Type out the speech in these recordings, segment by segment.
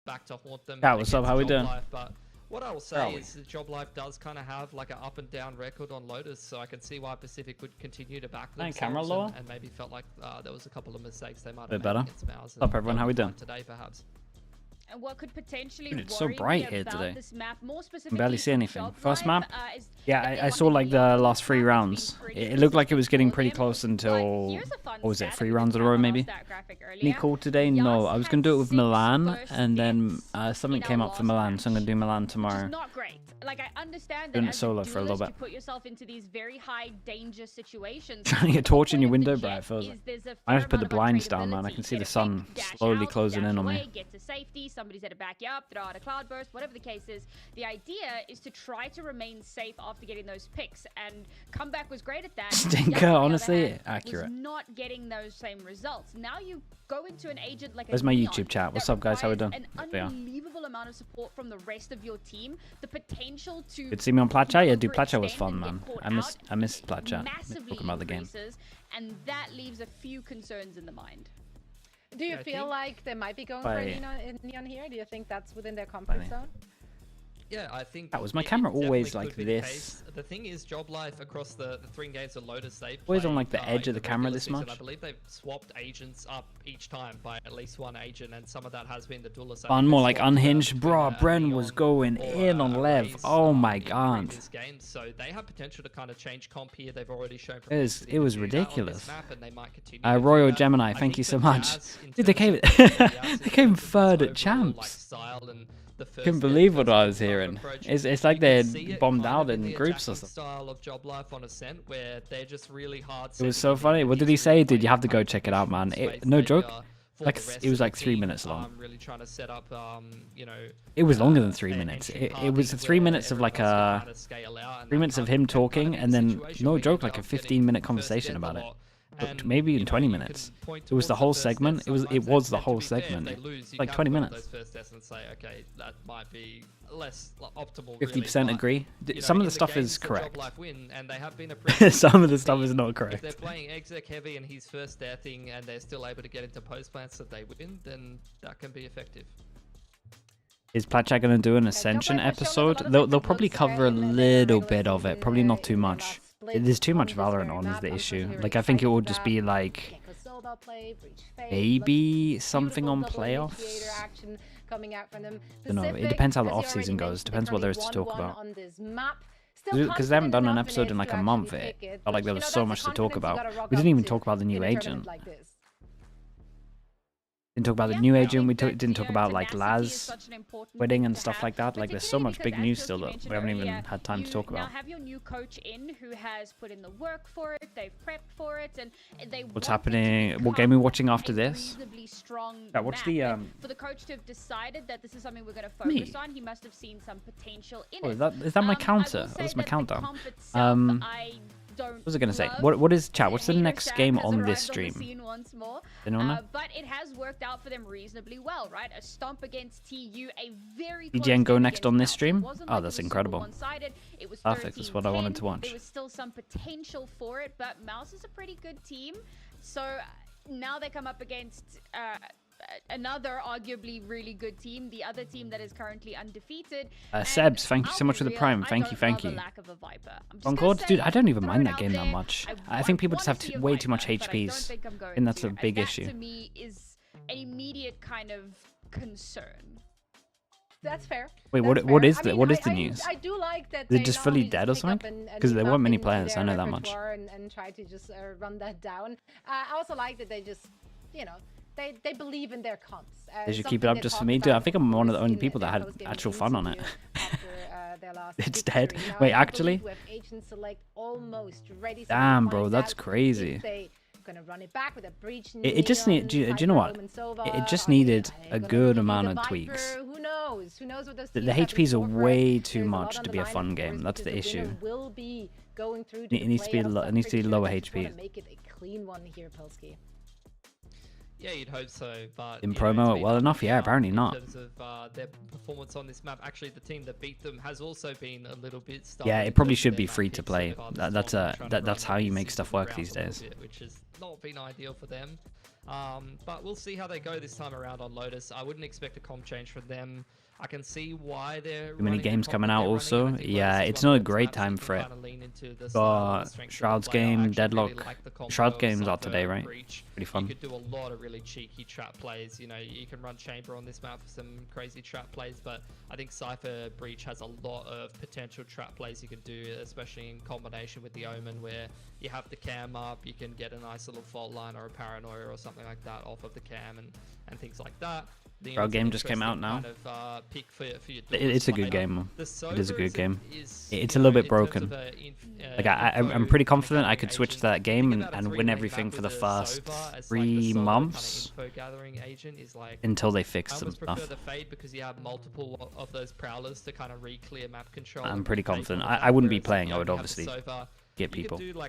back to haunt them. Yeah, what's up? How we doing? But what I will say is that JobLife does kind of have like an up and down record on Lotus, so I can see why Pacific would continue to back themselves and maybe felt like there was a couple of mistakes they might have made against Mouse. What's up, everyone? How we doing today, perhaps? And what could potentially Dude, it's so bright here today. This map, more I can barely see anything. First map? Yeah, I saw like the last 3 rounds. It looked like it was getting pretty close until, what was it, 3 rounds in a row maybe? Any call today? No, I was going to do it with Milan, and then something came up for Milan, so I'm going to do Milan tomorrow. Not great. Like, I understand doing that it solo for a little bit. You put yourself into these very high danger situations. Trying to get a torch in your window, bro. It feels I have to put the blinds down, man. I can see the sun slowly closing in on me. Get to safety, somebody's had to back you up, throw out a cloudburst, whatever the case is. The idea is to try to remain safe after getting those picks, and comeback was great at that. Stinker, honestly, accurate. Was not getting those same results. Now you go into an agent like Where's my YouTube chat? What's up, guys? How we doing? An unbelievable amount of support from the rest of your team. The potential to Good to see me on Plat Chat? Yeah, dude, Plat Chat was fun, man. I miss Plat Chat. Talking about the game. And that leaves a few concerns in the mind. Do you feel like they might be going for Neon here? Do you think that's within their comfort zone? Yeah, I think that was my camera always like this. The thing is, JobLife across the 3 games of Lotus, they've always on like the edge of the camera this much. I believe they've swapped agents up each time by at least 1 agent, and some of that has been the dual assassin. Fun, more like unhinged, bro. Bren was going in on Lev. Oh my god. So they have potential to kind of change comp here. They've already shown. It was ridiculous. Royal Gemini, thank you so much. Dude, they came they came 3rd at champs. Couldn't believe what I was hearing. It's like they're bombed out in groups or something. Style of JobLife on Ascent where they're just really hard. It was so funny. What did he say? Dude, you have to go check it out, man. No joke. Like it was like 3 minutes long. Really trying to set up, you know. It was longer than 3 minutes. It was 3 minutes of like 3 minutes of him talking, and then no joke, like a 15-minute conversation about it. Maybe in 20 minutes. It was the whole segment. It was the whole segment. Like 20 minutes. 50% agree. Some of the stuff is correct. Some of the stuff is not correct. If they're playing exec heavy and he's first deathing and they're still able to get into post plants that they win, then that can be effective. Is Plat Chat going to do an Ascension episode? They'll probably cover a little bit of it. Probably not too much. There's too much Valorant on is the issue. Like, I think it would just be like maybe something on playoffs. Don't know. It depends how the off season goes. Depends what there is to talk about. Because they haven't done an episode in like a month. It felt like there was so much to talk about. We didn't even talk about the new agent. Didn't talk about the new agent. We didn't talk about like Laz wedding and stuff like that. Like, there's so much big news still that we haven't even had time to talk about. Now have your new coach in who has put in the work for it. They've prepped for it, and they. What's happening? What game are we watching after this? Yeah, what's the For the coach to have decided that this is something we're going to focus on, he must have seen some potential in it. Is that my counter? That's my countdown. What was I gonna say? What is chat? What's the next game on this stream? But it has worked out for them reasonably well, right? A stomp against TU, a very CGN GoNext on this stream. Oh, that's incredible. Perfect. That's what I wanted to watch. There was still some potential for it, but Mouse is a pretty good team. So now they come up against another arguably really good team, the other team that is currently undefeated. Sebs, thank you so much for the prime. Thank you. Concord, dude, I don't even mind that game that much. I think people just have way too much HPs, and that's a big issue. To me is an immediate kind of concern. That's fair. Wait, what is the news? I do like that they're just fully dead or something? Because there weren't many players, I know that much. And try to just run that down. I also like that they just, you know, they believe in their comps. They should keep it up just for me. Dude, I think I'm one of the only people that had actual fun on it. It's dead. Wait, actually? Damn, bro, that's crazy. It just needed, do you know what? It just needed a good amount of tweaks. The HPs are way too much to be a fun game. That's the issue. It needs to be lower HPs. Yeah, you'd hope so, but in promo well enough, yeah, apparently not. In terms of their performance on this map, actually the team that beat them has also been a little bit yeah, it probably should be free to play. That's how you make stuff work these days. Which has not been ideal for them. But we'll see how they go this time around on Lotus. I wouldn't expect a comp change from them. I can see why they're too many games coming out also. Yeah, it's not a great time for it. But Shroud's game, Deadlock. Shroud game's out today, right? Pretty fun. You could do a lot of really cheeky trap plays. You know, you can run Chamber on this map for some crazy trap plays, but I think Cypher Breach has a lot of potential trap plays you can do, especially in combination with the Omen, where you have the cam up, you can get a nice little fault line or a paranoia or something like that off of the cam and things like that. Our game just came out now. Kind of, pick for it's a good game. It is a good game. It's a little bit broken. Like I'm pretty confident I could switch to that game and win everything for the first 3 months until they fix some stuff. Because you have multiple of those prowlers to kind of re-clear map control. I'm pretty confident. I wouldn't be playing. I would obviously get people. Yeah,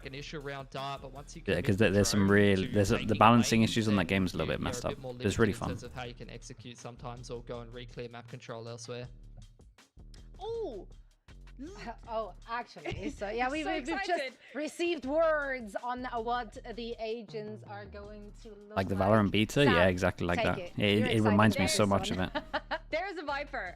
because there's some the balancing issues on that game is a little bit messed up. It's really fun. Of how you can execute sometimes or go and re-clear map control elsewhere. Oh. Oh, actually, so yeah, we've just received words on what the agents are going to look like. The Valorant beta, yeah, exactly like that. It reminds me so much of it. There's a Viper.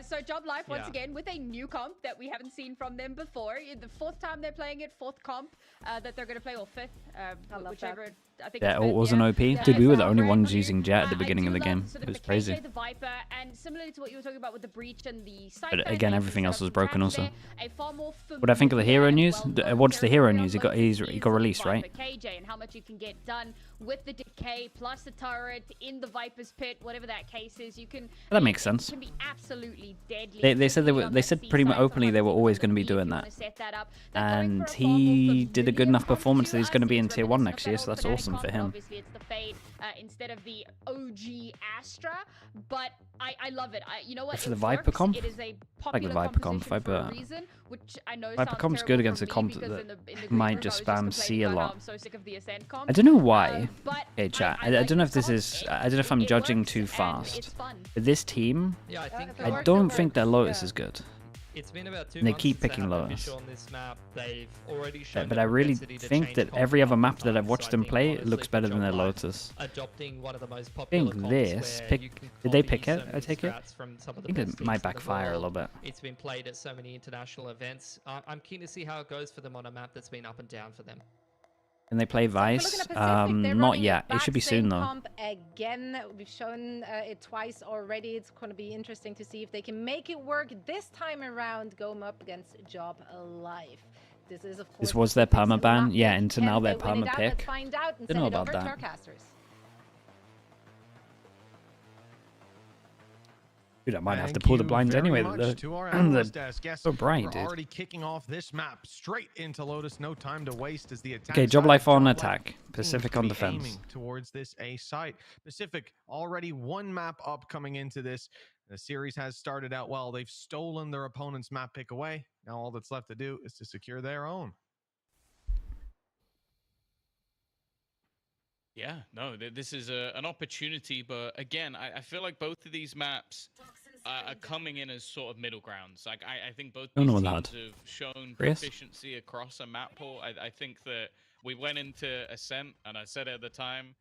So JobLife once again with a new comp that we haven't seen from them before. The 4th time they're playing it, 4th comp that they're going to play, or 5th, whichever. I think yeah, it was an OP. Dude, we were the only ones using Jet at the beginning of the game. It was crazy. The Viper, and similarly to what you were talking about with the Breach and the but again, everything else was broken also. What I think of the hero news? What's the hero news? He got released, right? KJ and how much you can get done with the decay plus the turret in the Viper's pit, whatever that case is. You can. That makes sense. It can be absolutely deadly. They said they said pretty much openly they were always going to be doing that. And he did a good enough performance that he's going to be in tier 1 next year, so that's awesome for him. Obviously, it's the Fade instead of the OG Astra, but I love it. You know what? For the Viper comp? It is a like the Viper comp, for a reason, which I know Viper comp's good against a comp that might just spam C a lot. I'm so sick of the Ascent comp. I don't know why. Okay, chat. I don't know if this is. I don't know if I'm judging too fast. But this team, I don't think their Lotus is good. It's been about 2 and they months keep since picking they have Lotus. official on this map. They've already shown But I really think that every other map that I've watched them play looks better than their Lotus. Adopting one of the most I popular think this did they pick it? I take it. I think it might backfire a little bit. It's been played at so many international events. I'm keen to see how it goes for them on a map that's been up and down for them. Can they play Vice? Not yet. It should be soon though. Comp again, we've shown it twice already. It's going to be interesting to see if they can make it work this time around. Going up against JobLife. This is of course. This was their perma ban, yeah, into now their perma pick. Don't know about that. Dude, I might have to pull the blinds anyway. They're so bright, dude. Already kicking off this map straight into Lotus. No time to waste as the attack. Okay, JobLife on attack. PCIFIC on defense. Towards this A site. PCIFIC already one map up coming into this. The series has started out well. They've stolen their opponent's map pick away. Now all that's left to do is to secure their own. Yeah, no, this is an opportunity, but again, I feel like both of these maps are coming in as sort of middle grounds. Like I think both these teams have shown proficiency across a map pool. I think that we went into Ascent, and I said at the time,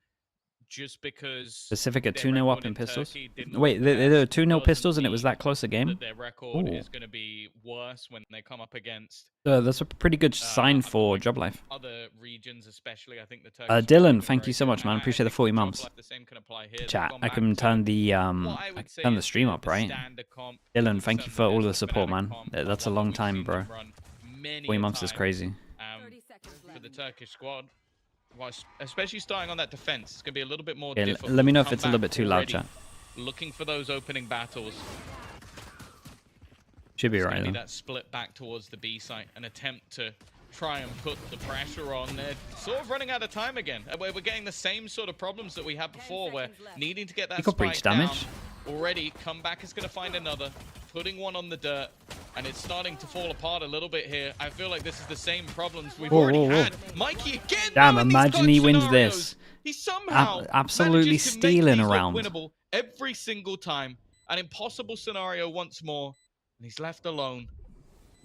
just because PCIFIC at 2-0 up in pistols. Wait, there were 2-0 pistols and it was that close a game? Their record is going to be worse when they come up against. That's a pretty good sign for JobLife. Other regions, especially, I think the Dylan, thank you so much, man. Appreciate the 40 months. Chat, I can turn the stream up, right? Dylan, thank you for all the support, man. That's a long time, bro. 40 months is crazy. For the Turkish squad. Especially starting on that defense, it's going to be a little bit more difficult. Let me know if it's a little bit too loud, chat. Looking for those opening battles. Should be right, though. That split back towards the B site, an attempt to try and put the pressure on. They're sort of running out of time again. We're getting the same sort of problems that we had before, where needing to get that spike down. Already, comeback is going to find another, putting one on the dirt, and it's starting to fall apart a little bit here. I feel like this is the same problems we've already had. Mikey again. Damn, imagine he wins this. He somehow absolutely stealing around. Winnable every single time. An impossible scenario once more, and he's left alone,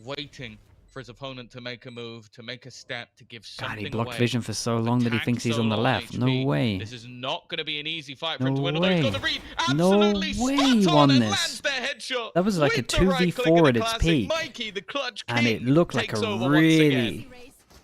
waiting for his opponent to make a move, to make a step, to give something God, he blocked away. vision for so long that he thinks he's so on the low left. HP. No way. This is not going to be an easy fight for No him to win. Although he's got the way. read. No Absolutely way spot he on won and this. lands their headshot That was like a with the right click 2v4 in at the its classic. peak. Mikey, the clutch And it king, looked like takes a over once really... again.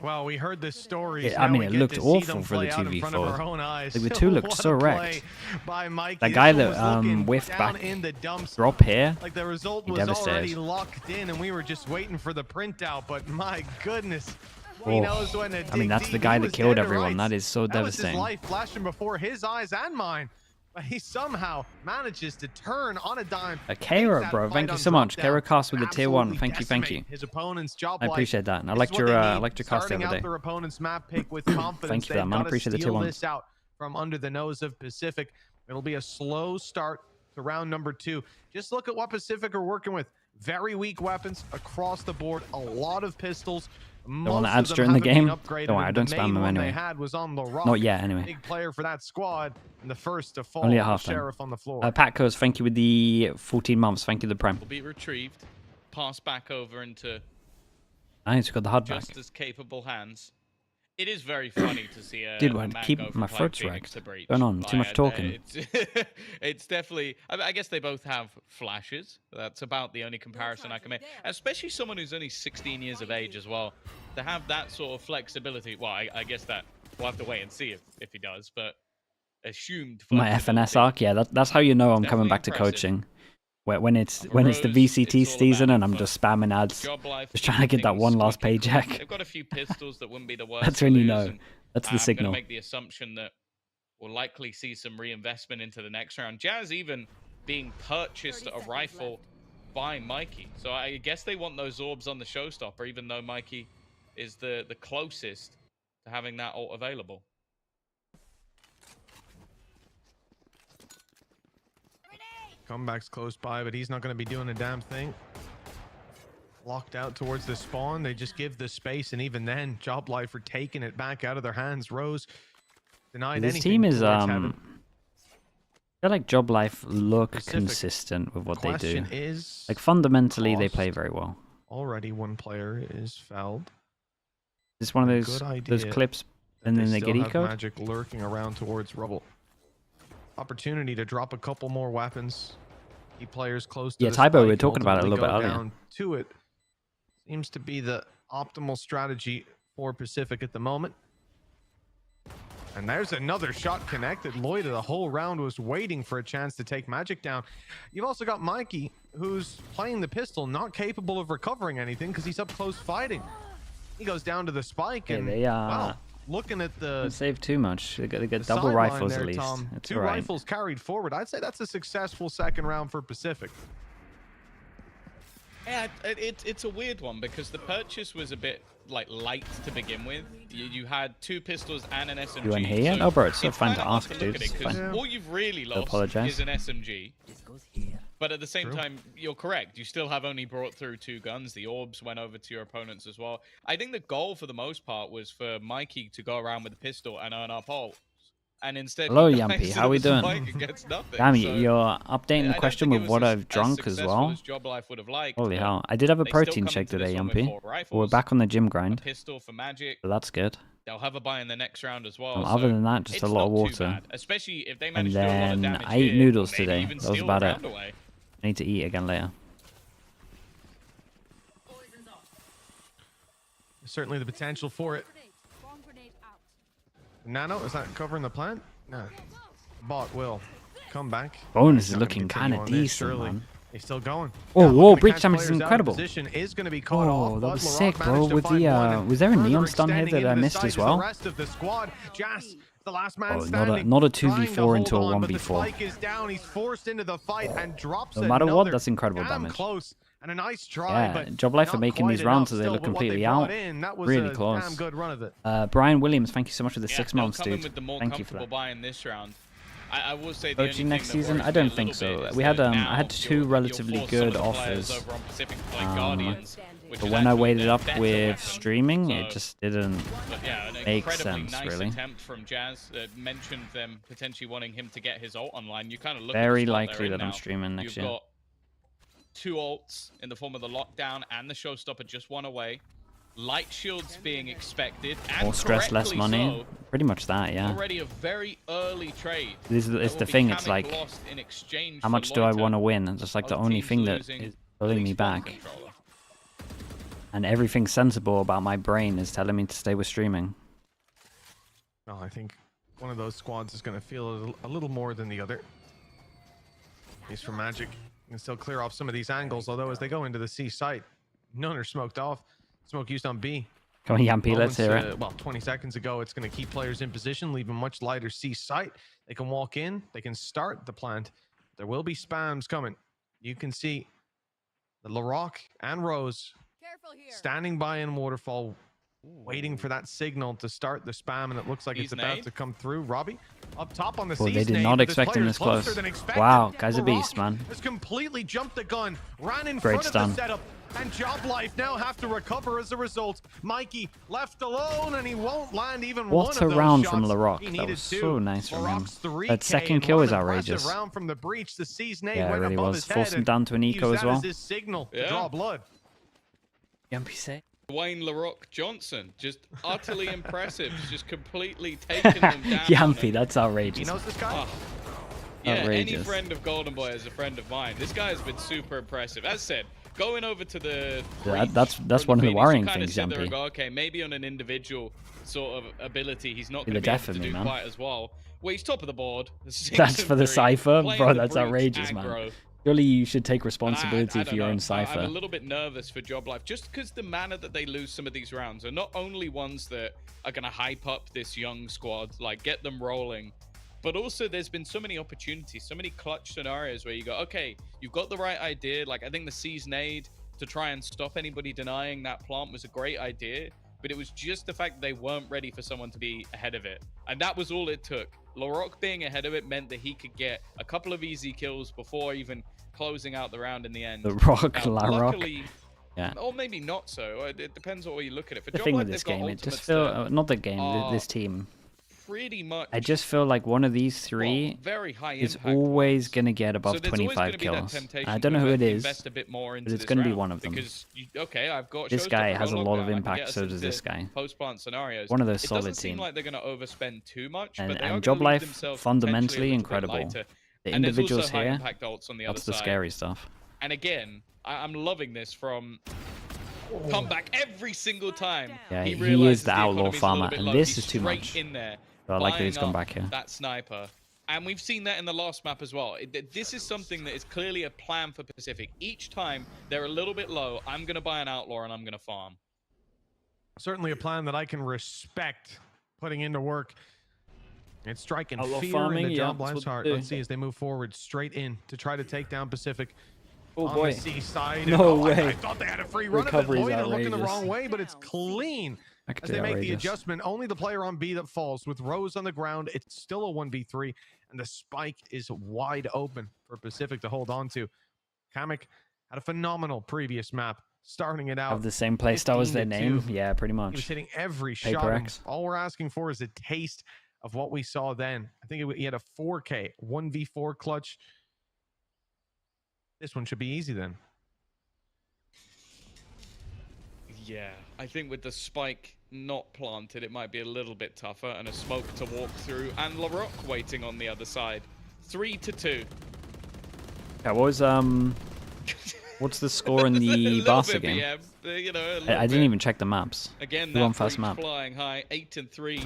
Well, we heard the stories. I Now mean, we it get looked to see awful them for the play out in front of 2v4. our own eyes. Like, the two looked What so a wrecked. play by Mikey. That This guy one that was looking whiffed down back in the dumps. drop here, Like the result he was already devastated. locked in, and we were just waiting for the printout. But my goodness, he Oh, knows when to I mean, dig that's the deep. guy He that was killed dead to everyone. rights. That is so That was his devastating. life flashing before his eyes and mine. But he somehow manages to turn on a dime. Kara, bro, thank you so much. Kara Cast with the tier 1. Thank you, thank you. His opponent's job. I appreciate that. And I liked your cast the other day. Their opponent's map pick with confidence. Thank you for that, man. I appreciate the tier 1. This out from under the nose of Pacific. It'll be a slow start to round number 2. Just look at what Pacific are working with. Very weak weapons across the board. A lot of pistols. Don't want to add during the game? Don't worry, I don't spam them anyway. They had was on the rock. Not yet, anyway. Big player for that squad, and the first to fall. Only at half time. Sheriff on the floor. Pat Coase, thank you with the 14 months. Thank you, the Prem. Will be retrieved, passed back over into Nice, we got the HUD back. just as capable hands. It is very funny to see a Dude, a why man keep go from my playing throat's Phoenix wrecked? to Breach. Going on, too much talking. It's definitely. I guess they both have flashes. That's about the only comparison I can make. Especially someone who's only 16 years of age as well. To have that sort of flexibility. Well, I guess that we'll have to wait and see if he does. But assumed. My FNS arc, yeah, that's how you know I'm coming back to coaching. When it's the VCT season and I'm just spamming ads, just trying to get that one last paycheck. They've got a few pistols that wouldn't be the worst. That's when you know. That's the signal. I'm going to make the assumption that we'll likely see some reinvestment into the next round. Jazz even being purchased a rifle by Mikey. So I guess they want those orbs on the showstopper, even though Mikey is the closest to having that ult available. Comeback's close by, but he's not going to be doing a damn thing. Locked out towards the spawn. They just give the space, and even then, JobLife are taking it back out of their hands. Rose denied this anything. Team is I heaven. feel like JobLife look Pacific consistent with what they do. Is like fundamentally, they play very well. already one player is fouled. It's one of those clips, and then they get eco. Magic lurking around towards rubble. Opportunity to drop a couple more weapons. Keep players close to Yeah, the Tybo, spike we were and talking about it a little bit ultimately earlier. go down to it. Seems to be the optimal strategy for Pacific at the moment. And there's another shot connected. Lloyd, the whole round was waiting for a chance to take Magic down. You've also got Mikey, who's playing the pistol, not capable of recovering anything because he's up close fighting. He goes down to the spike, and they are. wow, looking at the Don't save too much. They get double sideline rifles there, at least. Tom. It's Two all right. rifles carried forward. I'd say that's a successful second round for Pacific. Yeah, it's a weird one because the purchase was a bit like light to begin with. You had 2 pistols and an SMG. You went here yet? So Oh, bro, it's so fine kinda to hard ask, look dude. at it, It's 'cause fine. all you've really lost apologize. is an SMG. But at the same time, you're correct. You still have only brought through 2 guns. The orbs went over to your opponents as well. I think the goal for the most part was for Mikey to go around with the pistol and earn up ults. And instead, Hello, he dies Yampy. to How we the doing? spike and gets nothing. Damn, So you're updating I the don't question think it with was what as I've drunk as successful well. as JobLife would have liked, Holy but hell. I did have a they still protein come shake into this today, one with Yampy. 4 We're rifles, back on the gym a grind, pistol for Magic. so that's good. They'll have a buy in the next round as well. Other so than that, just a it's lot of not too water. bad, especially if they And manage to do a lot of then damage I ate here, noodles maybe today. even That was steal about a it. round away. I need to eat again later. Certainly the potential for it. Nano, is that covering the plant? No. Bot will come back. Bonus is Not gonna looking continue kind of on this, decent, surely. man. He's still going. Oh, Yeah, whoa, looking to breach catch damage is players out of incredible. position, is going to be caught Oh, off, that but was Laurent sick, bro. managed to With find the, one, and was there a further neon stun here extending that I into the missed site as is well? The rest of the squad. Jas, the last man Oh, standing, not a trying to 2v4 into a hold on, but the 1v4. spike is down. He's forced into the fight and drops No matter what, another. that's incredible Damn damage. close. And a nice try, Yeah, but JobLife are not making quite these rounds so enough they look still, but what completely brought out. in, that was Really a close. damn good run of it. Brian Williams, thank you so much for the Yeah, 6 they'll months, come in dude. with the more Thank you for comfortable that. buy in this round. I will say the only Coaching thing next that season? worries I me a don't little think bit so. is We had that I now had 2 you'll relatively force some good of the players offers. over on Pacific to play Guardians, which But is when I actually weighed it their up better with weapon. streaming, So, it just didn't. but yeah, an make incredibly sense, nice really. attempt from Jazz. Mentioned them potentially wanting him to get his ult online. You kind of look Very at the spot likely they're in that I'm now. streaming next You've year. got 2 ults in the form of the lockdown and the showstopper, just one away. light shields being expected, and more stress, less money. so, Pretty much that, yeah. already a very early trade. This is the thing. It's like, how much do I want to win? And just like the only thing that is pulling me back. And everything sensible about my brain is telling me to stay with streaming. Well, I think one of those squads is going to feel a little more than the other. At least for Magic, you can still clear off some of these angles, although as they go into the C site, none are smoked off. Smoke used on B. Come on, Yampy, let's hear it. Well, 20 seconds ago, it's going to keep players in position, leave a much lighter C site. They can walk in, they can start the plant. There will be spams coming. You can see the Larocque and Rose standing by in Waterfall, waiting for that signal to start the spam, and it looks like it's about to come through. Robbie, up top on the Well, they did not expect him this close. Wow, guy's a beast, man. Has completely jumped the gun, ran in Great front stun. of the setup, and JobLife now have to recover as a result. Mikey left alone, and he won't land even one of What a those round shots from he Larocque. That needed was to. so nice from him. Larocque's 3K That second and kill one is impressive outrageous. round from the breach. The Seasonade Yeah, it went really above was. his head Forced him and down to an used eco as that well. as his signal to Yeah. draw blood. Yampy say. Dwayne Larocque Johnson, just utterly impressive, just completely taking them down. Yampy, that's outrageous. He knows this guy. Oh. Yeah, any Outrageous. friend of Golden Boy is a friend of mine. This guy has been super impressive. As said, going over to the Yeah, breach that's from one of the Phoenix, you worrying kinda things, sit there and Yampy. go, okay, maybe on an individual sort of ability, he's not Yeah, going to be able to definitely, do man. quite as well. Well, he's top of the board. That's for the Cypher? playing Bro, the that's breach outrageous, man. aggro. Surely you should take And responsibility I for don't your know. own I'm Cypher. a little bit nervous for JobLife, just because the manner that they lose some of these rounds are not only ones that are going to hype up this young squad, like get them rolling, but also there's been so many opportunities, so many clutch scenarios where you go, okay, you've got the right idea. Like I think the Seasonade to try and stop anybody denying that plant was a great idea, but it was just the fact that they weren't ready for someone to be ahead of it. And that was all it took. Larocque being ahead of it meant that he could get a couple of easy kills before even closing out the round in the end. The Rock, Larocque. Luckily, Yeah. or maybe not so. It depends on what you look at it. For The thing JobLife, with this they've got game, it just ultimates feel that not the game, are this team. pretty much. I just feel like one of these three very high is impact always ones. gonna get So above there's always 25 gonna be that kills. temptation I don't know to who it is, invest a bit more into but it's this gonna be round, one of them. Because okay, I've got This guy Showstopper, has a got lot of Lockdown, I can impact, get us so does into this guy. Post-plant scenarios. One of those It solid doesn't seem team. like they're going to overspend too much, And but they are and gonna leave JobLife themselves fundamentally potentially a little bit incredible. lighter. The And there's also individuals high here, impact ults on the that's other the side. scary stuff. And again, I'm loving this from come back every single time. Yeah, he realizes is the outlaw economy's a little farmer, bit and low. this He's is too straight much. in there, So I like that he's buying gone up back here. that sniper. And we've seen that in the last map as well. This is something that is clearly a plan for Pacific. Each time they're a little bit low, I'm going to buy an outlaw and I'm going to farm. Certainly a plan that I can respect putting into work. It's striking Outlaw fear farming, in the yeah, JobLife's that's what heart. they do. Let's see as they move forward straight in to try to take down Pacific. Oh on boy. the seaside. No And, way. I thought they had a free run Recovery's of it. Lloyd looking the outrageous. wrong way, but it's clean. As Actually they make the outrageous. adjustment, only the player on B that falls. With Rose on the ground, it's still a 1v3, and the spike is wide open for Pacific to hold on to. Kamek had a phenomenal previous map, starting it out. Have the same playstyle as their 15-2. name? Yeah, pretty He was much. hitting every Paper shot. and X. All we're asking for is a taste of what we saw then. I think he had a 4K 1v4 clutch. This one should be easy then. Yeah, I think with the spike not planted, it might be a little bit tougher, and a smoke to walk through, and Larocque waiting on the other side. 3-2. Yeah, what was what's the score in A the little Barca bit, game? yeah, you know, a I little didn't bit. even check the maps. Again, Who that won first breach map? flying high, 8-3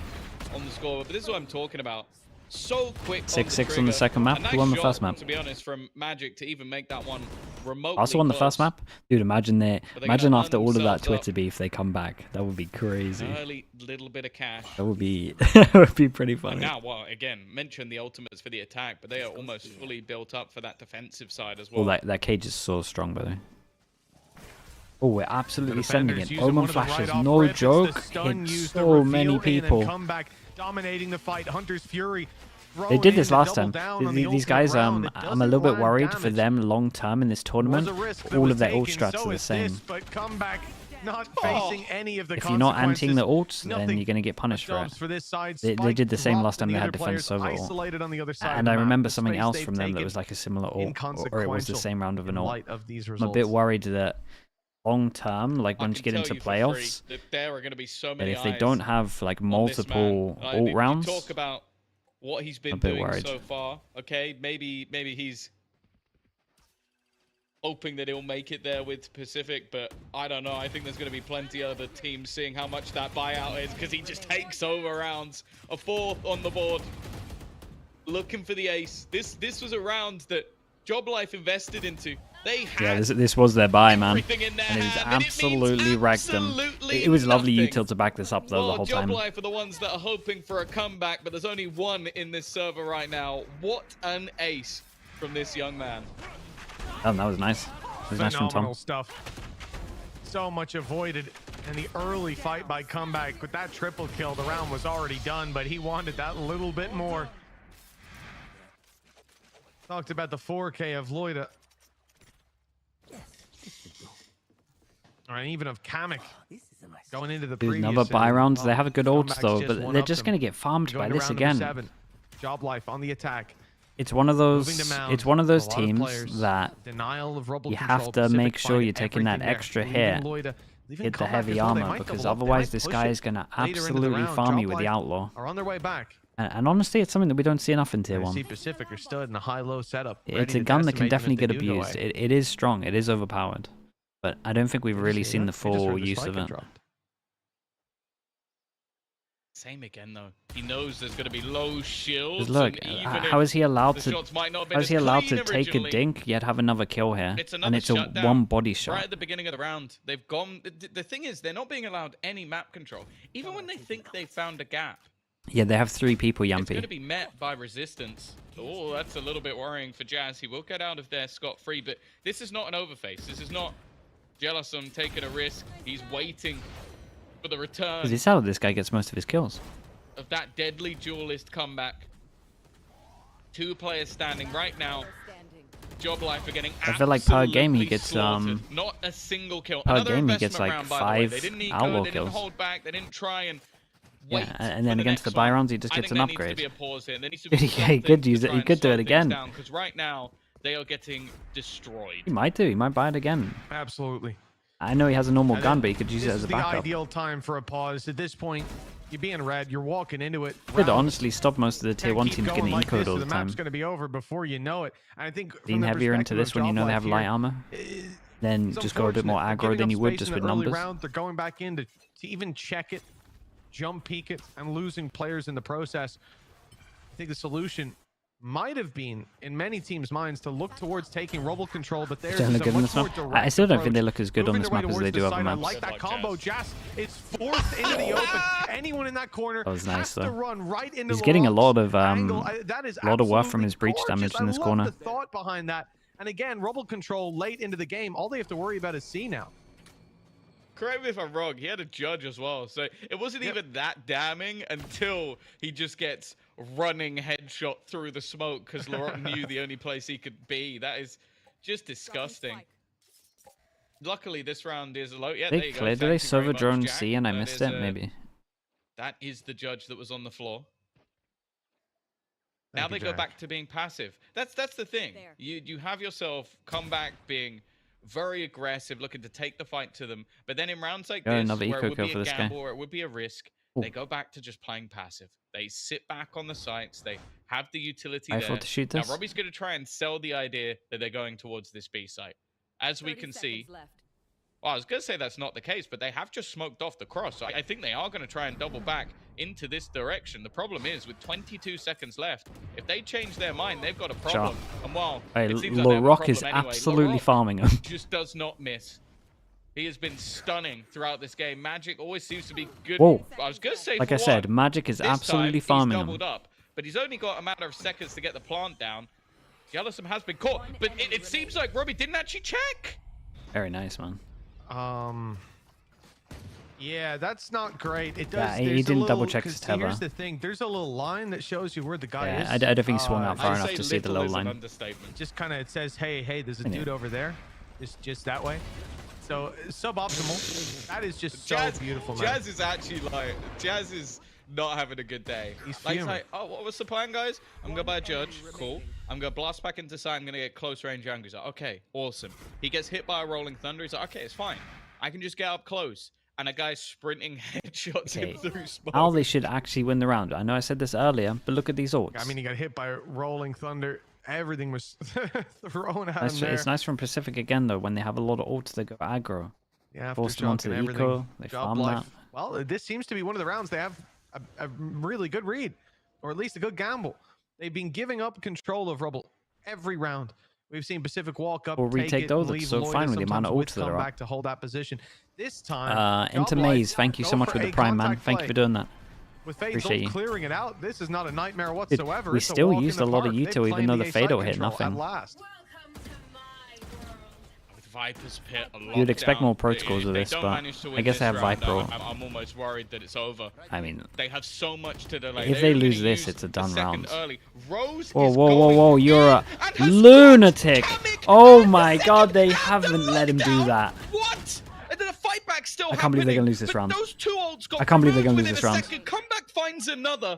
on the score. But this is what I'm talking about. So quick. 6-6 on the second map. A Who won the nice first shot, map? To be honest, from Magic to even make that one remotely Also on the first close. map? Dude, imagine But they're imagine gonna after earn all of that themselves Twitter up. beef they come back. That would be crazy. Early little bit of cash. That would be that would be pretty And funny. now, well, again, mention the ultimates for the attack, but they are almost fully built up for that defensive side as well. Oh, that cage is so strong, by the way. Oh, we're absolutely The sending defenders it. using Omen one of the flashes, right-off no reds. It's the joke. stun Hit used, the so many reveal in and people. come back, dominating the fight. Hunter's Fury. They did this last time. These guys, I'm a little bit worried for them long term in this tournament. All of their ult strats are the same. But come back, not facing any of the If you're not anting the ults, then Nothing you're going to get punished for it. for this side. They Spike did the same dropped last time and they the had other defense players over ult. isolated on the other side of And the I map. remember The something space else they've from them that taken was like a similar ult, or it was the inconsequential same round of an in ult. light of these I'm a results. bit worried that long term, like once you get into playoffs, there are going to be so that many if they don't have like multiple ult rounds, talk about what he's been a bit doing worried. so far. Okay, maybe he's hoping that he'll make it there with Pacific, but I don't know. I think there's going to be plenty of other teams seeing how much that buyout is, because he just takes over rounds. A 4th on the board, looking for the ace. This was a round that JobLife invested into. They had this was their buy, man, and it was absolutely wrecked them. It was lovely util to back this up though, the whole time. JobLife are the ones that are hoping for a comeback, but there's only one in this server right now. What an ace from this young man. Oh, that was nice. It was nice from Tom. Phenomenal stuff. So much avoided in the early fight by Comeback. With that triple kill, the round was already done, but he wanted that little bit more. Talked about the 4K of Loida. Or even of Kamek going into the previous. Another buy rounds. They have a good ult though, but they're just going to get farmed by this again. JobLife on the attack. It's one of those. It's one of those teams that you have to make sure you're taking that extra hit, hit the heavy armor, because otherwise this guy is going to absolutely farm you with the outlaw. Are on their way back. And honestly, it's something that we don't see enough in Tier 1. Pacific are still in the high-low setup. It's a gun that can definitely get abused. It is strong. It is overpowered. But I don't think we've really seen the full use of it. Same again though. He knows there's going to be low shields. Look, how is he allowed to take a dink yet have another kill here? And it's a one body shot. Right at the beginning of the round, they've gone. The thing is, they're not being allowed any map control, even when they think they found a gap. Yeah, they have 3 people, Yampy. It's going to be met by resistance. Oh, that's a little bit worrying for Jazz. He will get out of there scot-free, but this is not an overface. This is not Jealousum taking a risk. He's waiting for the return. This is how this guy gets most of his kills. Of that deadly duelist comeback. 2 players standing right now. JobLife are getting I feel like per game he gets not a single kill. Per Another game he gets like round, 5 they didn't outlaw they kills. Didn't hold back. They didn't try and yeah, and then against the buy rounds he just gets an upgrade. Yeah, he could use it. He could do it again. Because right now they are getting destroyed. He might do. He might buy it again. Absolutely. I know he has a normal gun, but he could use it as a backup. This is the ideal time for a pause. At this point, you're being red. You're walking into it. Could honestly stop most of the Tier 1 teams getting ecoed all the time. The map's going to be over before you know it. And I think lean heavier into this when you know they have light armor. Then just go a bit more aggro than you would just with numbers. They're going back in to even check it, jump peek it, and losing players in the process. I think the solution might have been, in many teams' minds, to look towards taking Rubble control, but there's a much more direct I still don't think they look as good on this map as they do other maps. I like that combo. Jazz is forced into the open. Anyone in that corner was nice, has to run right into He's getting a lot of work from his breach gorgeous. damage in this corner. I love the thought behind that. And again, Rubble control late into the game. All they have to worry about is C now. Correct me if I'm wrong, he had a judge as well, so it wasn't even that damning until he just gets running headshot through the smoke because Laurent knew the only place he could be. That is just disgusting. Luckily, this round is low. Yeah, they cleared. Did they server drone C and I missed it? Maybe. That is the judge that was on the floor. Now they go back to being passive. That's the thing. You have yourself come back being very aggressive, looking to take the fight to them. But then in rounds like this, where it would be a gamble or it would be a risk, they go back to just playing passive. They sit back on the sites. They have the utility there. To shoot this. Now Robbie's going to try and sell the idea that they're going towards this B site. As we can see, well, I was going to say that's not the case, but they have just smoked off the cross. So I think they are going to try and double back into this direction. The problem is, with 22 seconds left, if they change their mind, they've got a problem. And while it seems like LaRock is absolutely farming him. Just does not miss. He has been stunning throughout this game. Magic always seems to be good. Whoa. I was going to say, like I said, Magic is absolutely farming him. Up, but he's only got a matter of seconds to get the plant down. Jealousum has been caught, but it seems like Robbie didn't actually check. Very nice, man. Yeah, that's not great. It does. Yeah, he didn't double check his tether. Here's the thing: there's a little line that shows you where the guy is. I don't think he swung out far enough to see the low line. Just kind of, it says, "Hey, there's a dude over there," just that way. So suboptimal. That is just so beautiful, man. Jazz is actually like, Jazz is not having a good day. He's Like, fuming. oh, what was the plan, guys? I'm gonna buy a judge. Cool. I'm gonna blast back into site. I'm gonna get close range angle. He's like, okay, awesome. He gets hit by a rolling thunder. He's like, okay, it's fine. I can just get up close. And a guy's sprinting headshots him through smoke. How they should actually win the round. I know I said this earlier, but look at these ults. I mean, he got hit by a rolling thunder. Everything was thrown at him there. It's nice from Pacific again, though, when they have a lot of ults, they go aggro. Yeah, Force them onto the eco, they farm that. Well, this seems to be one of the rounds they have a really good read, or at least a good gamble. They've been giving up control of Rubble every round. We've seen Pacific walk up, or retake those, so fine with the amount of ults that are back to hold that position. This time, into Maze, thank you so much for the prime, man. Thank you for doing that. With Fade clearing it out, this is not a nightmare whatsoever. We still used a lot of Uto, even though the Fado hit nothing. Viper's Pit, You'd expect more protocols with this, but I guess they have Viper. I'm almost worried that it's over. I mean, they have so much to delay. If they lose this, it's a done round. Whoa, you're a lunatic. Oh my god, they haven't let him do that. What? And then a fight back still I can't believe they're going to lose this round. Those two olds got I can't believe they're going to lose this round. Comeback finds another.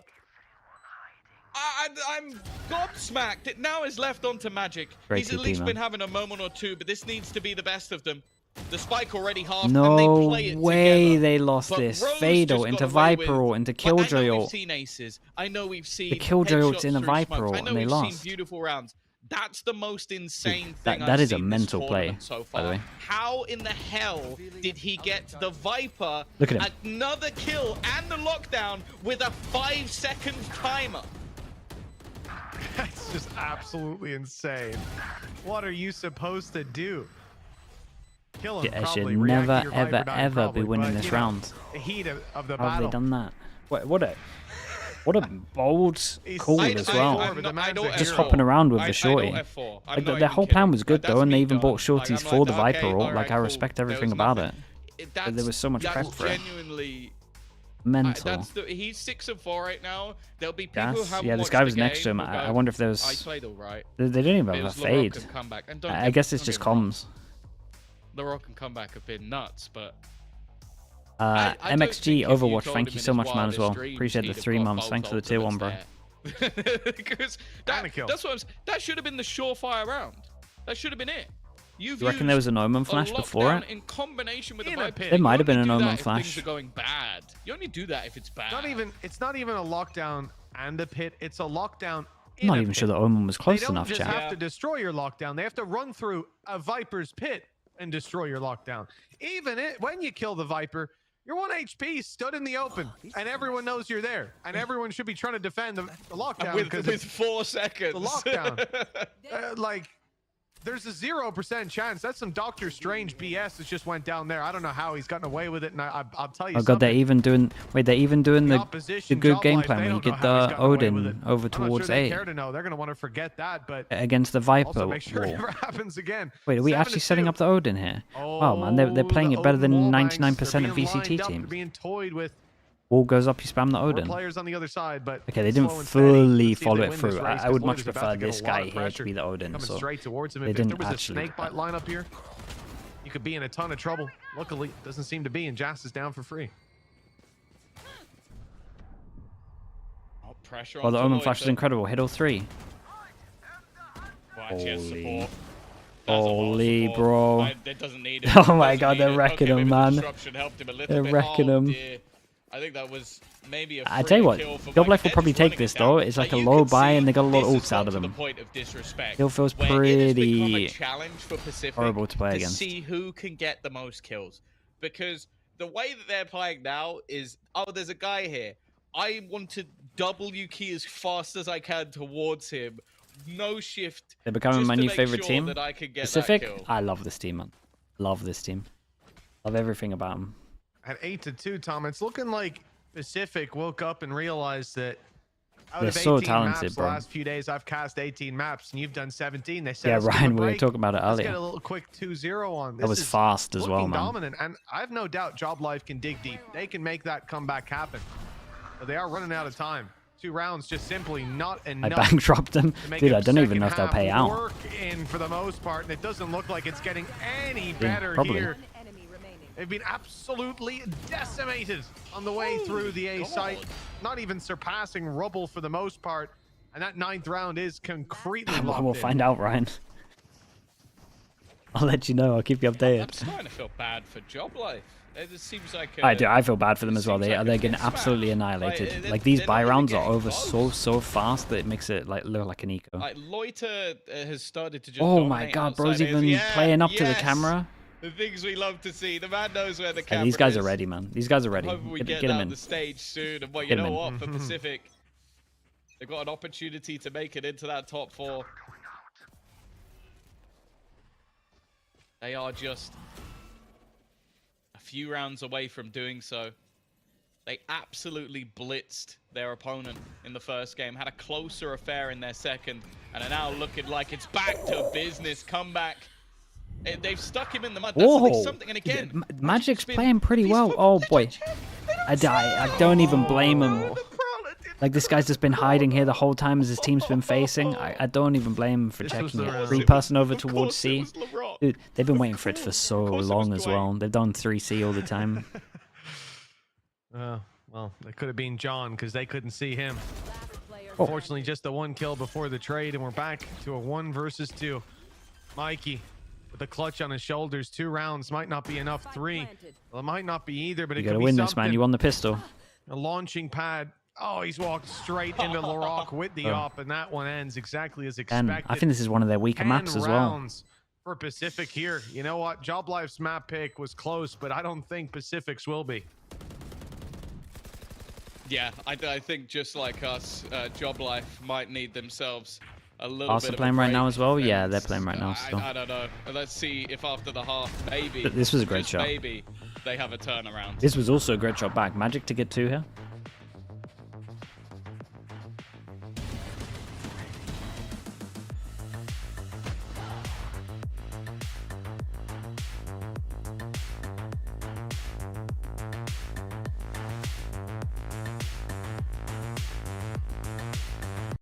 I'm gobsmacked. It now is left onto Magic. He's at least been having a moment or two, but this needs to be the best of them. The spike already half, and they play it way together. They lost this. Fado into Viper ult, into Killjoy ult. We've seen aces. I know we've seen the Killjoy ult's in a Viper ult, and they lost. Seen beautiful rounds. That's the most insane thing that is a mental play, so by far. the way. How in the hell did he get the Viper, look at him, another kill, and the lockdown with a 5-second timer? That's just absolutely insane. What are you supposed to do? Kill him, I should never, ever be winning this round. The heat of the battle. How have they done that? What a bold call as well. Just hopping around with the shorty. Like their whole plan was good though, and they even bought shorties for the Viper ult. Like I respect everything about it. But there was so much prep for it. Mental. He's 6-4 right now. There'll be people who haven't this guy was next to him. I wonder if there was. I played all right. They didn't even have a fade. I guess it's just comms. The Rock and comeback have been nuts, but. MXG Overwatch, thank you so much, man, as well. Appreciate the 3 months. Thanks for the tier 1, bro. Because that's what that should have been the surefire round. That should have been it. You reckon there was an Omen flash before it? In combination with the Viper. There might have been an Omen flash. Things are going bad. You only do that if it's bad. It's not even a lockdown and a pit. It's a lockdown. I'm not even sure the Omen was close enough, chat. Jack. They don't just have to destroy your lockdown. They have to run through a Viper's pit and destroy your lockdown. Even when you kill the Viper, you're 1 HP, stood in the open, and everyone knows you're there. And everyone should be trying to defend the lockdown. With 4 seconds. The lockdown. There's a 0% chance. That's some Doctor Strange BS that just went down there. I don't know how he's gotten away with it, and I'll tell you. Oh god, they're even doing. Wait, they're even doing the good game plan when you get the Odin over towards A. They're going to want to forget that, but against the Viper. Also make sure it never happens again. Wait, are we actually setting up the Odin here? Oh man, they're playing it better than 99% of VCT teams. They're being toyed with. Wall goes up, you spam the Odin. Players on the other side, but okay, they didn't fully follow it through. I would much prefer this guy here to be the Odin. So straight towards him. They didn't actually. If there was a snake bite lineup here, you could be in a ton of trouble. Luckily, doesn't seem to be, and Jas is down for free. Pressure the Omen flash is incredible. Hit all 3. Holy bro. Oh my god, they're wrecking him, man. They're wrecking him. I think that was maybe a I tell you what, JobLife will probably take this though. It's like a low buy and they got a lot of ults out of them. Still feels pretty horrible to play against. See who can get the most kills. Because the way that they're playing now is, oh, there's a guy here. I want to W key as fast as I can towards him. No shift. They're becoming my new favorite team. Pacific. I love this team, man. Love this team. Love everything about them. At 8-2, Tom, it's looking like Pacific woke up and realized that out they're of 18 so talented, maps, bro. The last few days I've cast 18 maps and you've done 17. They said, yeah, Ryan, we were talking about it earlier. Let's get a little quick 2-0 on. That was fast as well, man. Dominant, and I have no doubt JobLife can dig deep. They can make that comeback happen. But they are running out of time. 2 rounds just simply not enough. I bankrupt them. Dude, I don't even know if they'll pay out. Work in for the most part, and it doesn't look like it's getting any better here. They've been absolutely decimated on the way through the A site, not even surpassing rubble for the most part. And that 9th round is concretely locked We'll find out, Ryan. I'll let you know. I'll keep you updated. I'm starting to feel bad for JobLife. It just seems like I do. I feel bad for them as well. They're getting absolutely annihilated. Like these buy rounds are over so fast that it makes it like look like an eco. Like Lotus has started to just. Oh my god, bro's even playing up to the camera. The things we love to see. The man knows where the camera is. These guys are ready, man. These guys are ready. We get him in. on the stage soon. And well, you know what? For Pacific, they've got an opportunity to make it into that top 4. They are just a few rounds away from doing so. They absolutely blitzed their opponent in the first game, had a closer affair in their second, and are now looking like it's back to business. Comeback. They've stuck him in the mud. That's something. And again, Magic's playing pretty well. Oh boy, I don't even blame him. Like this guy's just been hiding here the whole time as his team's been facing. I don't even blame him for checking it. 3-person over towards C. Dude, they've been waiting for it for so long as well. They've done 3C all the time. Well, it could have been John because they couldn't see him. Unfortunately, just the 1 kill before the trade, and we're back to a 1 versus 2. Mikey with the clutch on his shoulders. 2 rounds might not be enough. 3. Well, it might not be either, but it could be something. You gotta win this, man. You won the pistol. A launching pad. Oh, he's walked straight into Larocque with the op, and that one ends exactly as expected. And I think this is one of their weaker maps as well. For Pacific here. You know what? JobLife's map pick was close, but I don't think Pacific's will be. Yeah, I think just like us, JobLife might need themselves a little also bit of playing right now as well? And, yeah, they're playing right now still. I don't know. Let's see if after the half, maybe. But this was a great shot. Maybe they have a turnaround. This was also a great shot back. Magic to get 2 here.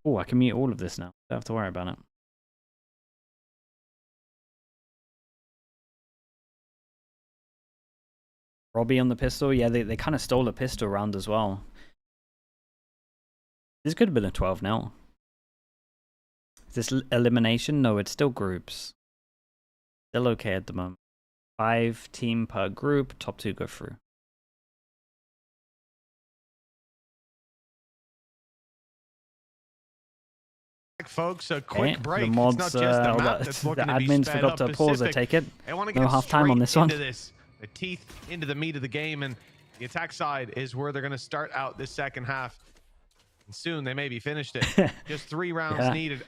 Oh, I can mute all of this now. Don't have to worry about it. Robbie on the pistol. Yeah, they kind of stole a pistol round as well. This could have been a 12-0. Is this elimination? No, it's still groups. Still okay at the moment. 5 team per group. Top 2 go through. Folks, a quick break. The mods, it's not just the map that's the looking to be admins sped forgot up. to pause. I take it. They want to get no half time on this one. The teeth into the meat of the game, and the attack side is where they're going to start out this second half. And soon they may be finished it. Just 3 rounds needed.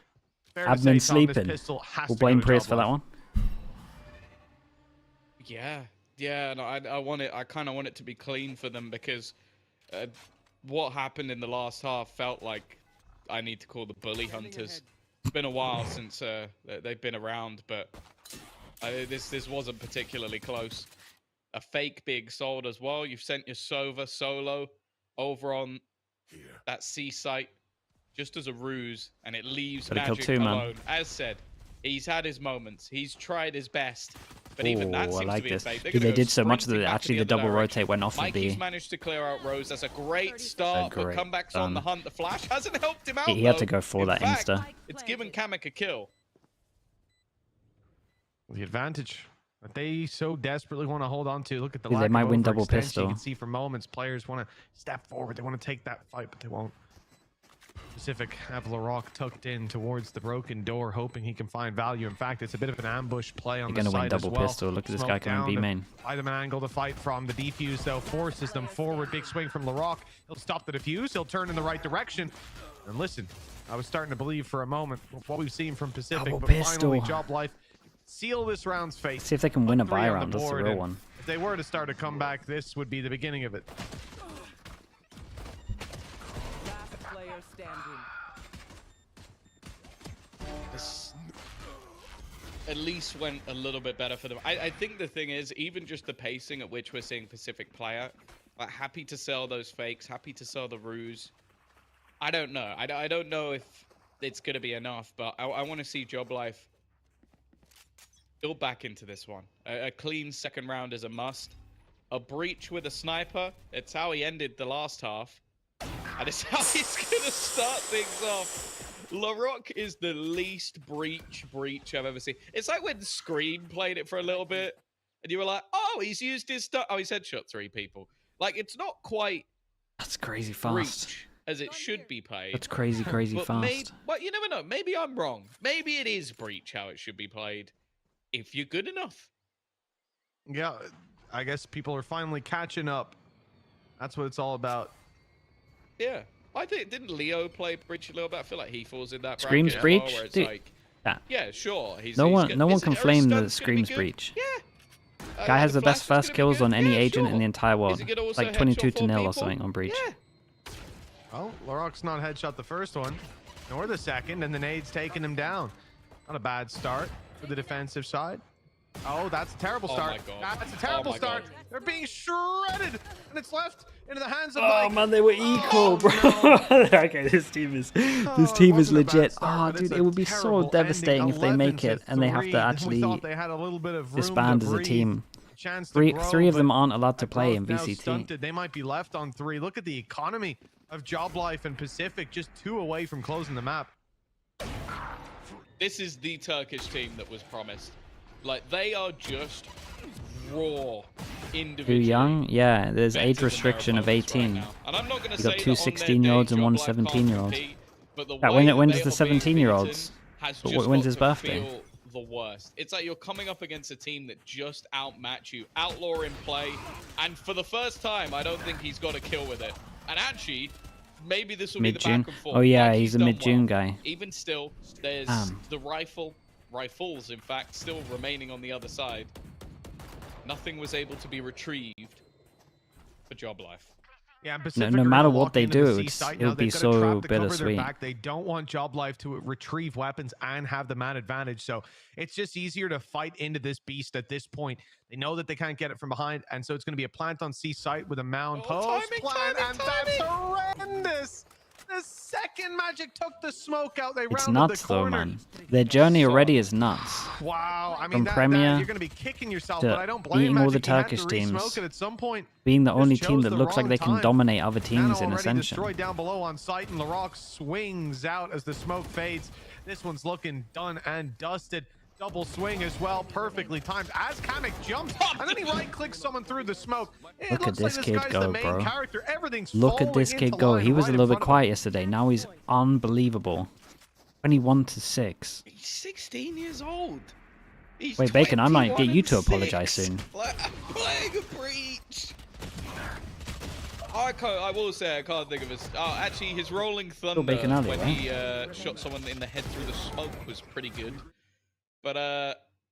Fair Admin sleeping. We'll blame Prius for that one. Yeah, no, I want it. I kind of want it to be clean for them because what happened in the last half felt like I need to call the bully hunters. It's been a while since they've been around, but this wasn't particularly close. A fake big sold as well. You've sent your Sova solo over on that C site just as a ruse, and it leaves Magic alone. As said, he's had his moments. He's tried his best. But even that seems to be a fake. Dude, they did so much that actually the double rotate went off of Mikey's managed to clear out Rose. That's a great start. But comebacks on the hunt. The flash hasn't helped him out. He had to go for that insta. It's given Kamek a kill. The advantage that they so desperately want to hold on to. Look at the They might win double pistol. You can see for moments players want to step forward. They want to take that fight, but they won't. Pacific have Larocque tucked in towards the broken door, hoping he can find value. In fact, it's a bit of an ambush play on the side as well. They're going to win double pistol. Look at this guy coming B main. By them an angle to fight from. The defuse, though, forces them forward. Big swing from Larocque. He'll stop the defuse. He'll turn in the right direction. And listen, I was starting to believe for a moment what we've seen from Pacific, but finally JobLife seal this round's fate. See if they can win a buy round. That's the real one. If they were to start a comeback, this would be the beginning of it. This at least went a little bit better for them. I think the thing is, even just the pacing at which we're seeing Pacific play out, like happy to sell those fakes, happy to sell the ruse. I don't know. I don't know if it's going to be enough, but I want to see JobLife build back into this one. A clean second round is a must. a breach with a sniper. It's how he ended the last half. And it's how he's going to start things off. LaRock is the least breach I've ever seen. It's like when Scream played it for a little bit, and you were like, oh, he's used his stuff. Oh, he's headshot 3 people. Like, it's not quite... That's crazy fast. Breach as it should be played. That's crazy fast. But you never know. Maybe I'm wrong. Maybe it is breach how it should be played. If you're good enough. Yeah, I guess people are finally catching up. That's what it's all about. Yeah, I think didn't Leo play breach a little bit? I feel like he falls in that Screams bracket breach. as well, where it's Dude, like, yeah. Yeah, sure. No one can flame the Screams breach. Yeah. Guy has the best first kills on any agent in the entire world. Is he gonna also Like 22 to headshot 4 0 or people? something on breach. Yeah. Well, LaRock's not headshot the first one, nor the second, and the nade's taking him down. Not a bad start for the defensive side. Oh, that's a terrible start. my God. That's a terrible start. God. They're being shredded, and it's left into the hands of Oh Mike. man, they were equal, bro. Okay, this team is legit. Oh, dude, it would be so devastating if they make it and they have to actually disband as a team. Three of them aren't allowed to play in VCT. They might be left on 3. Look at the economy of JobLife and Pacific, just 2 away from closing the map. This is the Turkish team that was promised. Like, they are just raw individually. Too young? Yeah, there's better age than restriction their of opponents 18. right now. And I'm not gonna You got say two that on their 16-year-olds day, and one JobLife can't 17-year-old. compete, but the Yeah, way when that does they the are being 17-year-olds? beaten has just When's got his to birthday? feel the worst. It's like you're coming up against a team that just outmatch you, outlaw in play, and for the first time, I don't think he's got a kill with it. And actually, maybe this will be the Mid-June? back and forth. Oh yeah, Like, he's a done mid-June well. guy. Even still, there's the rifles, in fact, still remaining on the other side. Nothing was able to be retrieved for JobLife. Yeah, No matter what they do, it would be so bittersweet. They don't want JobLife to retrieve weapons and have the man advantage, so it's just easier to fight into this beast at this point. They know that they can't get it from behind, and so it's going to be a plant on C site with a mound post plant, and that's horrendous. The second Magic took the smoke out, they It's rounded nuts the though, corner. man. Their journey already is nuts. Wow, I From mean, Premier you're going to be kicking yourself, to but I don't blame beating all the Magic. He had to Turkish teams, re-smoke it at some point. Being the Just only chose team that the looks like wrong they can time. dominate other teams in already Ascension. destroyed down below on site, and LaRock swings out as the smoke fades. This one's looking done and dusted. Double swing as well, perfectly timed as Kamek jumps, and then he right-clicks someone through the smoke. Look at this kid go, bro. Everything's Look at this kid go. He was a little bit quiet yesterday. Now he's unbelievable. 21 to 6. He's 16 years old. He's Wait, Bacon, I might get you to 21 and apologize 6. soon. Playing a breach. I will say I can't think of his. Oh, actually, his rolling thunder Bacon Alley, when right? he shot someone in the head through the smoke was pretty good. But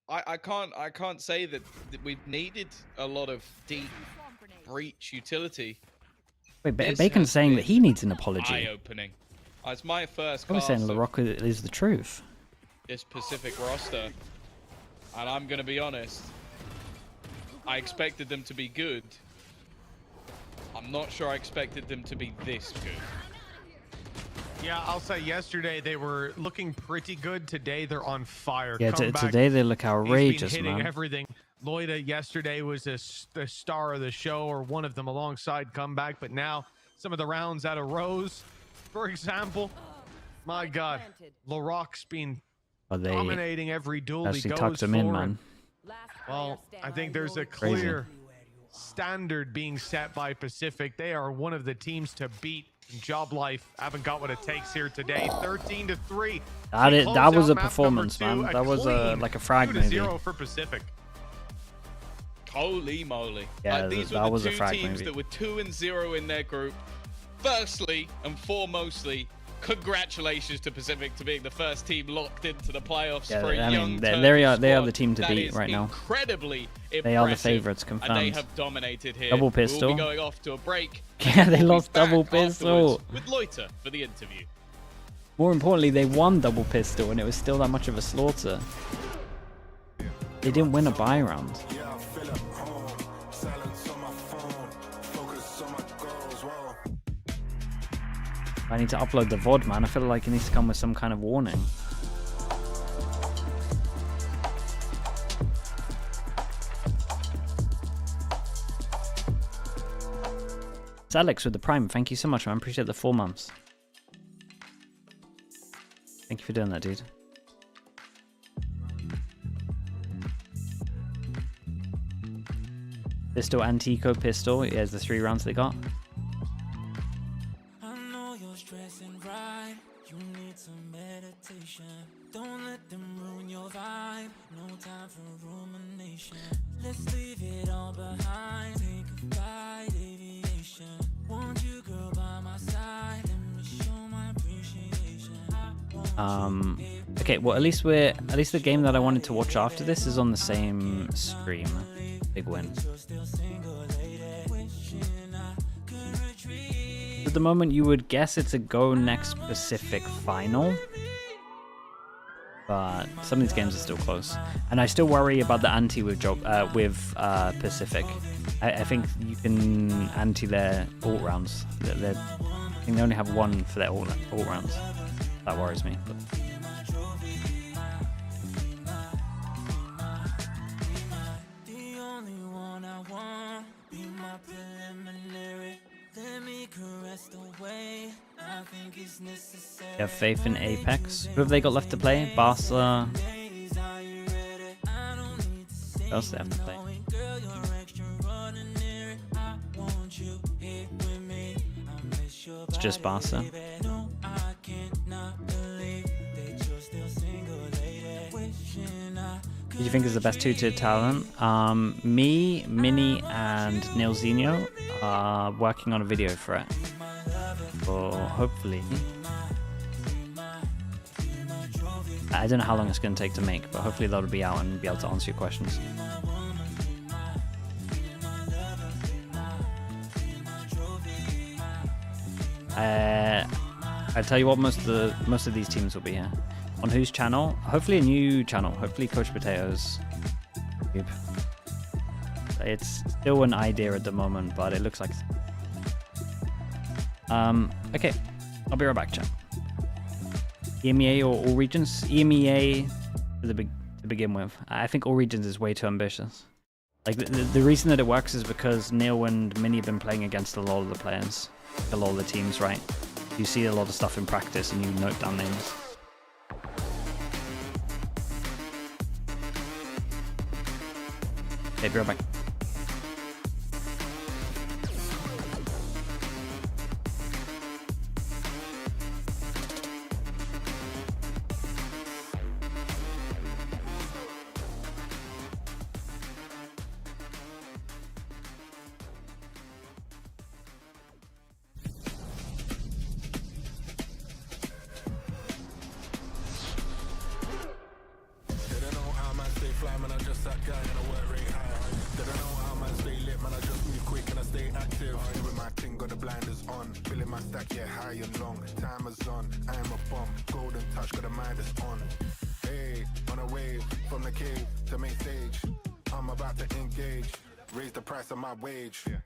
I can't say that we've needed a lot of deep breach utility. Wait, This Bacon's has saying been that he needs an apology. Eye-opening. It's my first I was saying cast of LaRock is the truth. this Pacific roster, and I'm gonna be honest. I expected them to be good. I'm not sure I expected them to be this good. Yeah, I'll say yesterday they were looking pretty good. Today they're on fire. Yeah, today they look outrageous, He's been hitting man. everything. Loida yesterday was the star of the show, or one of them alongside Comeback, but now some of the rounds out of Rose, for example. My God, LaRock's been dominating every duel he actually goes tucked him for. in, man. Well, I think there's a clear standard being set by Pacific. They are one of the teams to beat. JobLife haven't got what it takes here today. 13 to 3. That was a performance, man. That was like a frag movie. 2-0 for Pacific. Holy moly. Yeah, these that were was the a two frag teams movie. that were 2-0 in their group. Firstly and foremostly, congratulations to Pacific to being the first team locked into the playoffs for a young they are Turkish the team to squad. beat That right is now. Incredibly impressive. They are the favorites, And they confirmed. have dominated here. Double We'll pistol. be going off to a break. Yeah, they We'll be lost back double pistol. afterwards with Loiter for the interview. More importantly, they won double pistol, and it was still that much of a slaughter. They didn't win a buy round. I need to upload the VOD, man. I feel like it needs to come with some kind of warning. It's Alex with the Prime. Thank you so much, man. Appreciate the 4 months. Thank you for doing that, dude. Pistol, Antico, Pistol. Here's the 3 rounds they got. I know you're stressing, right? You need some meditation. Don't let them ruin your vibe. No time for rumination. Let's leave it all behind. Take a flight, aviation. Want you, girl, by my side. Let me show my appreciation. Okay, well, at least the game that I wanted to watch after this is on the same stream. Big win. At the moment, you would guess it's a GoNext Pacific final, but some of these games are still close, and I still worry about the anti with Pacific. I think you can anti their alt rounds. I think they only have 1 for their alt rounds. That worries me. But. You have faith in Apex. Who have they got left to play? Barca. What else do they have to play? It's just Barca. Who do you think is the best 2-tier talent? Me, Mini, and Nilzinho are working on a video for it. Or hopefully. I don't know how long it's going to take to make, but hopefully that'll be out and be able to answer your questions. I'll tell you what, most of these teams will be here. On whose channel? Hopefully a new channel. Hopefully Coach Potatoes. It's still an idea at the moment, but it looks like... Okay. I'll be right back, chat. EMEA or all regions? EMEA to begin with. I think all regions is way too ambitious. Like, the reason that it works is because Neil and Mini have been playing against a lot of the players. A lot of the teams, right? You see a lot of stuff in practice and you note down names. Okay, be right back.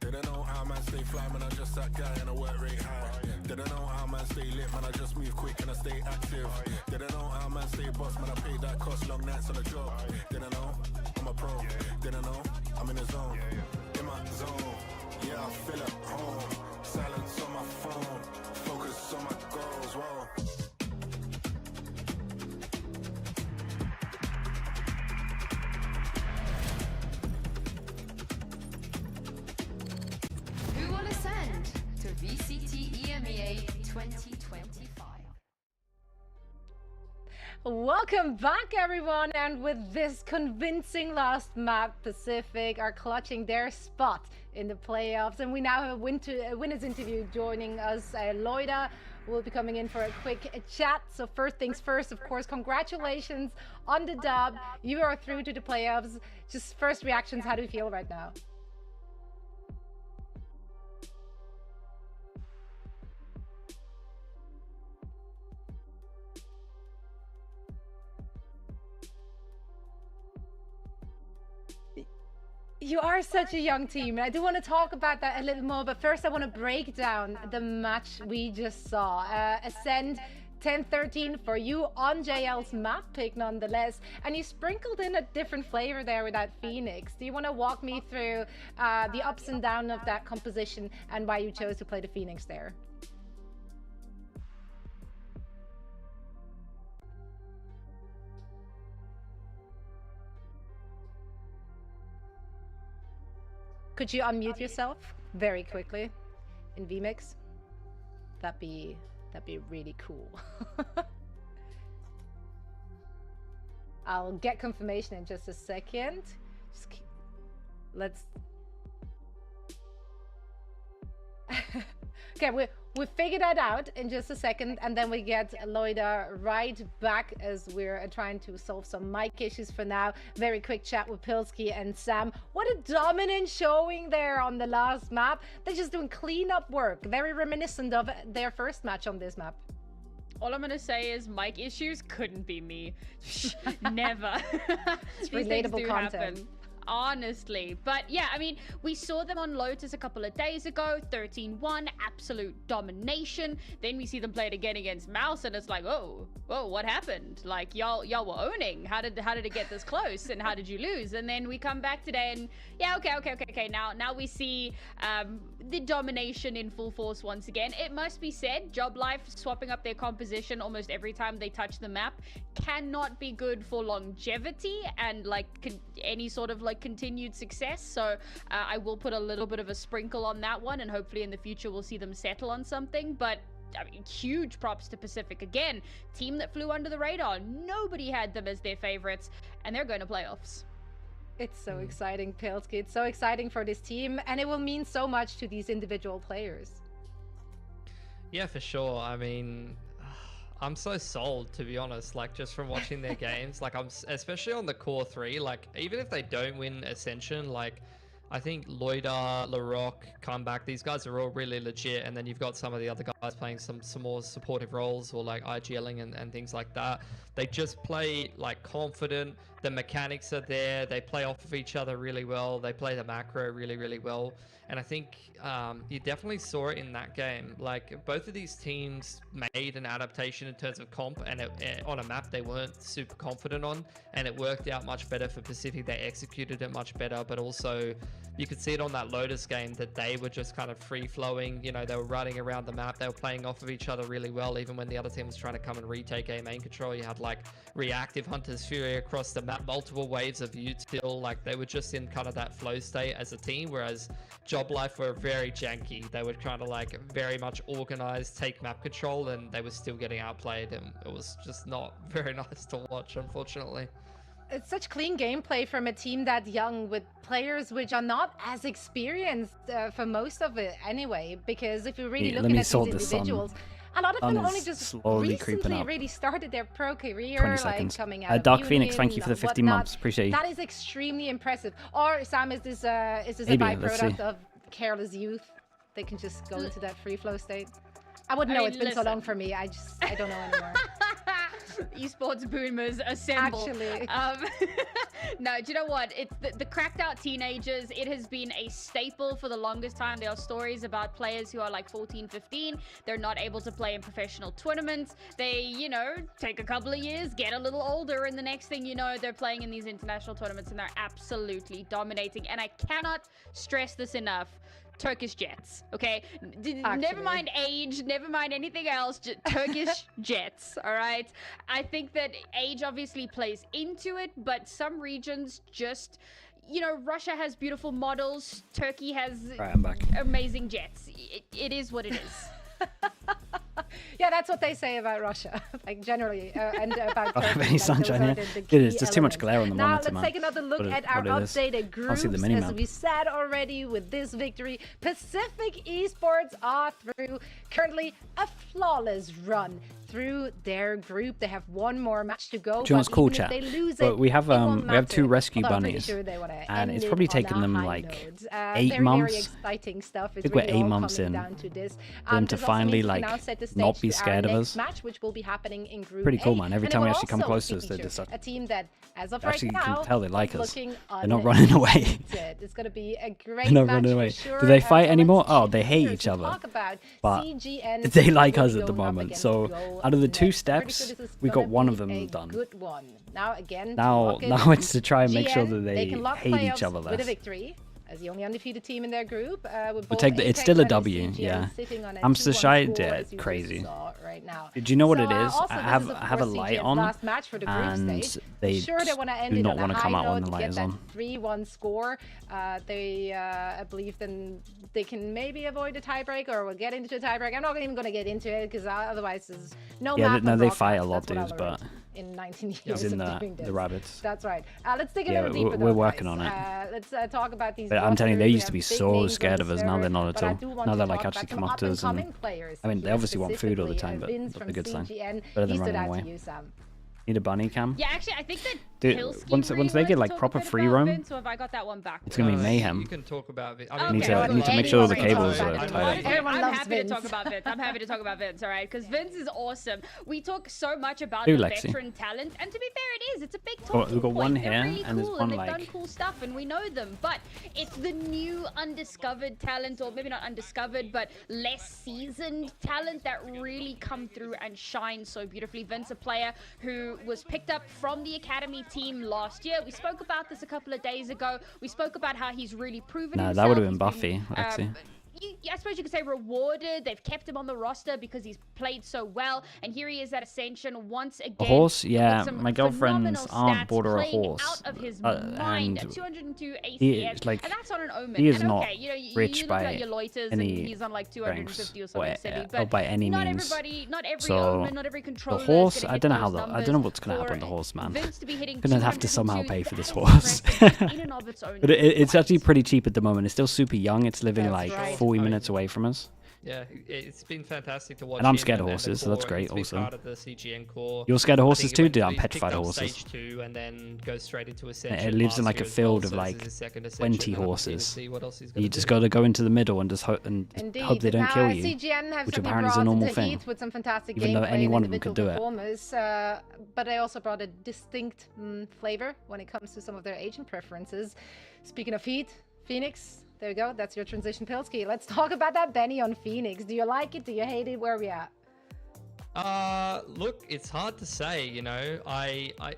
Didn't know how man stay fly, man, I just that guy and I work rate high. Didn't know how man stay lit, man, I just move quick and I stay active. Didn't know how man stay boss, man, I paid that cost, long nights on the job. Didn't know, I'm a pro. Didn't know, I'm in the zone. In my zone, yeah, I feel at home. Silence on my phone, focus on my goals, whoa. VCT EMEA 2025. Welcome back, everyone, and with this convincing last map, Pacific are clutching their spot in the playoffs, and we now have a winner's interview joining us. Loida will be coming in for a quick chat. So first things first, of course, congratulations on the dub. You are through to the playoffs. Just first reactions, how do you feel right now? You are such a young team, and I do want to talk about that a little more, but first I want to break down the match we just saw. Ascend 10-13 for you on JL's map pick nonetheless, and you sprinkled in a different flavor there with that Phoenix. Do you want to walk me through the ups and downs of that composition and why you chose to play the Phoenix there? Could you unmute yourself very quickly in VMix? That'd be really cool. I'll get confirmation in just a second. Let's. Okay, we figure that out in just a second, and then we get Loida right back as we're trying to solve some mic issues for now. Very quick chat with Pilsky and Sam. What a dominant showing there on the last map. They're just doing cleanup work. Very reminiscent of their first match on this map. All I'm gonna say is mic issues couldn't be me. Never. It's relatable content. Happen. Honestly, but yeah, I mean, we saw them on Lotus a couple of days ago, 13-1, absolute domination. Then we see them play it again against Mouse, and it's like, whoa, what happened? Like, y'all were owning. How did it get this close, and how did you lose? And then we come back today, and yeah, okay. Now we see the domination in full force once again. It must be said, JobLife swapping up their composition almost every time they touch the map cannot be good for longevity and like any sort of like continued success. So I will put a little bit of a sprinkle on that one, and hopefully in the future we'll see them settle on something. But I mean, huge props to Pacific again, team that flew under the radar. Nobody had them as their favorites, and they're going to playoffs. It's so exciting, Pilsky. It's so exciting for this team, and it will mean so much to these individual players. Yeah, for sure. I mean, I'm so sold, to be honest, like just from watching their games. Like, I'm especially on the core three, like even if they don't win Ascension, like I think Loida, LaRock, Comeback, these guys are all really legit. And then you've got some of the other guys playing some more supportive roles, or like IGLing and things like that. They just play like confident. The mechanics are there. They play off of each other really well. They play the macro really, really well. And I think you definitely saw it in that game. Like, both of these teams made an adaptation in terms of comp, and on a map they weren't super confident on, and it worked out much better for Pacific. They executed it much better, but also you could see it on that Lotus game that they were just kind of free-flowing. You know, they were running around the map. They were playing off of each other really well, even when the other team was trying to come and retake A main control. You had like reactive Hunter's Fury across the map, multiple waves of util. Like, they were just in kind of that flow state as a team, whereas JobLife were very janky. They were kind of like very much organized, take map control, and they were still getting outplayed, and it was just not very nice to watch, unfortunately. It's such clean gameplay from a team that young, with players which are not as experienced for most of it anyway, because if you're really looking at these individuals, a lot of them only just recently really started their pro career, like coming out Dark of Phoenix, union, thank you for the 50 months. Appreciate you. That is extremely impressive. Or Sam, is this a byproduct of careless youth? They can just go into that free flow state. I wouldn't know. It's been so long for me. I don't know anymore. Esports boomers assemble. Actually. No, do you know what? It's the cracked out teenagers. It has been a staple for the longest time. There are stories about players who are like 14, 15. They're not able to play in professional tournaments. They, you know, take a couple of years, get a little older, and the next thing you know, they're playing in these international tournaments, and they're absolutely dominating. And I cannot stress this enough. Turkish Jets, okay? Never mind age, never mind anything else, Turkish Jets, all right? I think that age obviously plays into it, but some regions just, you know, Russia has beautiful models, Turkey has amazing jets. It is what it is. Yeah, that's what they say about Russia, like generally, and about Turkey. Any sunshine here. There's too much glare on the monitor, Now let's take another look at our updated groups. As we said already, with this victory, Pacific Esports are through currently a flawless run through their group. They have one more match to go. Do you know what's cool, chat? But we have two rescue bunnies, and it's probably taken them like 8 months. Exciting stuff. I think we're 8 months in for them to finally like not not be scared of us. Match, which will be happening in Group Pretty cool, A. man. Every And time it we will actually come also close to us, they feature just a team that, as of actually, right you now, can tell they like us. looking They're not running away. It's going to be a great They're not match running for away. sure. Do they fight So anymore? let's Oh, they hate here each to other. talk about But CGN they like us will at the be going up moment. against So out of the 2 Pretty steps, sure this is we gonna got one be of them a done. Good one. Now again, Now it's to try and make sure that they can lock hate each playoffs other with a less. victory. As the only undefeated team in their group, We'll take it's still a W, yeah. Amster Shy, yeah, crazy. Right now. Do you know what it is? Also, I have a light on, and they sure they want to end do it not on want a to come high out when note, the light get is that on. 3-1 score. I believe then they can maybe avoid a tiebreak, or will get into a tiebreak. I'm not even going to get into it because otherwise there's no map. No, on they broadcast. fight a lot, That's what I dudes, learned but in 19 years he's in of doing the this. rabbits. That's right. Let's dig a Yeah, little deeper. we're working on it. Let's talk about these. But I'm telling you, they rosters. We used to have be big so names on scared the of us. Now server, they're not but at I all. do want Now to they're like talk actually about come some up to us, and up-and-coming players I mean, they here obviously want food all the time, but Vince that's from a good sign. CGN. Better than He stood running out away. to you, Sam. Need a bunny cam? Yeah, actually, I think that Dude, kill scheme once really they wanted get to like talk a proper bit free about roam, Vince, or have I got that one back? it's gonna be mayhem. You can talk about it. Okay, need to make sure all the cables are tied up. Everyone I'm loves happy Vince. to talk about Vince. I'm happy to talk about Vince, all right? Because Vince is awesome. We talk so much about Do the Lexi. veteran talent, and to be fair, it is. It's a big Oh, talking we've got point. one They're here, really and there's cool, one, and they've like- done cool stuff, and we know them. But it's the new undiscovered talent, or maybe not undiscovered, but less seasoned talent that really come through and shine so beautifully. Vince, a player who was picked up from the academy team last year. We spoke about this a couple of days ago. We spoke about how he's really proven himself. Nah, that would have been He's Buffy, actually. I suppose you could say rewarded. They've kept him on the roster because he's played so well. And here he is at Ascension once again. A horse? with Yeah, some my girlfriend's phenomenal aunt bought her a playing horse. Out of his mind. And 202 ACS. he is, like, and that's on an omen. he is and not okay, you rich look by at your Lotus, any and he's on like 250 or ranks, something or silly. or But by any not means. everybody, not every So, omen, not every controller. the horse, I don't know how I don't know what's gonna happen to the horse, man. Vince to be hitting Gonna have to somehow 202, pay for this that is horse. impressive in and of its own But it's right. actually pretty cheap at the moment. It's still super young. It's living That's like right. 40 minutes away from us. Yeah, it's been fantastic to watch. And I'm him scared of the horses, so that's core. great He's been also. part of the CGN core. You're scared of I horses think he too? went- Dude, I'm he's petrified picked of up horses. Stage 2 and then goes straight into Ascension. It lives in last like a year as field well, of so this like is his second 20 Ascension, and I'm keen to horses. see what else he's gonna You just do. got to go into the middle and just hope Indeed. hope they don't now, kill you. CGN have which certainly apparently is a brought normal the thing, heat with some fantastic even though gameplay any and one of them could individual do it. performers, but they also brought a distinct flavor when it comes to some of their agent preferences. Speaking of heat, Phoenix, there you go. That's your transition, Pilsky. Let's talk about that Benny on Phoenix. Do you like it? Do you hate it? Where are we at? Look, it's hard to say, you know.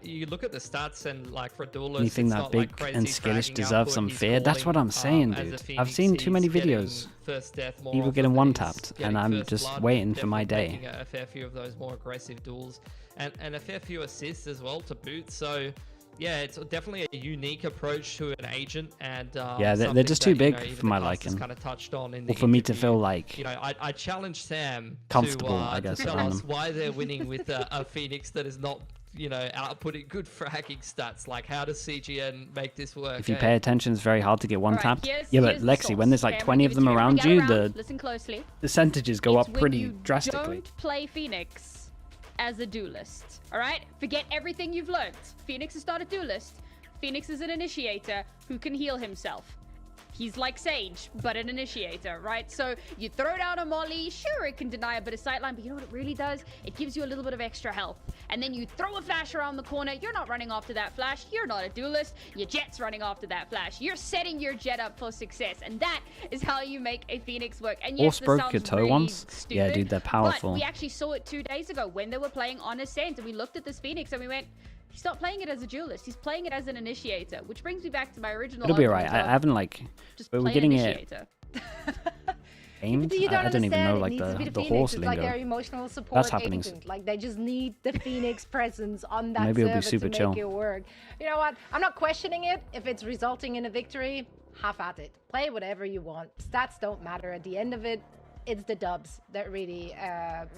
You look at the stats and like for Duelist, Anything it's that not big like crazy and skillish fragging deserves output. some He's fear. That's what I'm saying, as a dude. Phoenix, I've seen too many he's getting videos. first death more People often getting than one he's tapped, getting and I'm first just blood, waiting for my definitely day. making a fair few of those more aggressive duels, and a fair few assists as well to boot. So yeah, it's definitely a unique approach to an agent, and Yeah, they're just too big for my liking. Kind of touched on in Or the for me to interview. feel like You know, I challenge Sam comfortable, to, I guess, to tell around us them. why they're winning with a Phoenix that is not, you know, outputting good fragging stats. Like, how does CGN make this work? if you eh? pay attention, it's very hard to get one Alright, tapped. here's- Yeah, but here's the Lexi, when source, there's like okay? I'm 20 gonna of them give it to around Gather you, round, the listen closely. percentages go It's up when pretty you drastically. Don't play Phoenix as a duelist. All right, forget everything you've learned. Phoenix is not a duelist. Phoenix is an initiator who can heal himself. He's like Sage, but an initiator, right? So you throw down a molly, sure, it can deny a bit of sightline, but you know what it really does? It gives you a little bit of extra health. And then you throw a flash around the corner, you're not running after that flash, you're not a duelist, your jet's running after that flash. You're setting your jet up for success, and that is how you make a Phoenix work. And yes, Horse this broke sounds your toe really once? stupid, Yeah, dude, they're powerful. But we actually saw it 2 days ago when they were playing on Ascent, and we looked at this Phoenix and we went, he's not playing it as a duelist. He's playing it as an initiator, which brings me back to my original. It'll be alright. argument I of haven't like, just but we're play getting it initiator. aimed. You I don't even understand, know it like needs to be the Phoenix. horse It's like lingo. their emotional support That's happening. agent. Like they just need the Phoenix presence on that Maybe it'll be server super to chill. make it work. You know what? I'm not questioning it. If it's resulting in a victory, have at it. Play whatever you want. Stats don't matter. At the end of it, it's the dubs that really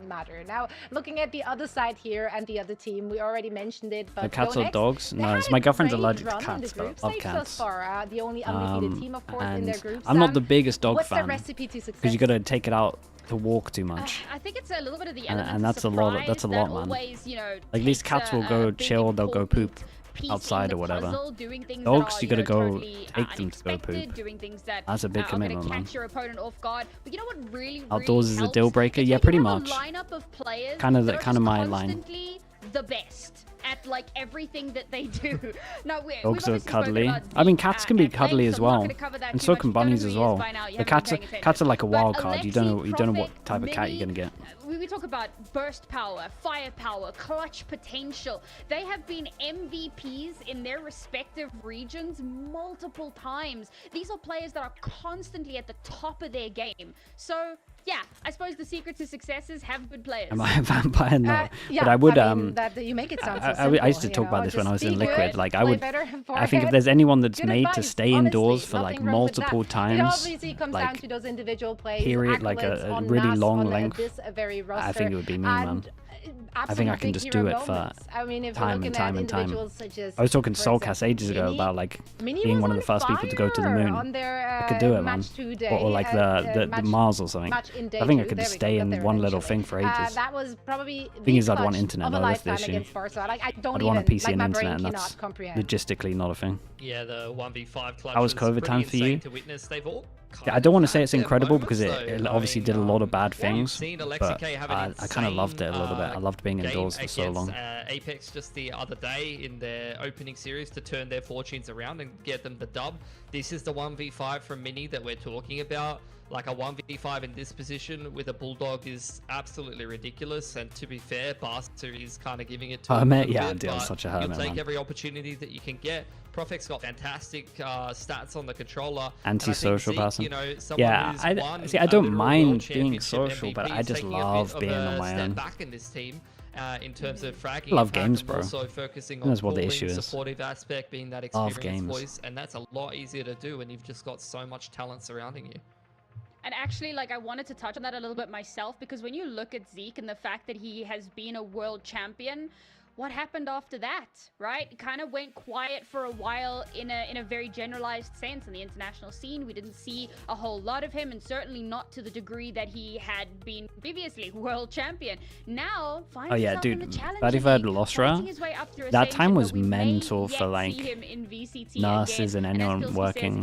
matter. Now, looking at the other side here and the other team, we already mentioned it, but The cats or GoNext, dogs? they No, had it's a my girlfriend's great allergic to run in cats, the but group love stage cats. thus far. The only undefeated team, of course, in their And group. I'm not Sam, the biggest dog what's the fan recipe to success? because you got to take it out to walk too much. I think it's a little bit of the And element of that's a lot- surprise that's a that lot, man. always, you know, Like these takes cats will a go big, chill, they'll go important poop. outside or whatever. Puzzle, doing things Dogs, that you gotta go totally, take them to go poop. doing things that That's a big commitment, man. catch your opponent off guard. But you know what really Outdoors is a helps? deal breaker. It's Yeah, when pretty you have much. a lineup of players Kind of that are kind of just my line. constantly the best at like everything that they do. No, Dogs are cuddly. I mean, cats can be cuddly as well, and so can bunnies as well. The cats are like a wild card. You don't know what type of cat you're gonna get. We talk about burst power, firepower, clutch potential. They have been MVPs in their respective regions multiple times. These are players that are constantly at the top of their game. So yeah, I suppose the secret to success is have good players. Am I a vampire? No. Yeah, But I would that you make it sound so simple, I used to talk about this when I was in Liquid. Good, Like I would, better, I think if there's anyone that's good made advice, to stay indoors honestly, for like nothing wrong with multiple that. It times, obviously comes down like to those individual plays, period, like accolades a on really mass long on length, this very I think it would be me, man. I think I can just do it for I mean, if time we're and looking time at and time. individuals such as, I was talking to for Soulcast example, ages ago Mini. about like Mini being was one of the on first people to go to the fire moon. on their, I could do it, man. match 2 day, Or like the match- Mars or something. match in day I think I 2. could There just we stay go, got in there one little eventually. thing for ages. That was probably Thing the is, I'd want clutch internet, of a though, that's the lifetime issue. against Barca. Like, I don't I'd want a even, PC like, and my internet, brain and cannot that's comprehend. logistically not a thing. Yeah, the 1v5 clutch How was was COVID pretty time for you? insane to witness. They've all Yeah, I don't want to say it's had their incredible moments, because though. it I obviously mean, did a lot of bad you've things, seen Alexi but K have an I kind of loved it a little bit. I loved being game indoors for so against, long. Apex just the other day in their opening series to turn their fortunes around and get them the dub. This is the 1v5 from Mini that we're talking about. Like a 1v5 in this position with a Bulldog is absolutely ridiculous. And to be fair, Barca is kind of giving it to him. Hermit, yeah, bit, dude, I'm but such a you'll hermit, take man. every opportunity that you can get. Profec's got fantastic stats on the controller. Anti-social and I think person. Zeke, you know, someone Yeah, who's won see, I a don't literal mind world being championship social, but MVP, I is just taking a love bit of being a on my step own. back in this team. In terms of fragging, Love impact, games, and bro. also focusing on That's what the calling, issue is. supportive aspect, being that Love experienced games. voice, and that's a lot easier to do when you've just got so much talent surrounding you. And actually, like, I wanted to touch on that a little bit myself, because when you look at Zeke and the fact that he has been a world champion, what happened after that, right? It kind of went quiet for a while in a very generalized sense in the international scene. We didn't see a whole lot of him, and certainly not to the degree that he had been previously world champion. Now, Oh yeah, dude, Badifad Losra, that time was mental for like nurses and anyone working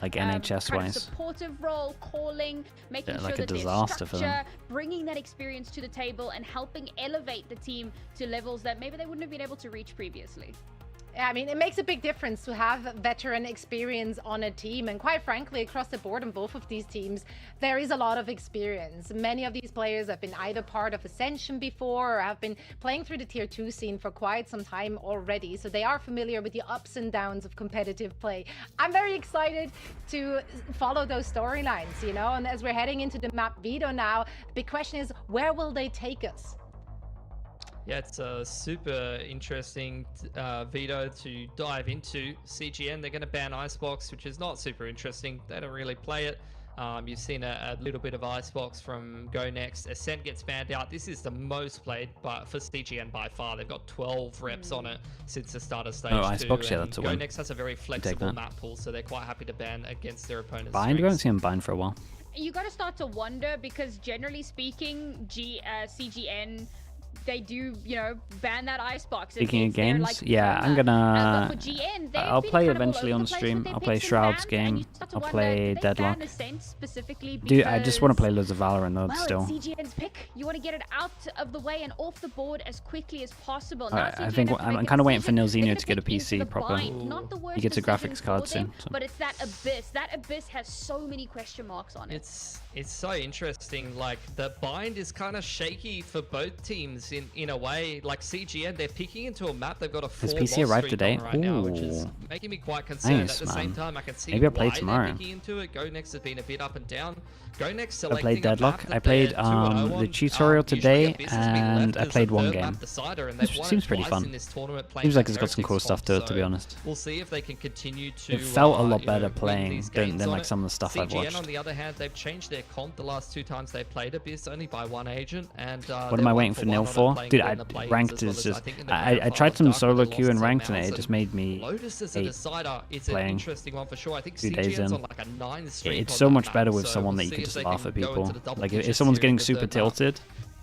like NHS wise. Supportive role, calling, making Yeah, sure like a that there's disaster for them. structure, bringing that experience to the table and helping elevate the team to levels that maybe they wouldn't have been able to reach previously. Yeah, I mean, it makes a big difference to have veteran experience on a team. And quite frankly, across the board in both of these teams, there is a lot of experience. Many of these players have been either part of Ascension before or have been playing through the tier 2 scene for quite some time already. So they are familiar with the ups and downs of competitive play. I'm very excited to follow those storylines, you know, and as we're heading into the map Veto now, the big question is, where will they take us? Yeah, it's a super interesting veto to dive into. CGN, they're going to ban Icebox, which is not super interesting. They don't really play it. You've seen a little bit of Icebox from GoNext. Ascent gets banned out. This is the most played, but for CGN by far. They've got 12 reps on it since the start of stage 2. Icebox, yeah, that's a win. GoNext has a very flexible map pool, so they're quite happy to ban against their opponents. Bind? We haven't seen him bind for a while. You got to start to wonder, because generally speaking, CGN, they do, you know, ban that Icebox. Speaking of games, like, yeah, I'm gonna. but for GN, I'll play eventually on stream. I'll play Shroud's game. I'll play Deadlock. Dude, I just want to play loads of Valorant though. Well, still. it's CGN's pick. You want to get it out of the way and off the board as quickly as possible. Alright, I think I'm kind of waiting for Nilzinho to get a PC proper. He gets a graphics card soon. So. But it's that abyss. That abyss has so many question marks on it. It's so interesting. Like, the bind is kind of shaky for both teams in a way. Like CGN, they're picking into a map they've got a 4 Has PC arrived today? right now, which is making me quite concerned. Nice, At the same man. time, I can see Maybe I'll why play tomorrow. they're picking into it. GoNext has been a bit up and down. GoNext I played Deadlock. I played the tutorial today, and I played one game. Seems pretty fun. Seems like it's got some cool stuff to it, to be honest. We'll see if they can continue to. It felt a lot better playing than like some of the stuff I've watched. CGN, on the other hand, they've changed their comp the last 2 times they've played Abyss, only by 1 agent. And what am I waiting for Nil for? Dude, ranked is just. I tried some solo queue and ranked, and it just made me Lotus as a decider is an playing interesting one for sure. I think 2 days CGN's in. on like a 9 streak. It's on so that much map, better with so someone we'll that you see can if just they laugh can at go people. into the double Like digits if someone's here getting in the super third map. tilted,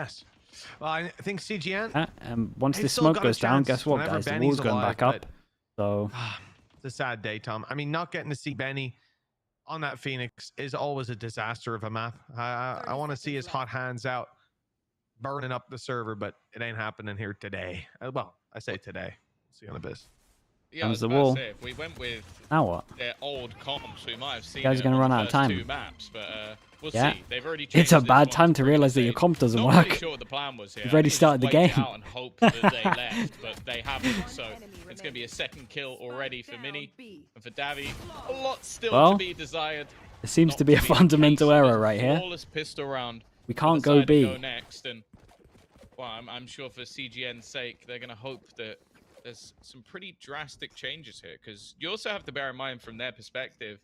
Yes. Well, I think CGN. Once this smoke goes down, guess what, guys? The wall's going back up. So it's a sad day, Tom. I mean, not getting to see Benny on that Phoenix is always a disaster of a map. I want to see his hot hands out, burning up the server, but it ain't happening here today. Well, I say today. See you on the biz. Yeah, comes the wall. Say, if we went with now what? Their old comps, we might have seen. You guys are going to run out of time. 2 maps, but we'll yeah. see. They've already it's a bad time to realize that your comp doesn't work. Really sure what the plan was here. You've already started the game. Out and hope that they left, but they haven't. So it's going to be a second kill already for Mini and for Davi. A lot still to be desired. There seems to be a fundamental error right here. Pistol round. We can't go B. GoNext, and well, I'm sure for CGN's sake, they're going to hope that there's some pretty drastic changes here, because you also have to bear in mind from their perspective,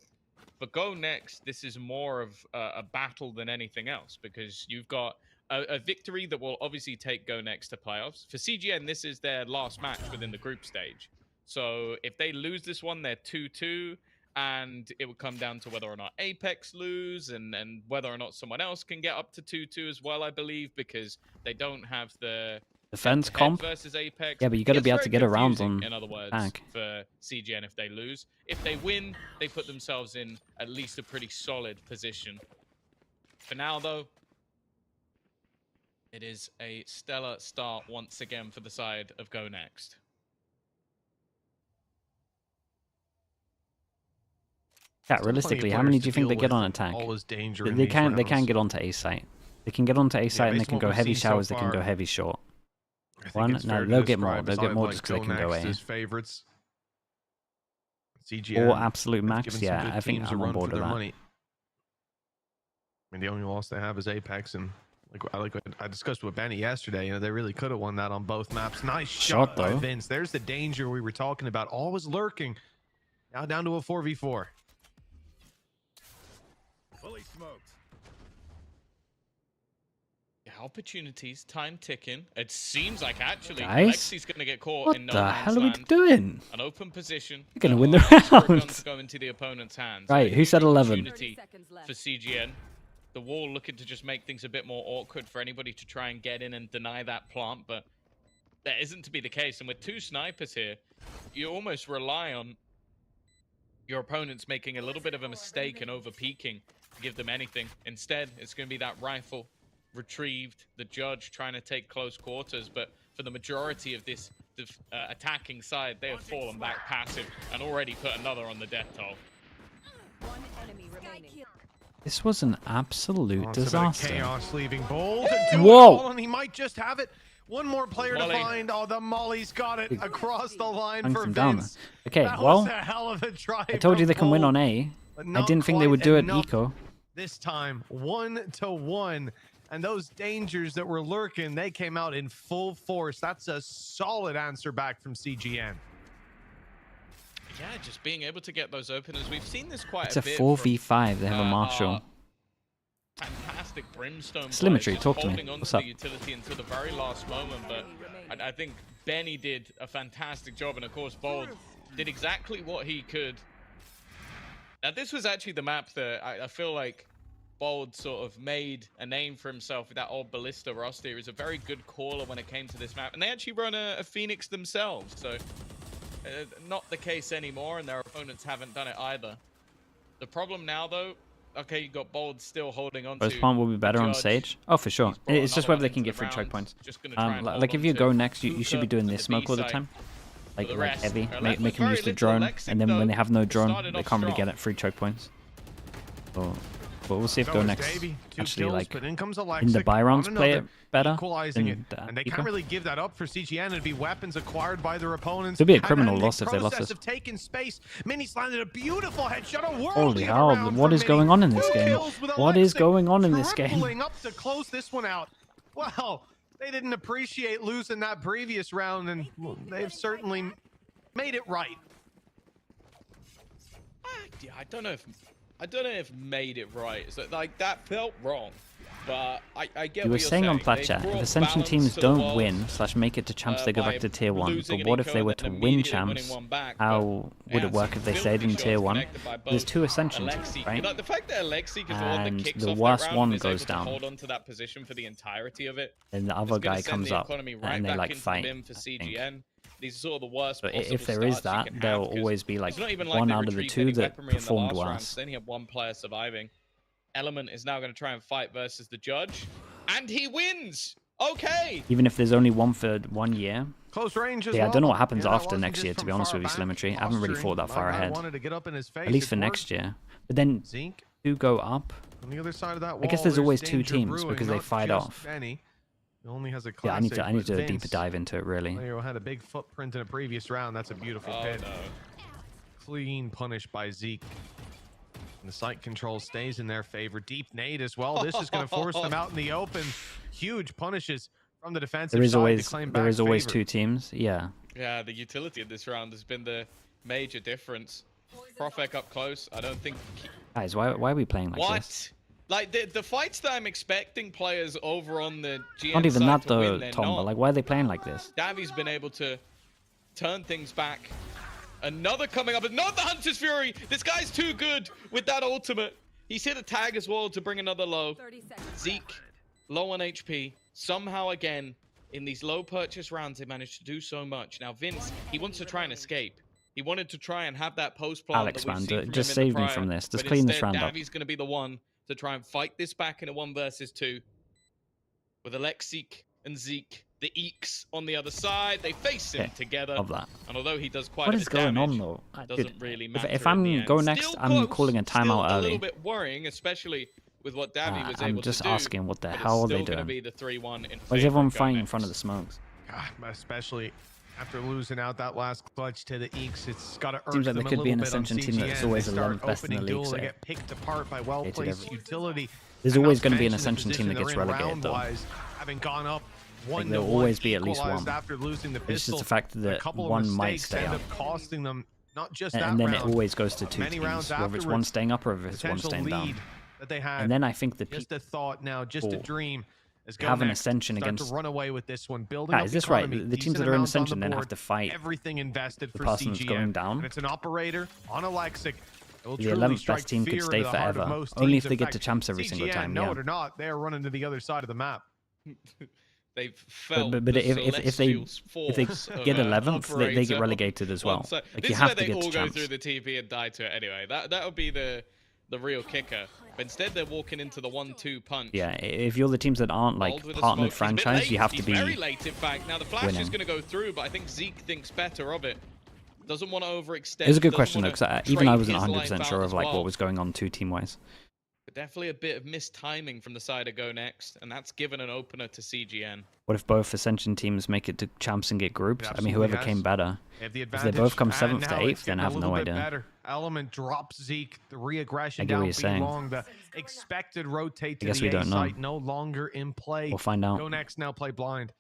for GoNext, this is more of a battle than anything else, because you've got a victory that will obviously take GoNext to playoffs. For CGN, this is their last match within the group stage. So if they lose this one, they're 2-2, and it would come down to whether or not Apex lose, and whether or not someone else can get up to 2-2 as well, I believe, because they don't have the defense comp versus Apex. Yeah, but you got to be able to get around on in other words, back. For CGN if they lose. If they win, they put themselves in at least a pretty solid position. For now, though, it is a stellar start once again for the side of GoNext. Yeah, realistically, how many do you think they get on attack? They can get onto A site. They can get onto A site and they can go heavy showers. They can go heavy short. One, no, they'll get more. They'll get more just because they can go A. Favorites. CGN, or absolute max. Yeah, I think I'm on board with that. I mean, the only loss they have is Apex, and like I discussed with Benny yesterday, you know, they really could have won that on both maps. Nice shot by Vince. There's the danger we were talking about. Always lurking. Now down to a 4v4. Fully smoked. Opportunities, time ticking. It seems like actually Guys, Lexi's going to get caught what in no the man's hell are we land. doing? An open position. You're going to win the round. Go into the opponent's hands. Right, who said 11? For CGN. The wall looking to just make things a bit more awkward for anybody to try and get in and deny that plant, but that isn't to be the case. And with 2 snipers here, you almost rely on your opponents making a little bit of a mistake and over-peeking to give them anything. Instead, it's going to be that rifle retrieved, the judge trying to take close quarters, but for the majority of this attacking side, they have fallen back passive and already put another on the death toll. This was an absolute disaster. Chaos leaving Bold. Whoa! And he might just have it. One more player to find. Oh, the Molly's got it across the line for Vince. Okay, that well, was a hell of a try. I told you they can win on A. I didn't think they would do it eco. This time, 1-1. And those dangers that were lurking, they came out in full force. That's a solid answer back from CGN. Yeah, just being able to get those openers. We've seen this quite it's a bit. It's a 4v5. They have a Marshall. Fantastic Brimstone. Slimmetry, talk to me. What's up? The utility until the very last moment, but I think Benny did a fantastic job, and of course Bold did exactly what he could. Now this was actually the map that I feel like Bold sort of made a name for himself with that old Ballista roster. He was a very good caller when it came to this map, and they actually run a Phoenix themselves, so not the case anymore, and their opponents haven't done it either. The problem now, though, okay, you got Bold still holding on to. First point will be better on Sage. Oh, for sure. It's just whether they can get free choke points. Like if you go next, you should be doing this smoke all the time. Like heavy, make them use the drone, and then when they have no drone, they can't really get it free choke points. But we'll see if GoNext actually, like, in the buy rounds play it better. And they can't really give that up for CGN. It'd be weapons acquired by their opponents. It'd be a criminal loss if they lost this. Space. Mini's landed a beautiful headshot. Holy hell, what is going on in this game? What is going on in this game? Up to close this one out. Well, they didn't appreciate losing that previous round, and they've certainly made it right. Yeah, I don't know if made it right. So, like, that felt wrong. But I get you were what you're saying on Plat Chat, if Ascension teams don't win / make it to champs, they go back to tier 1. But what if they were to win champs? How would it work if they stayed in tier 1? There's 2 Ascension teams, right? The fact that Alexi, and the worst one goes down. Hold on to that position for the entirety of it. And the other guy comes up and they like fight. These are sort of the worst. But if there is that, there will always be like one out of the 2 that performed worse. They only have 1 player surviving. Element is now going to try and fight versus the judge, and he wins. Okay. Even if there's only one for 1 year, Close range as Yeah, well. I don't know what happens Yeah, that after wasn't next just year, to from be honest far with you, back. Symmetry. I haven't really thought that far Like, ahead. wanted to get up in his face. At least It for next worked. year. But then Zeke do go up. on the other side of that wall. I guess there's always two danger teams brewing, because they not fight just off. Benny. He only has a Yeah, I need classic, to but do a deeper Vince, dive into it, really. player who had a big footprint in a previous round. That's a beautiful Oh, pit. no. Clean punish by Zeke. And the site control stays in their favor. Deep nade as well. This is going to force them out in the open. Huge punishes from the defensive There is side always to claim there back is always favor. two teams. Yeah. Yeah, the utility of this round has been the major difference. Profek up close. I don't think... Guys, why are we playing like What? this? Like, the fights that I'm expecting players over on the GM Not even side that to though, win, they're Tom. not. But like, why are they playing like this? Davi's been able to turn things back. Another coming up, but not the Hunter's Fury. This guy's too good with that ultimate. He's hit a tag as well to bring another low. Zeke, low on HP. Somehow again, in these low purchase rounds, they managed to do so much. Now Vince, he wants to try and escape. He wanted to try and have that post plan. Alex, man, just save me from this. Just clean this round up. Davi's going to be the one to try and fight this back in a 1 versus 2. With Alexic and Zeke, the Eeks on the other side. They face him together. Love that. And although he does quite What a is bit going damage, on though? doesn't Dude, really matter. if in I'm the end. GoNext, Still I'm close, calling a timeout still a early. little bit worrying, especially with what Davi was I'm able just to do. asking what the but hell are it's they still gonna doing? be the 3-1 in Why is favor everyone of fighting in GoNext. front of the smokes? God, especially after losing out that last clutch to the Eeks, it's got to irk Seems like them there a could be little an bit on Ascension team that's CGN. always They 11th start best in the opening league, duel, so they get picked apart by hated well-placed everyone. utility. There's And always not going to be an mention the Ascension team that position gets they're in relegated, though. round-wise, having gone up one there'll to always one, be at least equalized one. after losing the It's pistol. just the fact A that couple of one might mistakes stay end up. up costing them not just that And then it round, always goes to but two many rounds teams, whether it's one afterwards. staying up or if it's one Potential staying down. lead that they had. And then I think the just a thought now, just a people dream. As have an GoNext Ascension start against. to run away with this one, building Ah, up is this right? economy, The teams decent that are in amounts on Ascension the then have board, to fight everything invested the for person that's CGN. going down. And it's an operator on Alexic. It will The truly 11th strike best team could fear stay into the heart of forever. most Only if teams. they In get fact, to champs every single CGN, time, know yeah. it or not, they're running to the other side of the map. They've felt But the if they force of, get 11th, they get operator relegated as well. on side. Like This you is have where to they get all to go champs. through the TP and die to it anyway. That would be the real kicker. But instead, they're walking into the 1-2 punch. Yeah, if you're the teams that aren't like Rolled with a partnered smoke. He's a bit franchise, late. you have to He's be. very late, in fact. Now the flash winning. is going to go through, but I think Zeke thinks better of it. Doesn't want to overextend. It was a good doesn't question though, wanna because even I trade wasn't his 100% life sure out of as like well. what was going on team wise. But definitely a bit of mistiming from the side of GoNext, and that's given an opener to CGN. What if both Ascension teams make it to champs and get groups? I mean, whoever came better. They have the If they advantage, both come and 7th to now 8th, it's then I getting have a no little bit idea. better. Element drops Zeke. The re-aggression I get what down you're saying. long. The expected rotate to I guess the we A don't know. site no longer in play. We'll find out. GoNext now play blind.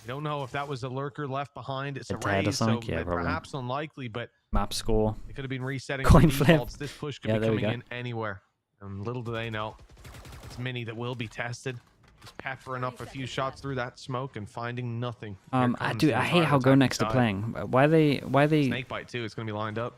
We don't know if that was a lurker left behind. It's a Dead or raise, so something? Yeah, probably. perhaps unlikely, but Map score. it could have been resetting Coin the flip. defaults. This push could Yeah, be there we coming go. in anywhere. And little do they know, it's Mini that will be tested. Just peppering up a few shots through that smoke and finding nothing. Here I comes do. the I hate how Iron Attack GoNext are side. playing. Why they? Snakebite too. It's going to be lined up.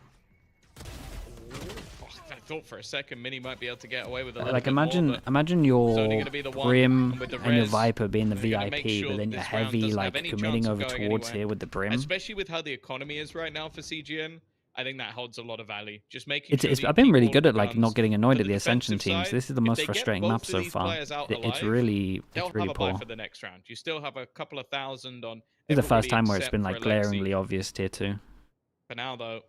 I thought for a second Mini might be able to get away with a little Like bit imagine, more, but imagine it's your only gonna be the one, Brim and with the and your res, Viper being the they're gonna make VIP, sure but then that you're this round heavy, doesn't like have any committing chance of over going towards anywhere. here with the Brim. Especially with how the economy is right now for CGN, I think that holds a lot of value. Just making It's, sure it's, that you I've been keep really all good the at like guns. not getting annoyed For at the Ascension defensive teams. side, This is the if most they get frustrating both map of so these far. players out It's alive, really they'll poor. have a buy for the next round. You still have a couple of thousand on. This is the first everybody time where it's except been for like Alexi. glaringly obvious tier 2. For now, though,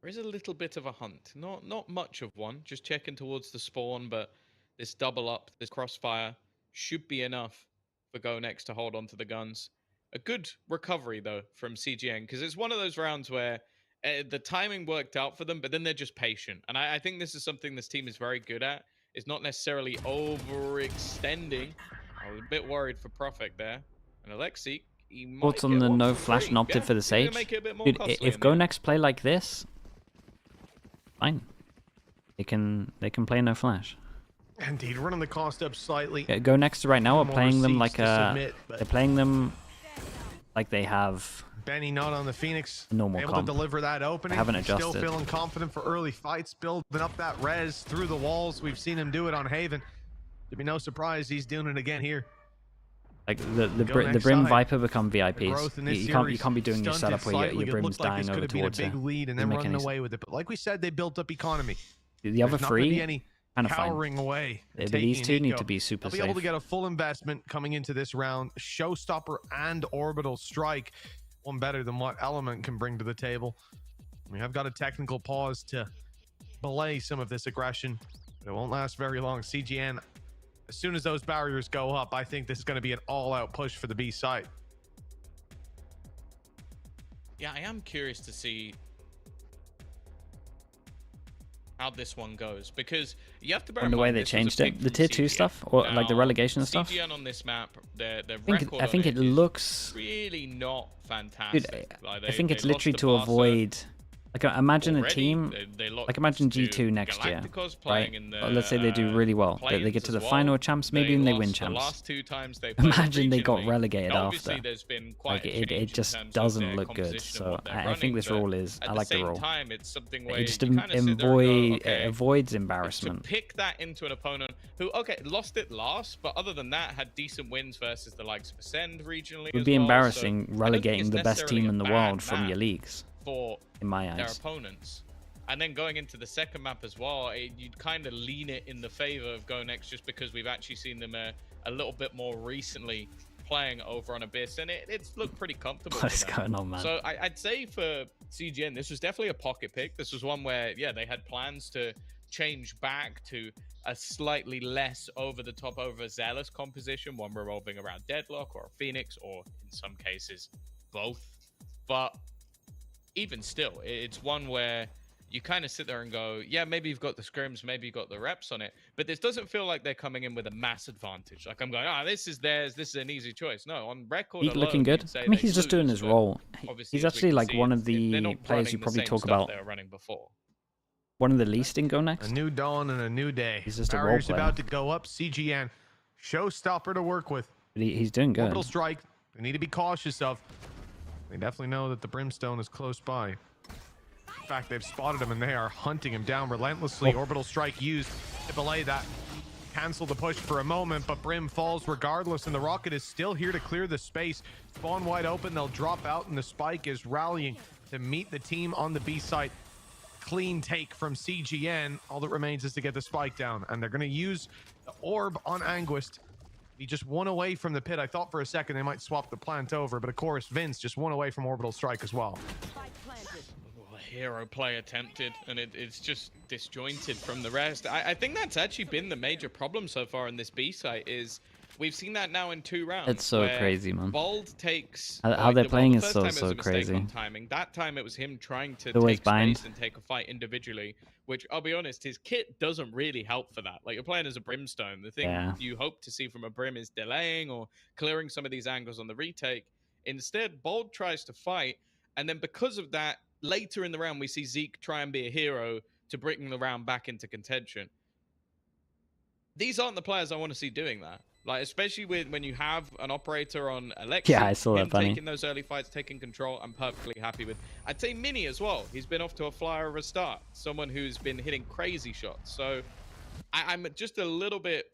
there is a little bit of a hunt. Not much of one. Just checking towards the spawn, but this double up, this crossfire, should be enough for GoNext to hold on to the guns. A good recovery, though, from CGN, because it's one of those rounds where the timing worked out for them, but then they're just patient. And I think this is something this team is very good at. It's not necessarily overextending. I was a bit worried for Profek there. And Alexi, he might Thoughts on get the one no for flash free. and opted Yeah, for the he's gonna Sage? make it a bit more Dude, costly if in the end. GoNext play like this, fine. They can play no flash. Indeed, running the cost up slightly. Yeah, GoNext right now are More playing them receipts like to a. submit, but They're playing them like they have Benny not on the Phoenix. a normal Able comp. to deliver that opening. haven't Still adjusted. feeling confident for early fights, building up that res through the walls. We've seen him do it on Haven. It'd be no surprise he's doing it again here. Like the GoNext Brim side. Viper become The VIPs. growth in this You series can't be doing your stunted setup where slightly. your It Brim's looked like dying this could over have been a towards big it. lead and Doesn't then make running any away with it. But like we said, they built up economy. The other There's not gonna three, be any Kind of powering away. These two need to be super safe. safe. Be able to get a full investment coming into this round. Showstopper and Orbital Strike, one better than what Element can bring to the table. We have got a technical pause to belay some of this aggression, but it won't last very long. CGN, as soon as those barriers go up, I think this is going to be an all-out push for the B site. Yeah, I am curious to see how this one goes, because you have to bear in mind the way they changed it, the tier 2 stuff, or now, like the relegation stuff. CGN on this map, their I think it looks really not fantastic. Dude, I think it's literally to avoid. Like, imagine a team, like imagine G2 next year, right? Let's say they do really well. They get to the final champs, maybe even they win champs. Imagine they got relegated after. Like, it just doesn't look good. So I think this rule is, I like the rule. It just avoids embarrassment. To pick that into an opponent who, okay, lost it last, but other than that, had decent wins versus the likes of Ascend regionally. It would be embarrassing relegating the best team in the world from your leagues. For in my eyes, their opponents, and then going into the second map as well, you'd kind of lean it in the favor of GoNext just because we've actually seen them a little bit more recently playing over on Abyss, and it's looked pretty comfortable. What's going on, man? So I'd say for CGN, this was definitely a pocket pick. This was one where, yeah, they had plans to change back to a slightly less over-the-top, overzealous composition, one revolving around Deadlock or Phoenix, or in some cases, both. But even still, it's one where you kind of sit there and go, yeah, maybe you've got the scrims, maybe you've got the reps on it, but this doesn't feel like they're coming in with a mass advantage. Like, I'm going, this is theirs, this is an easy choice. No, on record alone, looking good. I mean, he's just doing his role. He's actually like one of the players you probably talk about. They were running before. One of the least in GoNext. A new dawn and a new day. He's just a role player. About to go up. CGN, showstopper to work with. But he's doing good. Orbital Strike, they need to be cautious of. They definitely know that the Brimstone is close by. In fact, they've spotted him and they are hunting him down relentlessly. Orbital Strike used to belay that. Cancel the push for a moment, but Brim falls regardless, and the rocket is still here to clear the space. Spawn wide open, they'll drop out, and the spike is rallying to meet the team on the B site. Clean take from CGN. All that remains is to get the spike down, and they're going to use the orb on Anguist. He just one away from the pit. I thought for a second they might swap the plant over, but of course Vince just one away from Orbital Strike as well. Well, hero play attempted, and it's just disjointed from the rest. I think that's actually been the major problem so far in this B site, is we've seen that now in 2 rounds. It's so crazy, man. Bold takes how they're playing is so crazy. On timing. That time it was him trying to take space and take a fight individually, which I'll be honest, his kit doesn't really help for that. Like, you're playing as a Brimstone. The thing you hope to see from a Brim is delaying or clearing some of these angles on the retake. Instead, Bold tries to fight, and then because of that, later in the round we see Zeke try and be a hero to bring the round back into contention. These aren't the players I want to see doing that. Like, especially when you have an operator on Alexi, yeah, I saw that, taking those early fights, taking control, I'm perfectly happy with. I'd say Mini as well. He's been off to a flyer of a start. Someone who's been hitting crazy shots. So I'm just a little bit,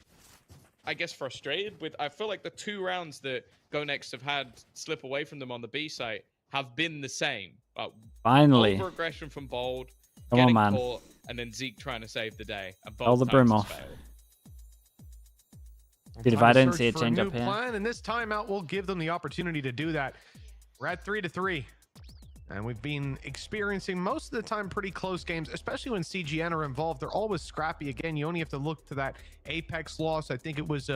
I guess, frustrated with. I feel like the 2 rounds that GoNext have had slip away from them on the B site have been the same. Finally, over aggression from Bold, come getting on, man, caught, and then Zeke trying to save the day. And all the Brim off. Failed. Dude, if I don't see it change up here. Plan, and this timeout will give them the opportunity to do that. We're at 3-3. And we've been experiencing most of the time pretty close games, especially when CGN are involved. They're always scrappy. Again, you only have to look to that Apex loss. I think it was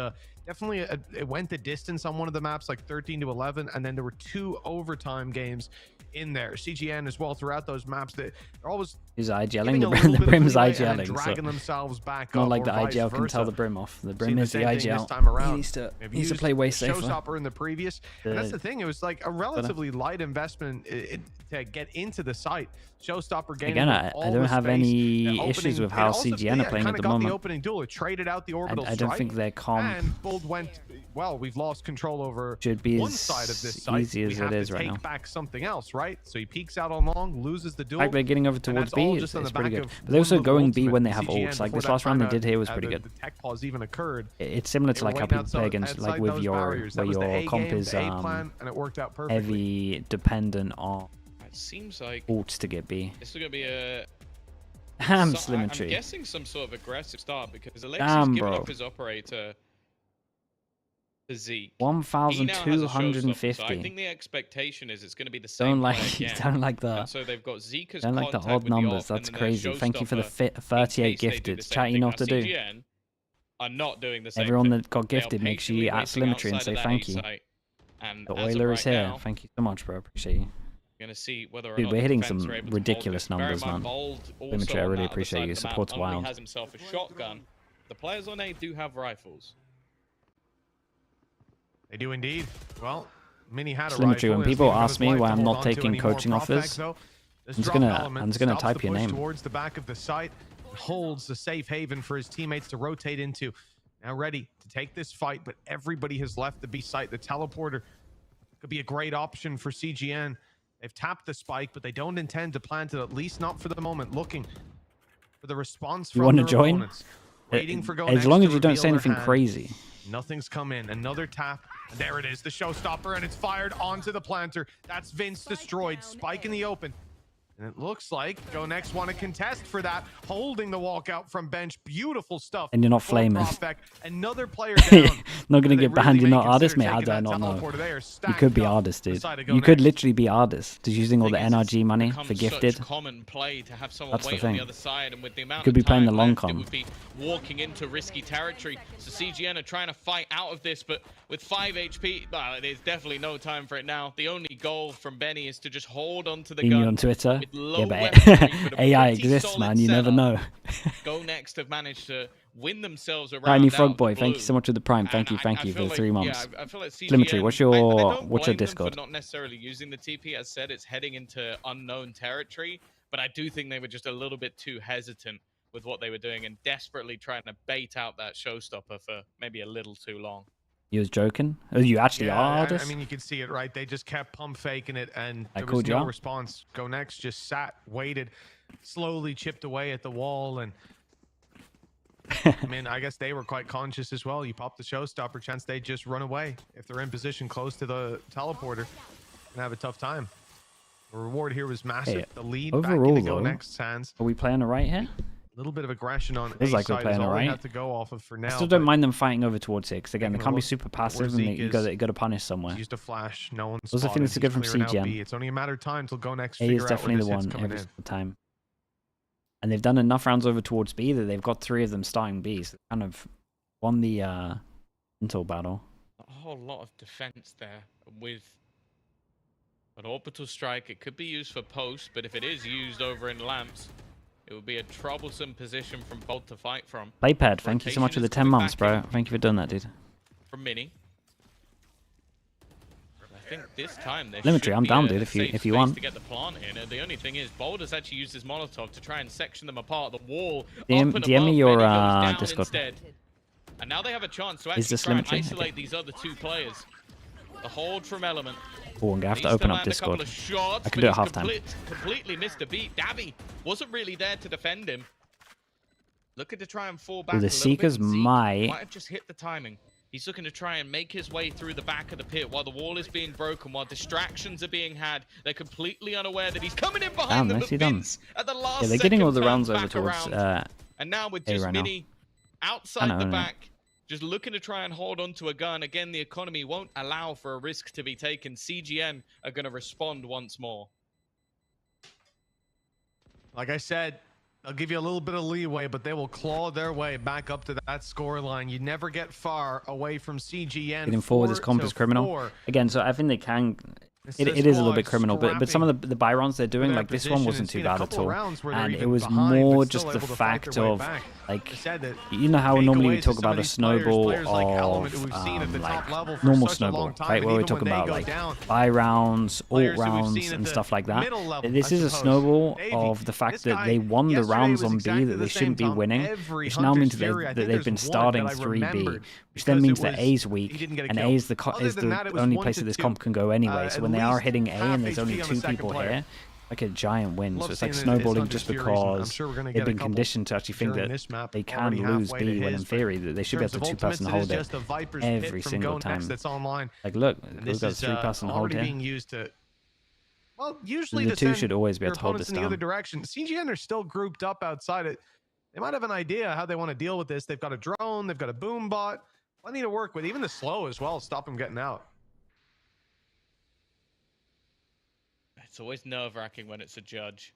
definitely it went the distance on one of the maps, like 13-11, and then there were 2 overtime games in there. CGN as well throughout those maps. They're always IGLing. The Brim's IGLing. Dragging themselves back not up, like the IGL versa. can tell the Brim off. The Brim is the IGL. This time around. He needs to play way safer. Showstopper in the previous. And that's the thing. It was like a relatively light investment to get into the site. Showstopper game. Again, I don't have any issues with how CGN are playing at the moment. The opening duel. It traded out the orbital I don't think they're calm. And Bold went, well, we've lost control over one side of this site. Easy as it is right now. Take back something else, right? So he peeks out on long, loses the duel. In fact, they're getting over towards B. It's pretty good. But they're also going B when they have ults. Like this last round they did here was pretty good. The tech pause even occurred. It's similar to like how people play against, like with your where your comp is heavy dependent on it seems like ults to get B. This is gonna be a Damn, So, Slimmetry. I'm guessing some sort of aggressive start because Alexi's given up his operator to Zeke. 1,250. So I think the expectation is it's going to be the same play again. Don't like that. And so they've got Zeke as Don't like the odd numbers. That's crazy. Thank you for the 38 gifted. Chat, you know what to do. CGN are not doing the same Everyone thing. that got gifted, make sure you at Slimmetry and say thank you. The Oiler is here. Thank you so much, bro. Appreciate you. Gonna see whether or Dude, not we're hitting defense some are able to ridiculous hold this. numbers, man. Bold also Slimmetry, I on really that other appreciate side you. of the map Support's only wild. has himself a shotgun. The players on A do have rifles. They do indeed. Well, Mini had a Slimmetry, rifle. when people ask me why I'm not taking coaching offers, I'm just gonna type your name. Towards the back of the site, holds the safe haven for his teammates to rotate into. Now ready to take this fight, but everybody has left the B site. The teleporter could be a great option for CGN. They've tapped the spike, but they don't intend to plant it, at least not for the moment. Looking for the response from You want to their join? opponents. Waiting for As GoNext long to as you don't reveal say their anything hand. crazy. Nothing's come in. Another tap. And there it is, the showstopper, and it's fired onto the planter. That's Vince destroyed. Spike in the open. And it looks like GoNext want to contest for that, holding the walkout from bench. Beautiful stuff. And you're not for flaming. Prophet. Another player down. Not gonna get banned. You're not artist, consider mate. How taking do I that not know? teleporter. They are You stacked could be up artist, dude. beside a You could GoNext. literally be artist, just using all the Thing is, NRG money becomes for gifted. Such common play to have someone That's the wait on thing. the other side, and with the amount could of be playing time the long left, con. it would be walking into risky territory. So CGN are trying to fight out of this, but with 5 HP, well, there's definitely no time for it now. The only goal from Benny is to just hold on to the Seen gun. you on Twitter? With low Yeah, but weaponry, but a AI pretty exists, solid man. You never setup. know. GoNext have managed to win themselves around. Tiny out Frog of Boy, the thank you blue. so much for the Prime. Thank you I for feel the like, 3 months. Yeah, I feel like CGN, Slimmetry, what's I don't your blame them Discord? for not necessarily using the TP. As said, it's heading into unknown territory, but I do think they were just a little bit too hesitant with what they were doing and desperately trying to bait out that showstopper for maybe a little too long. You was joking? Oh, you actually are I artist? mean, you can see it, right? They just kept pump faking it, and I there was called you no out. response. GoNext just sat, waited, slowly chipped away at the wall, and I mean, I guess they were quite conscious as well. You pop the showstopper, chance they just run away if they're in position close to the teleporter and have a tough time. The reward here was massive. Hey, the lead overall, back into though, GoNext's hands. Are we playing alright here? A little bit of aggression on Feels A like we're side playing is all alright. they have to go off of for now. I still don't but mind them fighting over towards it, because again, they taking a can't be look super at passive, where and Zeke you got to punish somewhere. He's used a flash. No one's Those are spotted. things to get from He's clearing out CGN. B. It's only a matter of time till GoNext A figure is out definitely where the this hit's one coming every in. single time. And they've done enough rounds over towards B that they've got 3 of them starting B, so they kind of won the intel battle. A whole lot of defense there with an orbital strike. It could be used for post, but if it is used over in lamps, it would be a troublesome position from Bolt to fight from. Playpad, thank you so much for the 10 months, bro. Thank you for doing that, dude. From Mini. I think this time there Slimmetry, should I'm be down, a dude, if you safe want. space to get the plant in. The only thing is, Bold has actually used his Molotov to try and section them apart. The wall DM up and me above, your, Benny goes down Discord. instead. And now they have a chance to Is actually this try and Slimmetry? isolate Okay. these other 2 players. The hold from Element. Oh, I'm gonna have to Needs open up land a couple Discord. of shots, I can but do it he's halftime. completely missed a beat. Dabby wasn't really there to defend him. Looking to try and fall back Well, the a little Seekers bit. Zeke might have just hit the timing. He's looking to try and make his way through the back of the pit while the wall is being broken, while distractions are being had. They're completely unaware that he's coming in behind them. nicely But done. Vince at the last Yeah, they're getting all second the rounds turns over back towards around. And now with A just right now. Mini outside the know. back, just looking to try and hold on to a gun. Again, the economy won't allow for a risk to be taken. CGN are going to respond once more. Like I said, they'll give you a little bit of leeway, but they will claw their way back up to that score line. You never get far away from CGN. getting forward this comp is criminal. Again, so I think they can. It is a little bit criminal, but some of the Byrons they're doing, like this one wasn't too bad at all, and it was more just the fact of like, you know how normally we talk about a snowball of like normal snowball, right, where we're talking about like buy rounds, alt rounds, and stuff like that. This is a snowball of the fact that they won the rounds on B that they shouldn't be winning, which now means that they've been starting 3B, which then means that A's weak, and A is the only place that this comp can go anyway. So when they are hitting A and there's only 2 people here, like a giant win. So it's like snowballing just because they've been conditioned to actually think that they can lose B when in theory that they should be able to 2-person hold it every single time. Like look, we've got a 3-person hold here. Well, usually the two should always be able to hold this in the other down. direction. CGN are still grouped up outside it. They might have an idea how they want to deal with this. They've got a drone. They've got a boom bot. Plenty to work with. Even the slow as well. Stop them getting out. It's always nerve-wracking when it's a judge.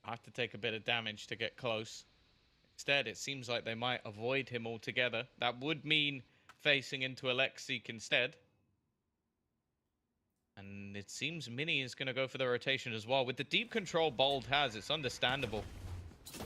I have to take a bit of damage to get close. Instead, it seems like they might avoid him altogether. That would mean facing into Alexic instead. And it seems Mini is going to go for the rotation as well. With the deep control Bold has, it's understandable.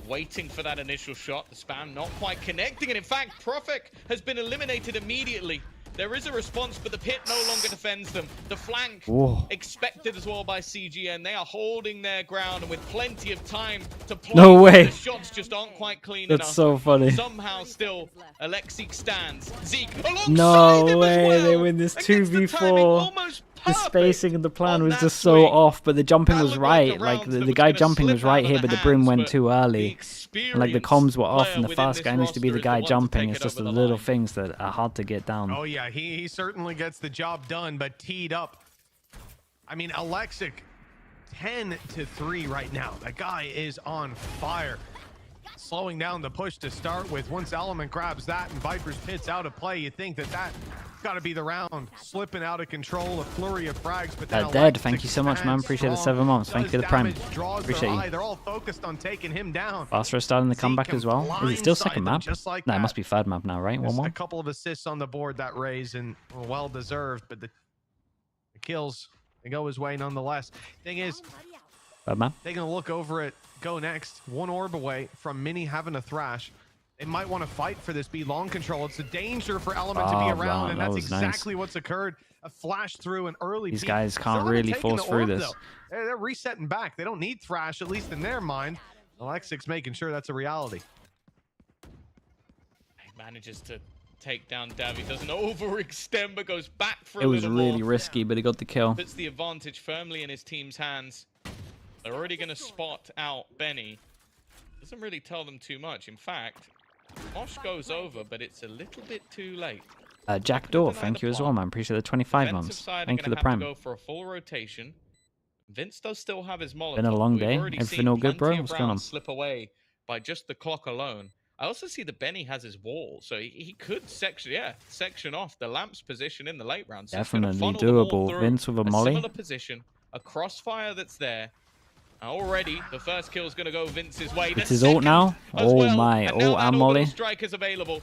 Waiting for that initial shot. The spam not quite connecting. And in fact, Profek has been eliminated immediately. There is a response, but the pit no longer defends them. The flank expected as well by CGN. They are holding their ground and with plenty of time to play. No way. The shots just aren't quite clean That's enough. so funny. Somehow still, Alexic stands. Zeke alongside No him way, as well. they win this Against the timing, 2v4. almost The perfect spacing and the plan on was that just so swing. off, but the jumping That was looked right. like a Like round the that was guy gonna jumping slip was right out of here, the but the brim hands, went but too early. the And like the comms were off player and the within fast this guy needs to be the roster guy is the one to jumping. take It's it just the over the little line. things that are hard to get down. Oh, yeah. He certainly gets the job done, but teed up. I mean, Alexic 10-3 right now. That guy is on fire. Slowing down the push to start with. Once Element grabs that and Viper's Pit's out of play, you think that that's got to be the round. Slipping out of control, a flurry of frags. But then Dead, thank you so much, man. Appreciate the 7 months. Thank you for the prime. Appreciate you. They're all focused on taking him down. Faster starting the comeback as well. Is it still second map? Like No, it must be third map now, right? There's 1-1. a couple of assists on the board that raise and were well deserved, but the kills, they go his way nonetheless. Thing is, Third map. taking a look over at GoNext, one orb away from Mini having a thrash. They might want to fight for this B long control. It's a danger for Element to be around, and that's exactly what's occurred. A flash through an early These peak. guys can't Still really haven't taken force the through orb, this. though. They're resetting back. They don't need thrash, at least in their mind. Alexic's making sure that's a reality. He manages to take down Davi. Doesn't overextend, but goes back for It a was little really more. risky, but he got the kill. Puts the advantage firmly in his team's hands. They're already going to spot out Benny. Doesn't really tell them too much. In fact, Mosh goes over, but it's a little bit too late. Jack Door, thank you as well, man. Appreciate the 25 Defensive months. side Thank you are for the gonna have prime. to go for a full rotation. Vince does still have his Molotov. Been a long We've day. already Everything seen all good, bro? plenty of What's going on? rounds slip away by just the clock alone. I also see that Benny has his wall, so he could section off the Lamp's position in the late round. So Definitely funnel them all doable. through Vince with a molly. similar position, a crossfire that's there. Already, the first kill is going to go Vince's way. It's The his ult second now? as Oh well. my, And now ult that and orbital molly. strike is available.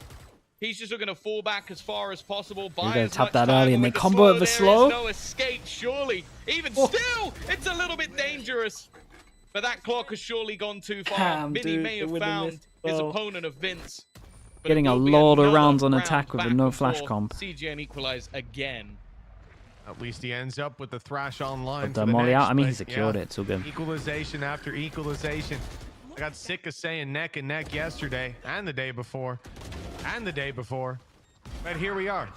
He's just going to fall back as far as possible. You're Buy gonna as tap much that time, early and with they the combo slow, with the there is slow? no escape, surely. Even still, it's a little bit dangerous. But that clock has surely gone too far. Damn, Mini dude, may have they're winning found this. his Oh. opponent of Vince. But Getting it a will be lot of another rounds on round attack with back no and flash forth. comp. CGN equalize again. At least he ends up with the thrash online. But for the the molly next, out. I mean, but he secured yeah, it. It's all good. Equalization after equalization. I got sick of saying neck and neck yesterday and the day before and the day before. But here we are.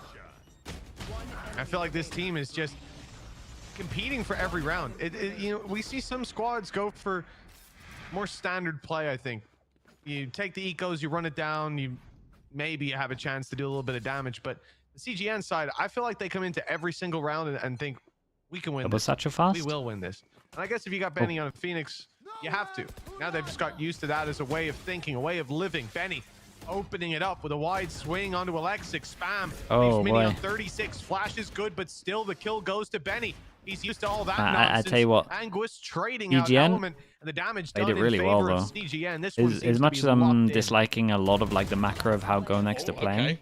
I feel like this team is just competing for every round. You know, we see some squads go for more standard play, I think. You take the ecos, you run it down, you maybe have a chance to do a little bit of damage. But the CGN side, I feel like they come into every single round and think, we can win Double this. satchel fast? We will win this. And I guess if you got Benny on a Phoenix, you have to. Now they've just got used to that as a way of thinking, a way of living. Benny opening it up with a wide swing onto Alexic. Spam. Oh, Leaves Mini boy. on 36. Flash is good, but still the kill goes to Benny. He's used to all that I nonsense. tell you what, Anguish trading out CGN Element, and the damage played done it really in well, favor though. of CGN. This one As seems much to as be I'm locked in. disliking a lot of like the macro of how GoNext are playing, Okay.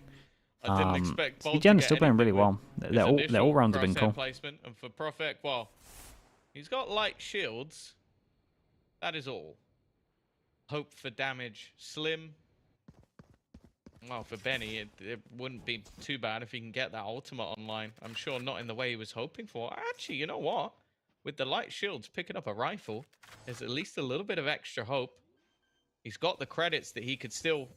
I didn't expect Bolt to CGN is get still playing really anything well. with Their his all rounds have been crosshair cool. Placement. And for Profek, well, he's got light shields. That is all. Hope for damage slim. Well, for Benny, it wouldn't be too bad if he can get that ultimate online. I'm sure not in the way he was hoping for. Actually, you know what? With the light shields picking up a rifle, there's at least a little bit of extra hope. He's got the credits that he could still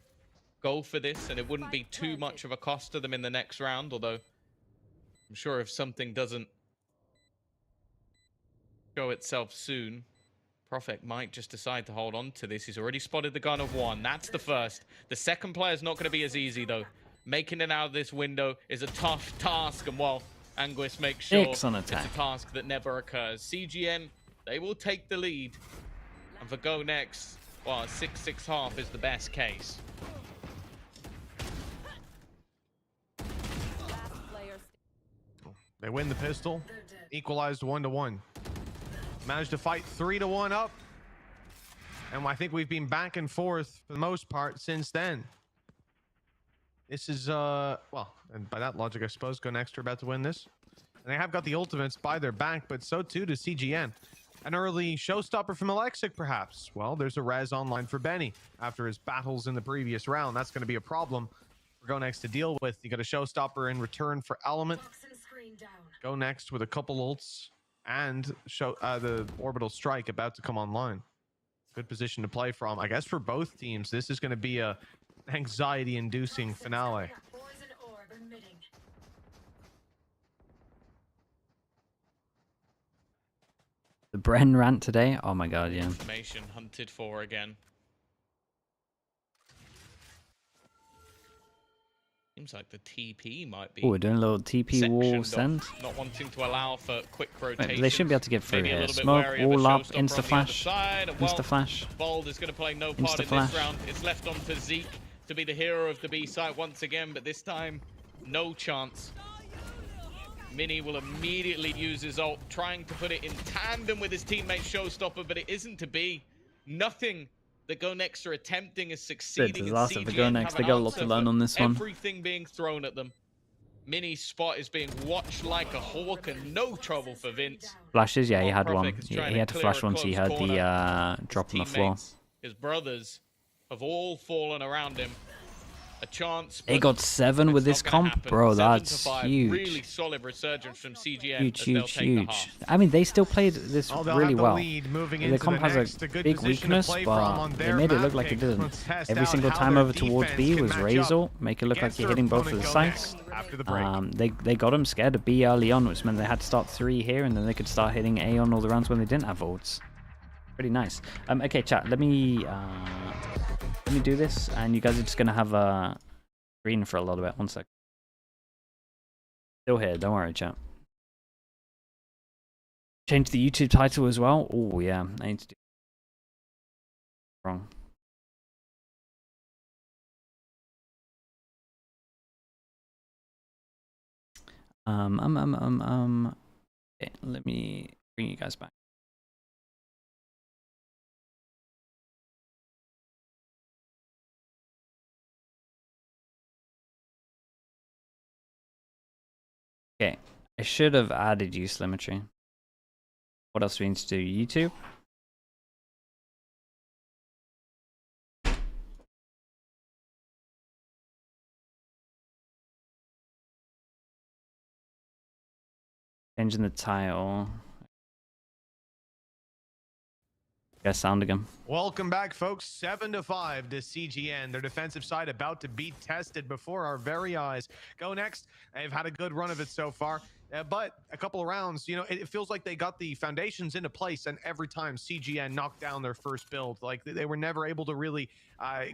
go for this, and it wouldn't be too much of a cost to them in the next round, although I'm sure if something doesn't show itself soon, Profek might just decide to hold on to this. He's already spotted the gun of one. That's the first. The second player is not going to be as easy, though. Making it out of this window is a tough task, and well, Anguis makes sure it's on a attack. task that never occurs. CGN, they will take the lead. And for GoNext, well, 6-6-half is the best case. They win the pistol, equalized 1-1. Managed to fight 3-1 up. And I think we've been back and forth for the most part since then. This is, well, and by that logic, I suppose GoNext are about to win this. And they have got the ultimates by their back, but so too does CGN. An early showstopper from Alexic, perhaps. Well, there's a res online for Benny after his battles in the previous round. That's going to be a problem for GoNext to deal with. You got a showstopper in return for Element. GoNext with a couple ults and the orbital strike about to come online. Good position to play from. I guess for both teams, this is going to be a anxiety-inducing finale. The Bren rant today. Oh my god, yeah. Information hunted for again. Seems like the TP might be. Oh, we're doing a little TP wall send. Not wanting to allow for quick rotation. They should be able to get through here. Smoke, wall up, insta flash. Insta flash. Bold is going to play no part in this round. It's left on to Zeke to be the hero of the B site once again, but this time, no chance. Mini will immediately use his ult, trying to put it in tandem with his teammate Showstopper, but it isn't to be. Nothing that GoNext are attempting is succeeding. Disaster for GoNext. They got a lot to learn on this one. Everything being thrown at them. Mini's spot is being watched like a hawk, and no trouble for Vince. Flashes, yeah, he had one. He had to flash once he heard the drop on the floor. His brothers have all fallen around him. A chance. They got 7 with this comp, bro. That's huge. Really solid resurgence from CGN. Huge. I mean, they still played this really well. The comp has a big weakness, but they made it look like it didn't. Every single time over towards B was Razor, make it look like you're hitting both of the sites. They got him scared of B early on, which meant they had to start 3 here, and then they could start hitting A on all the rounds when they didn't have ults. Pretty nice. Okay, chat. Let me do this, and you guys are just gonna have a green for a little bit. 1 sec. Still here. Don't worry, chat. Change the YouTube title as well. Oh yeah, I need to do wrong. Okay, let me bring you guys back. Okay, I should have added Symmetry. What else do we need to do? YouTube? Changing the title. Guess sound again. Welcome back, folks. 7-5 to CGN. Their defensive side about to be tested before our very eyes. GoNext, they've had a good run of it so far, but a couple of rounds, you know, it feels like they got the foundations into place, and every time CGN knocked down their first build, like they were never able to really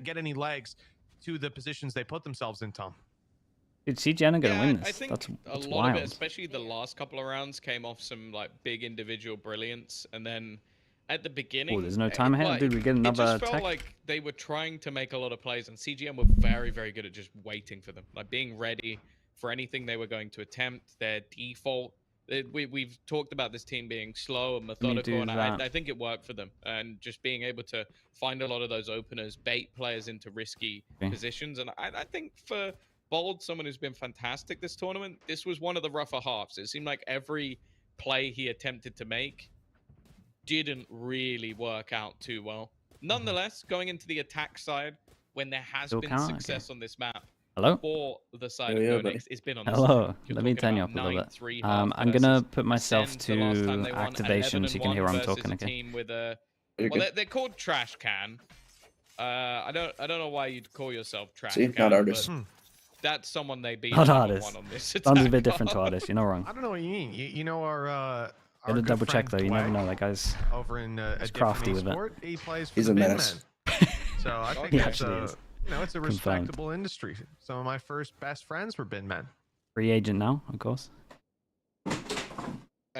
get any legs to the positions they put themselves in, Tom. Dude, CGN are going to win this. I think that's a lot wild. of it, especially the last couple of rounds, came off some like big individual brilliance, and then at the beginning, oh, there's no time ahead. Dude, we get another it just felt tech. like they were trying to make a lot of plays, and CGN were very, very good at just waiting for them, like being ready for anything they were going to attempt. Their default, we've talked about this team being slow and methodical, and I think it worked for them, and just being able to find a lot of those openers, bait players into risky positions. And I think for Bold, someone who's been fantastic this tournament, this was one of the rougher halves. It seemed like every play he attempted to make didn't really work out too well. Nonetheless, going into the attack side, when there has been success on this map, hello? for the side of GoNext, it's been on the hello. Let me turn you up a little bit. I'm gonna put myself to activation so you can hear what I'm talking. Okay. Well, they're called Trash Can. I don't know why you'd call yourself Trash Can. Not artist. That's someone they beat. Not artist. On this sounds a bit different to artist. You're not wrong. I don't know what you mean. You know our gotta double check though. You never know. That guy's over in crafty with it. He plays for He's the a menace. So I think it's it's a respectable industry. Some of my first best friends were bin men. Free agent now, of course.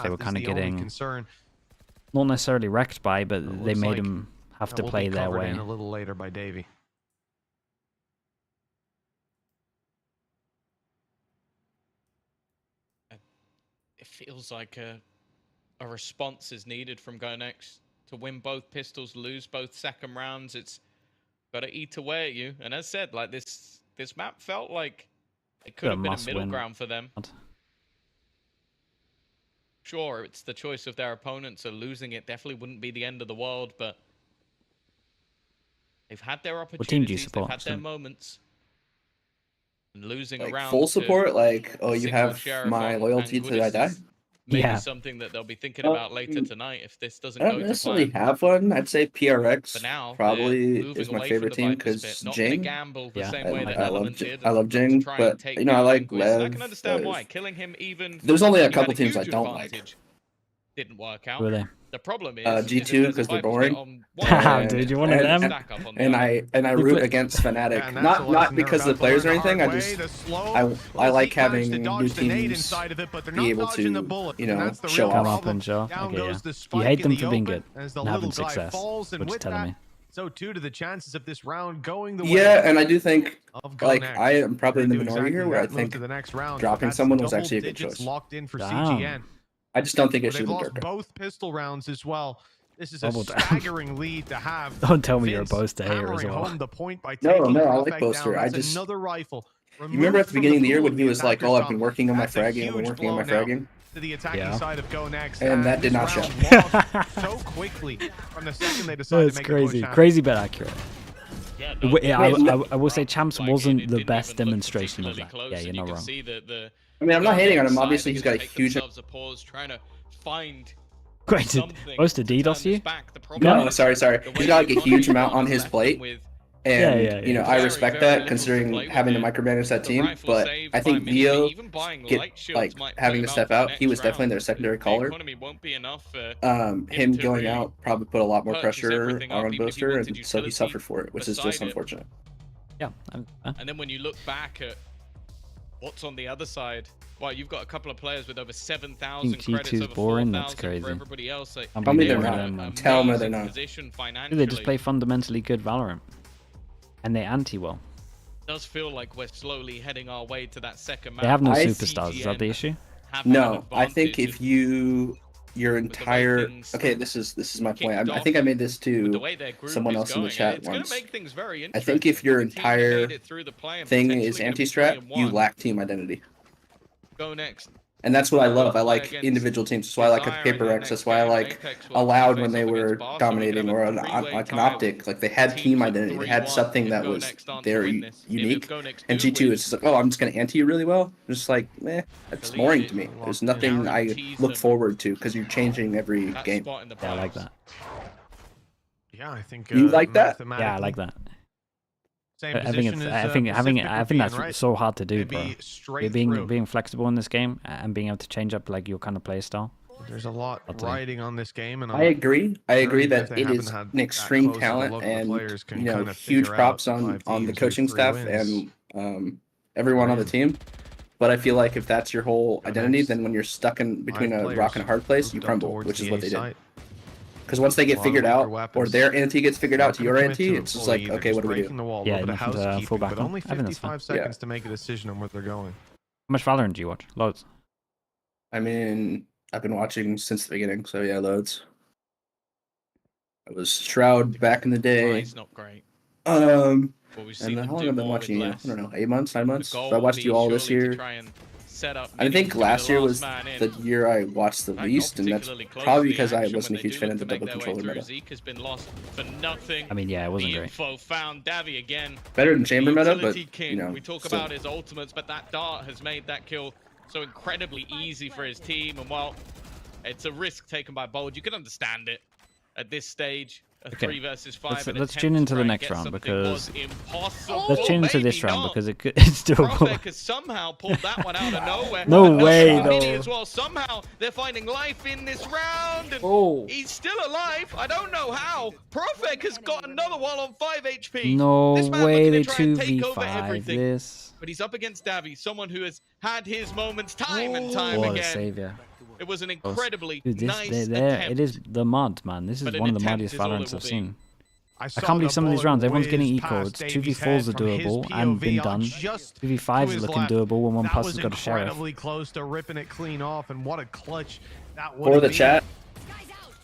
path they were kind of getting concern. not necessarily wrecked by, but they made them have to play their way. In a little later by Davey. it feels like a response is needed from GoNext to win both pistols, lose both second rounds. It's got to eat away at you. And as said, like this map felt like it could have been a middle ground for them. Sure, it's the choice of their opponents, so losing it definitely wouldn't be the end of the world, but they've had their opportunities, what team do you support? They've had their moments. And losing like around full support, like, oh, you have my loyalty till I die? Maybe something that they'll be thinking about later tonight if this doesn't go to plan. I don't necessarily have one. I'd say PRX now, probably is my favorite team because Jing. Yeah, I love Jing, but you know I like Lev. I can understand why killing him even. There's only a couple teams I don't like. Didn't work out. Really? The problem is G2 because they're boring. Damn, dude, you're one of them. And I root against Fnatic, not because of the players or anything. I like having new teams be able to, you know, show come off. up and show. Okay, yeah. You hate them for being good and having success. What you're telling me. So too to the chances of this round going the way. Yeah, and I do think, like, I am probably in the minority here where I think dropping someone was actually a good choice. Locked in for CGN. I just don't think it should have lost been both pistol rounds as well. This is a staggering lead to have. Don't tell me you're a Boaster hater as well. Home the point by no, I like Boaster. I just another rifle. You remember at the beginning of the year when he was like, "Oh, I've been working on my fragging. I've been working on my fragging." To the attacking side of GoNext, and that did not show. So quickly from the second they decided That's to make crazy, crazy but accurate. Yeah, I will say Champs wasn't the best demonstration of that. Yeah, you're not wrong. I mean, I'm not hating on him. Obviously, he's got a huge. Great, supposed to DDoS you? No, sorry. He's got like a huge amount on his plate, and you know I respect that considering having to micromanage that team. But I think Vio like having to step out. He was definitely their secondary caller. Him going out probably put a lot more pressure on Boaster, and so he suffered for it, which is just unfortunate. Yeah. And then when you look back at what's on the other side, well, you've got a couple of players with over 7,000 credits, over 4,000 for everybody else. Like, tell me they're not. Tell me they're not. They just play fundamentally good Valorant, and they anti-well. It does feel like we're slowly heading our way to that second map. They have no superstars. Is that the issue? No, I think if your entire this is my point. I think I made this to someone else in the chat once. I think if your entire thing is anti-strat, you lack team identity. GoNext. And that's what I love. I like individual teams. That's why I like a Paper X. That's why I like Allowed when they were dominating, or like an Optic. Like they had team identity. They had something that was very unique. And G2 is just like, oh, I'm just gonna anti you really well. Just like, that's boring to me. There's nothing I look forward to because you're changing every game. Yeah, I like that. Yeah, I think you like that. Yeah, I like that. I think that's so hard to do, bro. Being flexible in this game and being able to change up like your kind of play style. There's a lot riding on this game, and I agree that it is an extreme talent, and you know, huge props on the coaching staff and everyone on the team. But I feel like if that's your whole identity, then when you're stuck in between a rock and a hard place, you crumble, which is what they did. Because once they get figured out, or their anti gets figured out to your anti, it's just like, okay, what do we do? Yeah, you can fall back on. Only 55 seconds to make a decision on where they're going. How much Valorant do you watch? Loads. I mean, I've been watching since the beginning, so yeah, loads. I was Shroud back in the day. It's not great. And how long have I been watching you? I don't know, 8 months, 9 months? So I watched you all this year. I think last year was the year I watched the least, and that's probably because I wasn't a huge fan of the double controller meta. I mean, yeah, it wasn't great. Better than chamber meta, but you know. We talk about his ultimates, but that dart has made that kill so incredibly easy for his team, and while it's a risk taken by Bold, you can understand it at this stage. Okay, 3 versus 5 let's tune into the next round because let's tune into this round because it's doable. Profec has somehow pulled that one out of nowhere. No way, though. As well. Somehow they're finding life in this round, and he's still alive. I don't know how. Profec has got another wall on 5 HP. No this man way, they to try and take over 2v5 everything. this. But he's up against Davi, someone who has had his moments time and time what again. A savior. It was an incredibly Dude, nice attempt. It is the mod, man. This is one of the muddiest Valorants I've seen. I can't believe some of these rounds, everyone's getting E-codes. 2v4s are doable and been done. 2v5s are looking doable when one person's got a sheriff. Incredibly close to ripping it clean off, and what a clutch that would For the chat.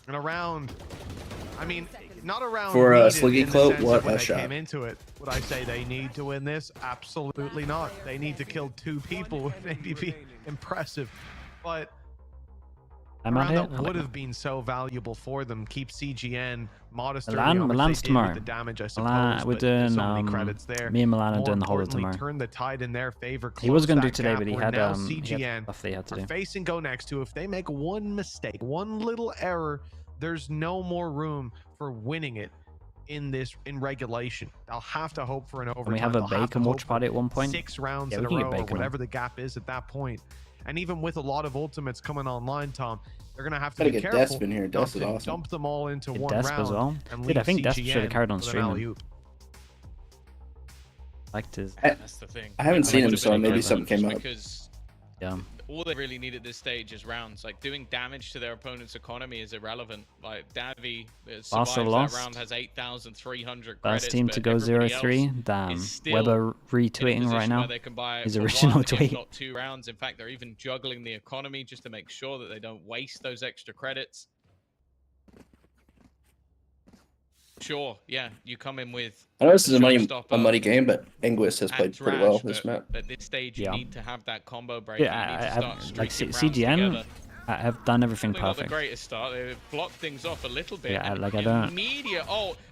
And around, I mean, not around for a Sliggy Cloak, what a shot. Came into it. Would I say they need to win this? Absolutely not. They need to kill 2 people would maybe be impressive, but that would have been so valuable for them. Keep CGN modest. Milan's tomorrow. The damage, I suppose, we're doing credits there. Me and Milan are doing the whole tomorrow. Turn the tide in their favor. He was going to do today, but he had CGN stuff they had to do. Facing GoNext, who if they make one mistake, one little error, there's no more room for winning it in regulation. They'll have to hope for an overtime. Can we have a bacon watch party at one point? 6 rounds in a row, or whatever the gap is at that point. And even with a lot of ultimates coming online, Tom, they're gonna have to be careful. Desp in here. Desp is awesome. Dump them all into one Desp round. As well. Dude, I think Desp should have carried on streaming. Liked his. That's the thing. I haven't seen him, so maybe something came up. Because yeah. All they really need at this stage is rounds. Like, doing damage to their opponent's economy is irrelevant. Like, Davi survives that round, has 8,300 credits. Last team to go 0-3. Damn. Weber retweeting right now his original tweet. Not 2 rounds. In fact, they're even juggling the economy just to make sure that they don't waste those extra credits. Sure, yeah, you come in with. I know this is a money game, but Anguis has played pretty well this map. At this stage, you need to have that combo break. Yeah, like CGN, I have done everything perfect. Not the greatest start. They've blocked things off a little bit. Yeah, like I don't.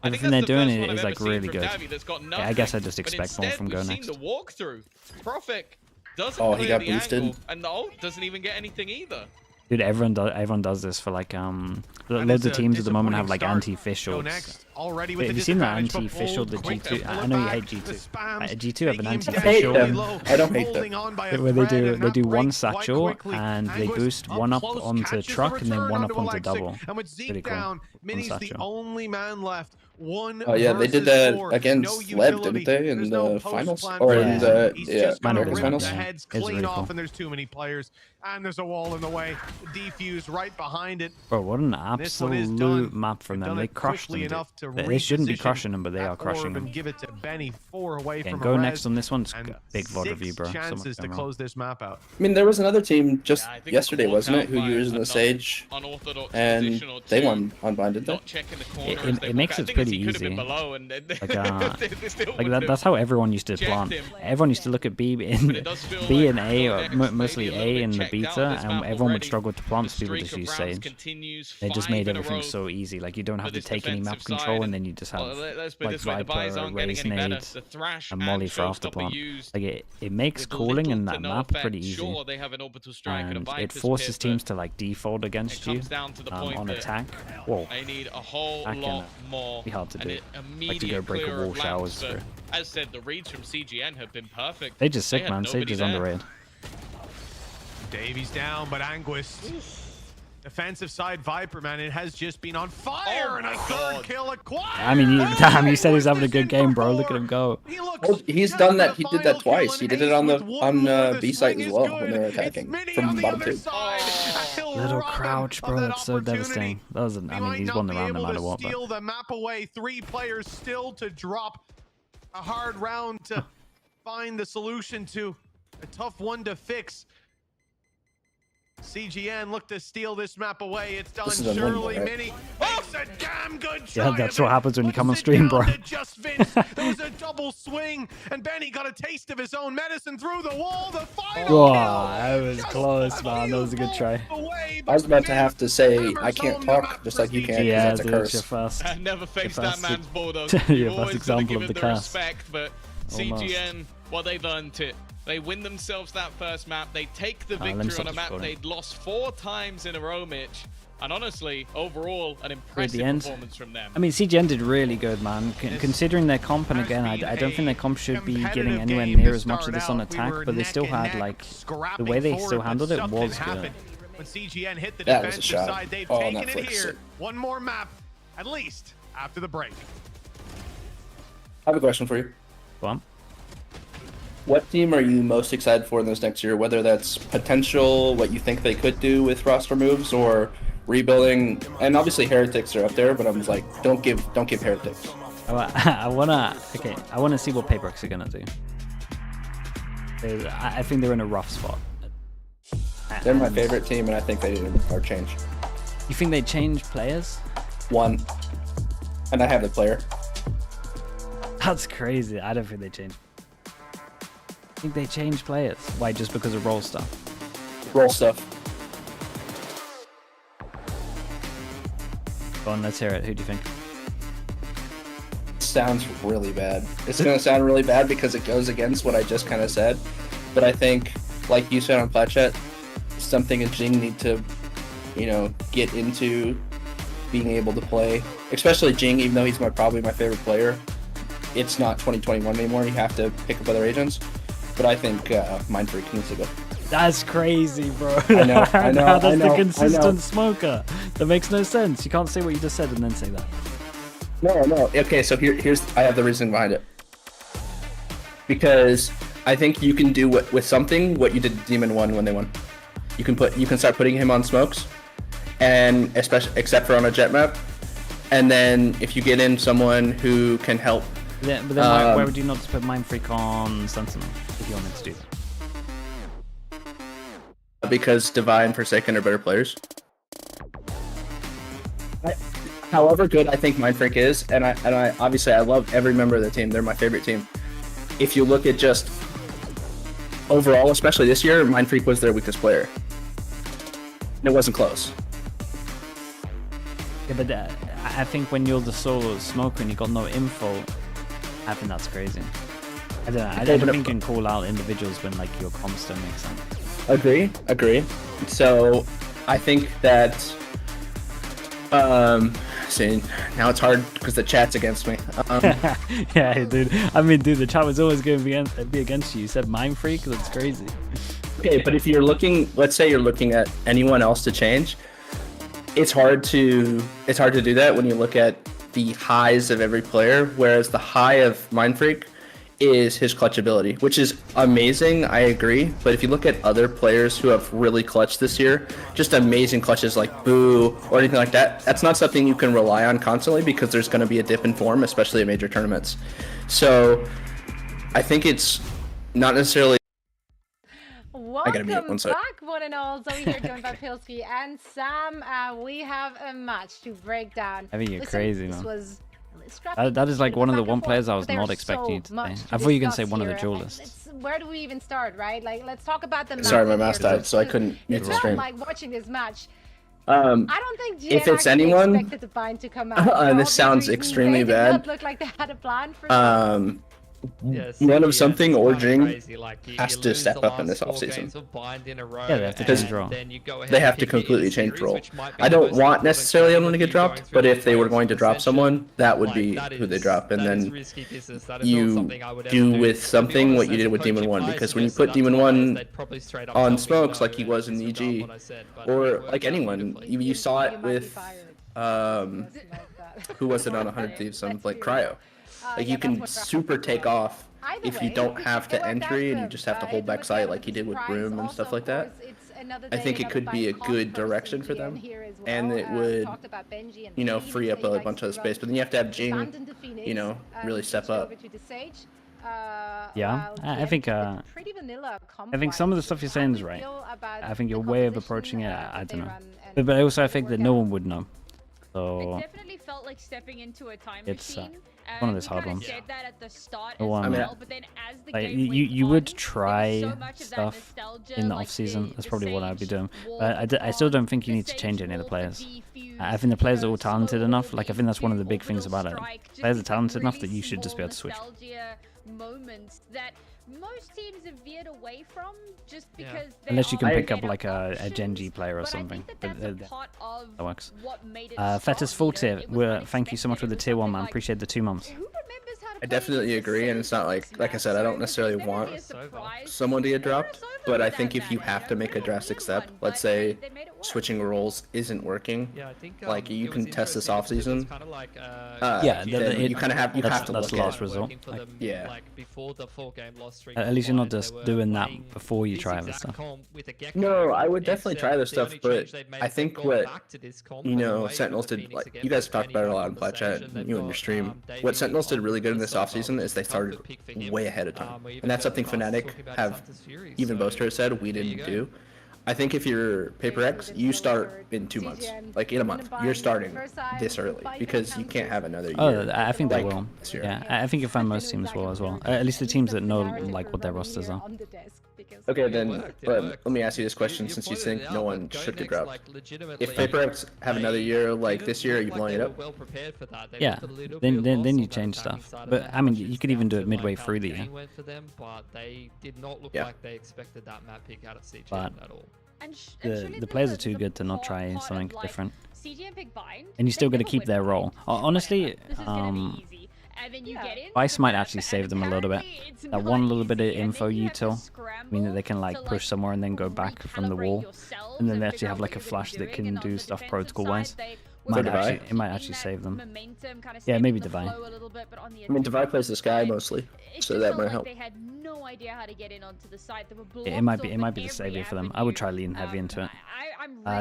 Everything they're doing is like really good. Yeah, I guess I just expect more from GoNext. Seen the walkthrough. Prophet doesn't he got boosted, angle, and the ult doesn't even get anything either. Dude, everyone does this for like loads of teams at the moment have like anti-fish shields. Have you seen that anti-fish shield, the G2? I know you hate G2. G2 have an anti-fish shield. I don't hate them. Where they do one satchel and they boost one up onto truck and then one up onto double. Pretty cool. Mini's the only man left. Oh yeah, they did that against Leb, didn't they, in the finals? Or in the America's finals? Heads clean off, and there's too many players, and there's a wall in the way. Defuse right behind it. Bro, what an absolute map from them. They crushed them. They shouldn't be crushing them, but they are crushing them. Give it to Benny, 4 away from GoNext on this one. Big VOD of you, bro. Chances to close this map out. I mean, there was another team just yesterday, wasn't it, who used the Sage, and they won unbinded. It makes it pretty easy. Like that's how everyone used to plant. Everyone used to look at B and A, or mostly A in the beta, and everyone would struggle to plant, so people just use Sage. They just made everything so easy. Like, you don't have to take any map control, and then you just have like Viper, Raise Nade, and Molly for after plant. Like, it makes calling in that map pretty easy, and it forces teams to like default against you on attack. Whoa, that can be hard to do. Like to go break a wall showers through. As said, the reads from CGN have been perfect. Sage is sick, man. Sage is underrated. Davies down, but Anguis. Defensive side Viper, man, it has just been on fire, and a third kill acquired. I mean, damn, you said he was having a good game, bro. Look at him go. He's done that. He did that twice. He did it on the B site as well when they were attacking from bottom 2. Little crouch, bro. That's so devastating. That was, I mean, he's won the round no matter what. Steal the map away. 3 players still to drop. A hard round to find the solution to a tough one to fix. CGN look to steal this map away. It's done. Surely Mini makes a damn good try. Yeah, that's what happens when you come on stream, bro. Just Vince. There was a double swing, and Benny got a taste of his own medicine through the wall. The final that was close, man. That was a good try. I was about to have to say I can't talk just like you can. Yeah, that's a curse. I never faced that man's bulldog. Your first example of the curse. Respect, but CGN, well, they've earned it. They win themselves that first map. They take the victory on a map they'd lost 4 times in a row, Mitch. And honestly, overall, an impressive performance from them. I mean, CGN did really good, man. Considering their comp, and again, I don't think their comp should be getting anywhere near as much of this on attack, but they still had, like, the way they still handled it was good. When CGN hit the that was a shot. Side, they've taken it here. One more map, at least, after the break. I have a question for you. Go on. What team are you most excited for in this next year? Whether that's potential, what you think they could do with roster moves, or rebuilding. And obviously Heretics are up there, but I'm just like, don't give Heretics. I wanna see what Paybrox are gonna do. I think they're in a rough spot. They're my favorite team, and I think they are change. You think they change players? One, and I have the player. That's crazy. I don't think they change. I think they change players. Why? Just because of role stuff? Role stuff. Go on, let's hear it. Who do you think? Sounds really bad. It's gonna sound really bad because it goes against what I just kind of said, but I think, like you said on Platchet, something and Jing need to, get into being able to play. Especially Jing, even though he's probably my favorite player. It's not 2021 anymore. You have to pick up other agents, but I think Mindfreak needs to go. That's crazy, bro. I know. That's the consistent smoker. That makes no sense. You can't say what you just said and then say that. No. Okay, so here's I have the reason behind it. Because I think you can do with something what you did to Demon 1 when they won. You can start putting him on smokes, and except for on a jet map, and then if you get in someone who can help. Yeah, but then why would you not just put Mindfreak on Sentinel if you wanted to do that? Because Divine and Forsaken are better players. However good I think Mindfreak is, and I obviously I love every member of the team. They're my favorite team. If you look at just overall, especially this year, Mindfreak was their weakest player. And it wasn't close. Yeah, but I think when you're the solo smoker and you got no info, I think that's crazy. I don't know. I don't think you can call out individuals when like your comps don't make sense. Agree. So I think that see, now it's hard because the chat's against me. Yeah, dude. I mean, dude, the chat was always going to be against you. You said Mindfreak. That's crazy. Okay, but if you're looking, let's say you're looking at anyone else to change, it's hard to do that when you look at the highs of every player. Whereas the high of Mindfreak is his clutch ability, which is amazing. I agree. But if you look at other players who have really clutched this year, just amazing clutches like Boo or anything like that, that's not something you can rely on constantly because there's going to be a dip in form, especially at major tournaments. So I think it's not necessarily. Welcome back, one and all. So we're here joined by Pilsky and Sam. We have a match to break down. I think you're crazy, man. Scrappy. That is like one of the players I was not expecting you to say. I thought you were going to say one of the duelists. Where do we even start, right? Like, let's talk about the match. Sorry, my mouse died, so I couldn't mute the stream. Like watching this match. I don't think GN if it's anyone, expected the bind to come out. And this sounds extremely bad. Did not look like they had a plan for one of something or Jing like, has to step up in this offseason. Yeah, they have to change role. They have to completely change role. I don't want necessarily anyone to get dropped, but if they were going to drop someone, that would be who they drop. And then you do with something what you did with Demon 1, because when you put Demon 1 on smokes like he was in EG, or like anyone, you saw it with who was it on 100 Thieves? Like Cryo. Like you can super take off if you don't have to entry and you just have to hold back sight like you did with Broom and stuff like that. I think it could be a good direction for them, and it would, free up a bunch of space. But then you have to have Jing, really step up. Yeah, I think some of the stuff you're saying is right. I think your way of approaching it, I don't know. But also I think that no one would know. So it definitely felt like stepping into a time it's machine. one of those hard ones. Said that at the start as well, but then as the game you would try stuff in the off season. That's probably what I'd be doing. But I still don't think you need to change any of the players. I think the players are all talented enough. Like I think that's one of the big things about it. Players are talented enough that you should just be able to switch. Moments that most teams have veered away from just because unless you can pick up like a Genji player or something. That works. Fetus full tier. Thank you so much for the tier 1, man. Appreciate the 2 months. Who remembers I definitely agree, and it's not like I said, I don't necessarily want someone to get dropped, but I think if you have to make a drastic step, let's say switching roles isn't working, like you can test this off season. You kind of have to look at last result. Before the 4-game loss streak. At least you're not just doing that before you try other stuff. No, I would definitely try other stuff, but I think what Sentinels did, like you guys talked about it a lot in Plat Chat, you and your stream. What Sentinels did really good in this offseason is they started way ahead of time, and that's something Fnatic have, even Boaster said, we didn't do. I think if you're Paper X, you start in 2 months, like in a month. You're starting this early because you can't have another year. Oh, I think they will. Yeah, I think you'll find most teams will as well. At least the teams that know like what their rosters are. Okay, then let me ask you this question, since you think no one should get dropped. If Paper X have another year like this year, are you blowing it up? Yeah, then you change stuff. But I mean, you could even do it midway through the year. But the players are too good to not try something different. And you still got to keep their role. Honestly, Vice might actually save them a little bit. That one little bit of info util, I mean that they can like push somewhere and then go back from the wall, and then they actually have like a flash that can do stuff protocol wise. It might actually save them. Yeah, maybe Divine. I mean, Divine plays the Sky mostly, so that might help. It might be the savior for them. I would try lean heavy into it.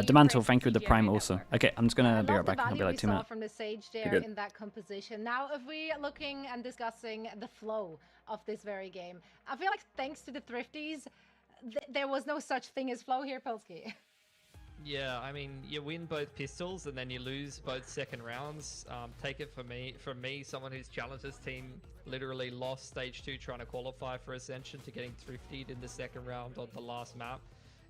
Demantle, thank you with the prime also. Okay, I'm just gonna be right back. I'll be like 2 minutes. From the Sage there in that composition. Now, if we are looking and discussing the flow of this very game, I feel like thanks to the Thrifties, there was no such thing as flow here, Pilsky. Yeah, I mean, you win both pistols and then you lose both second rounds. Take it from me, someone who's challenged this team, literally lost stage 2 trying to qualify for Ascension to getting thriftied in the second round on the last map.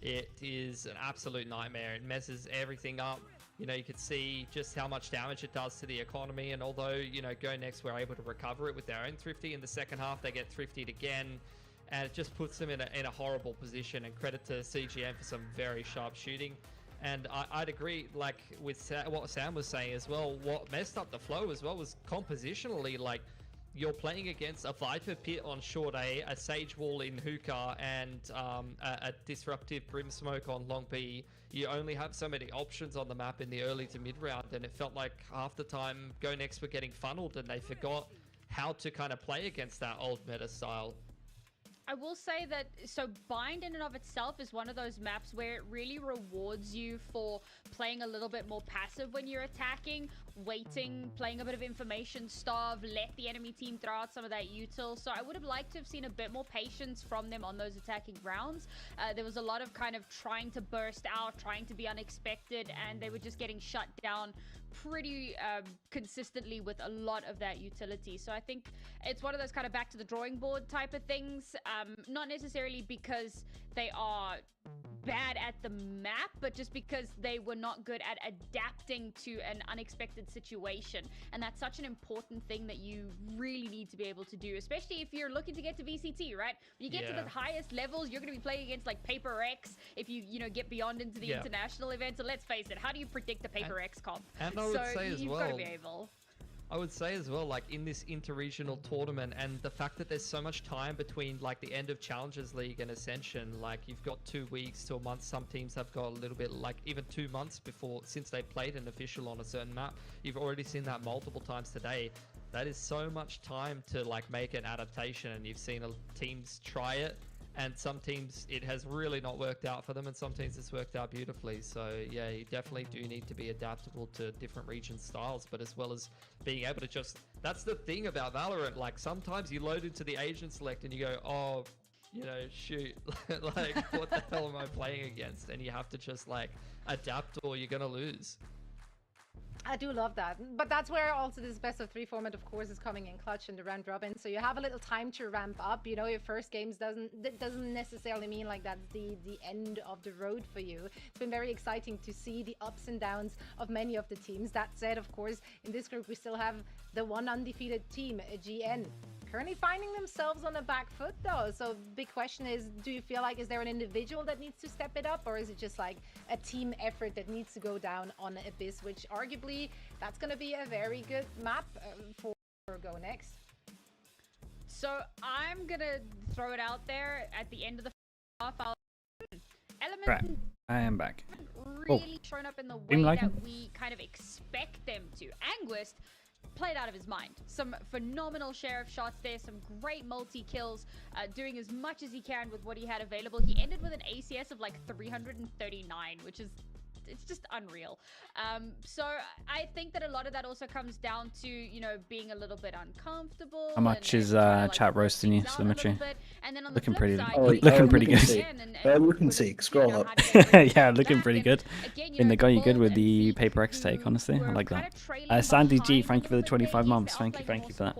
It is an absolute nightmare. It messes everything up. You know, you could see just how much damage it does to the economy, and although, you know, GoNext were able to recover it with their own thrifty, in the second half they get thriftied again, and it just puts them in a horrible position, and credit to CGN for some very sharp shooting. And I'd agree, like, with what Sam was saying as well. What messed up the flow as well was compositionally, like, you're playing against a Viper pit on short A, a Sage wall in hookah, and a disruptive Brim smoke on long B. You only have so many options on the map in the early to mid round, and it felt like half the time GoNext were getting funneled, and they forgot how to kind of play against that old meta style. I will say that, so Bind in and of itself is one of those maps where it really rewards you for playing a little bit more passive when you're attacking, waiting, playing a bit of information starve, let the enemy team throw out some of that util. So I would have liked to have seen a bit more patience from them on those attacking rounds. There was a lot of kind of trying to burst out, trying to be unexpected, and they were just getting shut down pretty consistently with a lot of that utility. So I think it's one of those kind of back to the drawing board type of things, not necessarily because they are bad at the map, but just because they were not good at adapting to an unexpected situation. And that's such an important thing that you really need to be able to do, especially if you're looking to get to VCT, right? When you get to the highest levels, you're going to be playing against like Paper X if you get beyond into the international event. So let's face it, how do you predict a Paper X comp? And I would say as you've well, got to be able. I would say as well, like in this interregional tournament, and the fact that there's so much time between like the end of Challengers League and Ascension, like you've got 2 weeks to a month. Some teams have got a little bit, like even 2 months since they played an official on a certain map. You've already seen that multiple times today. That is so much time to like make an adaptation, and you've seen teams try it, and some teams it has really not worked out for them, and some teams it's worked out beautifully. So yeah, you definitely do need to be adaptable to different region styles, but as well as being able to just, that's the thing about Valorant, like sometimes you load into the agent select and you go, oh, you know, shoot, like what the hell am I playing against? And you have to just like adapt or you're gonna lose. I do love that, but that's where also this best of 3 format, of course, is coming in clutch in the round robin. So you have a little time to ramp up. You know, your first games doesn't necessarily mean like that's the end of the road for you. It's been very exciting to see the ups and downs of many of the teams. That said, of course, in this group we still have the one undefeated team, GN, currently finding themselves on the back foot though. So big question is, do you feel like, is there an individual that needs to step it up, or is it just like a team effort that needs to go down on Abyss, which arguably that's going to be a very good map for GoNext? So I'm gonna throw it out there at the end of the half. Element Right, I am back. really shown up in the way that we kind of expect them to. Anguist played out of his mind. Some phenomenal share of shots there, some great multi-kills, doing as much as he can with what he had available. He ended with an ACS of like 339, which is it's just unreal. So I think that a lot of that also comes down to, you know, being a little bit uncomfortable. How much is chat roasting you, Symmetry? Looking pretty, looking pretty good. Looking sick. Scroll up. Yeah, looking pretty good. And they got you good with the Paper X take, honestly. I like that. Sandy G, thank you for the 25 months. Thank you for that.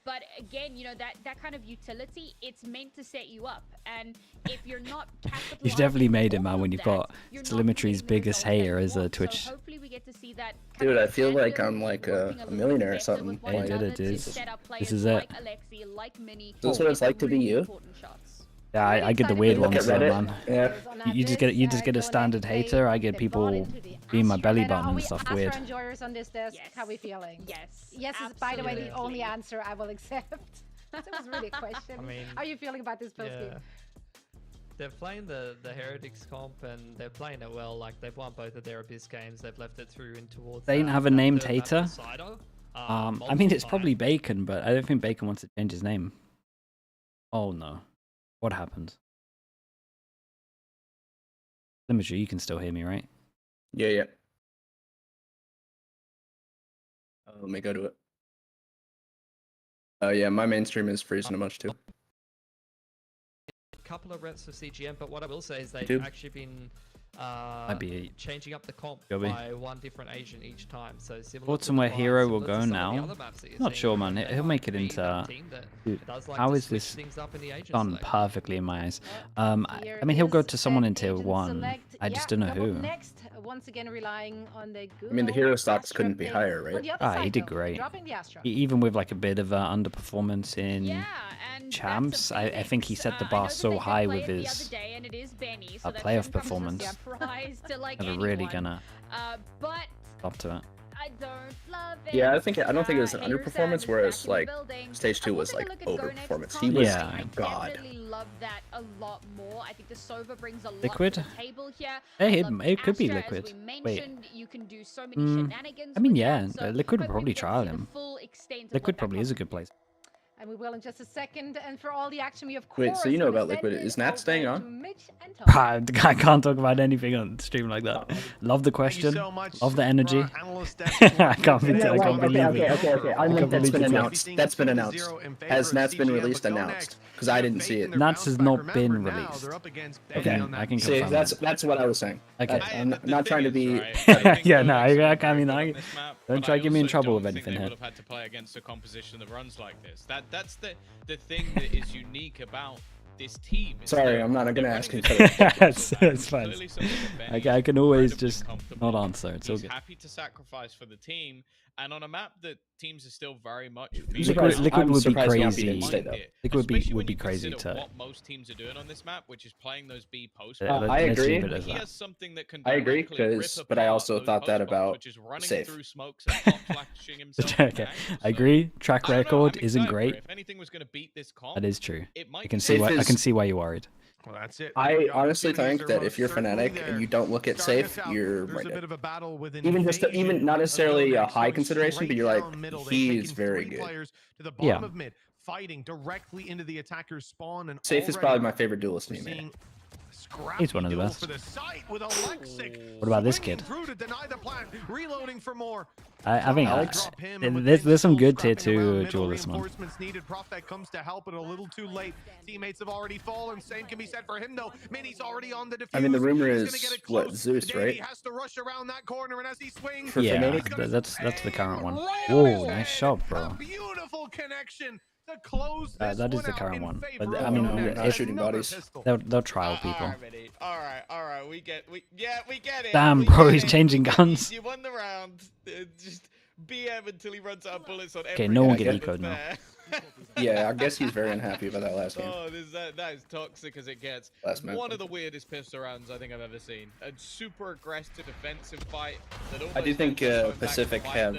But again, you know, that kind of utility, it's meant to set you up. And if you're not you've definitely made it, man, when you've got Telemetry's biggest hater as a Twitch. So hopefully we get to see that. Dude, I feel like I'm like a millionaire or something. Hey, dude, this is it. This is what it's like to be you. Yeah, I get the weird ones though, man. Yeah. You just get a standard hater. I get people being my belly button and stuff weird. Astra enjoyers on this desk, how are we feeling? Yes is, by the way, the only answer I will accept. That was really a question. I mean, how are you feeling about this post game? They're playing the Heretics comp and they're playing it well. Like, they've won both of their Abyss games. They've left it through in towards. They didn't have a named hater. I mean, it's probably Bacon, but I don't think Bacon wants to change his name. Oh no. What happened? Symmetry, you can still hear me, right? Yeah. Let me go to it. Yeah, my mainstream is freezing a bunch too. A couple of reps for CGN, but what I will say is they've actually been changing up the comp by one different agent each time. So thoughts on where Hero will go now? Not sure, man. He'll make it into. Dude, how is this done perfectly in my eyes? I mean, he'll go to someone in tier 1. I just don't know who. Next, once again relying on the I mean, the hero stocks couldn't be higher, right? He did great. Even with like a bit of underperformance in champs, I think he set the bar so high with his playoff performance. Never really gonna stop to it. I don't love it. Yeah, I don't think it was an underperformance, whereas like stage 2 was like overperformance. He was god. I love that a lot more. I think the Sova brings a lot Liquid? to the table here. Hey, it could be Liquid. Wait. You can do so many shenanigans I mean, yeah, Liquid would probably trial him. Liquid probably is a good place. And we will in just a second. And for all the action, we of course. Wait, so you know about Liquid? Is Nat staying on? I can't talk about anything on stream like that. Love the question. Love the energy. I can't believe it. Okay. I mean, that's been announced. That's been announced. Has Nat's been released? Announced? Because I didn't see it. Nats has not been released. Okay, I can see. Confirm that's what I was saying. Okay. I'm not trying to be. Yeah, no, I mean, don't try to get me in trouble with anything here. Would have had to play against a composition that runs like this. That's the thing that is unique about this team. Sorry, I'm not gonna ask you. It's fine. I can always just not answer. It's all good. Happy to sacrifice for the team, and on a map that teams are still very much. Liquid would be crazy. Liquid would be crazy to. What most teams are doing on this map, which is playing those B posts. I agree. He has something that can. I agree, but I also thought that about Safe. Okay, I agree. Track record isn't great. If anything was going to beat this comp, that is true. I can see why you're worried. Well, that's it. I honestly think that if you're Fnatic and you don't look at Safe, you're right. Even not necessarily a high consideration, but you're like, he's very good. Yeah. Fighting directly into the attacker's spawn, and Safe is probably my favorite duelist in EMEA. He's one of the best. What about this kid? I think there's some good tier 2 duelists, man. Comes to help it a little too late. Teammates have already fallen. Same can be said for him though. Mini's already on the defuse. I mean, the rumor is what, Zeus, right? He has to rush around that corner, and as he swings, yeah, that's the current one. Whoa, nice shot, bro. Beautiful connection. That is the current one, but I mean, shooting bodies. They'll trial people. All right, we get it. Damn, bro, he's changing guns. You won the round. Just BM until he runs out of bullets on every Okay, no one hit get that's eco'd now. there. Yeah, I guess he's very unhappy about that last game. Oh, that is toxic as it gets. Last match. One of the weirdest pistol rounds I think I've ever seen. A super aggressive defensive fight. That I do think Pacific have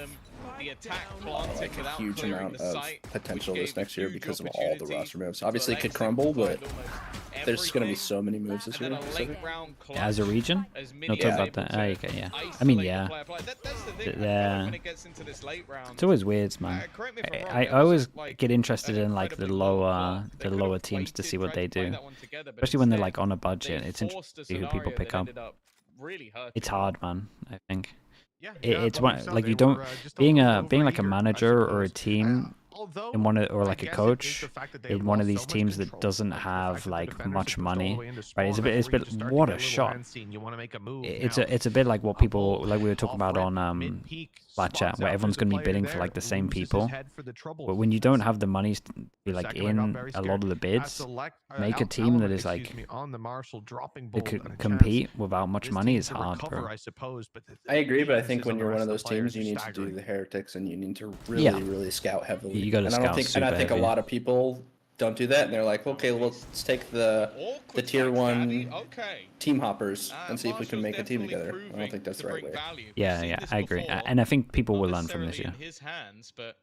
the attack planted like a without huge clearing amount the of site, potential which this next year gave because of huge all the opportunity roster moves. to Obviously, it could Alexic crumble, provide but almost there's going to be everything. so many moves this And year. then a late round clutch As a region? as No Mini talk is about able that. to Yeah. I isolate mean, the yeah. player. That's the thing. Yeah. When it gets into this late round, It's always weird, man. correct me if I'm wrong, I there was, always like, get interested an in like the incredibly low lower clock. They could have teams to waited, see what tried they to play do, that one together, but especially when they're instead like on a they budget. It's forced a interesting who people scenario pick that up. ended up really hurting It's them. hard, man. I think. Yeah, It's well, one so like they you don't were, just being being like a manager or a team although in one of, or I like a guess it is coach the fact that they in one of lost these so much teams that control, doesn't like the have fact that the like defenders much have pushed all the money, way into right? It's a spawn, bit. It's that's where you bit. just start to What get a little shot! hand scene. You want to make a move It's now. a bit like what people like we were talking about Off-red, on mid-peak, Flat Chat, spots where out. everyone's There's a going to be player bidding for there, like the same loses his people. head for the trouble. But when you don't have the money to be like Second, I got in very a lot scared. of the bids, Select, make a team that is like on the Marshall dropping that bolt and a could chance compete without much this money team is to hard, recover, bro. I suppose, but I agree, but I weaknesses think when on the you're one rest of the those players teams, you are need to staggering. do the heretics and you need to really, Yeah. really scout heavily. You gotta and I don't scout think, super and I think heavy. a lot of people don't do that, and they're like, okay, well, let's take the Awkward tier fight, one Daddy. Okay. team hoppers and see if we can Marshall's make a team definitely together. I don't think that's to the right bring way. value. We've Yeah, seen yeah, this I agree, before, and I think people not will learn from this necessarily year. in his hands, but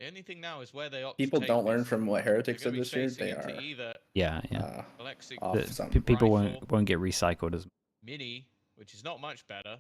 anything now is where they opt to People take don't learn this. from what heretics They're did gonna this be year. facing They into are either Yeah. Alexic off The- some people rifle, won't get recycled as. Mini, which is not much better.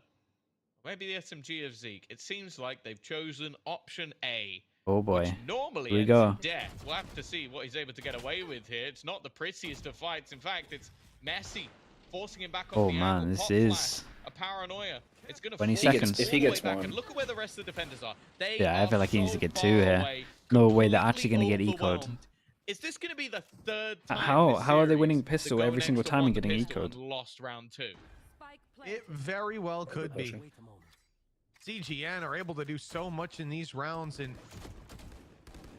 Maybe the SMG of Zeke. It seems like they've chosen option A. Oh boy. Which normally Here we ends go. in death. We'll have to see what he's able to get away with here. It's not the prettiest of fights. In fact, it's messy, forcing him back off Oh the man, angle. this Pop is. flash, a paranoia. It's gonna 20 force him seconds. If he all the way gets back. one. And look at where the rest of the defenders are. They Yeah, I are feel like he needs so to get far 2 here. away, No way they're actually completely gonna get eco'd. overwhelmed. Is this going to be the third time How this are they series winning the pistol every GoNext single have time won and the getting pistol eco'd? and lost round 2? It very well could be. CGN are able to do so much in these rounds, and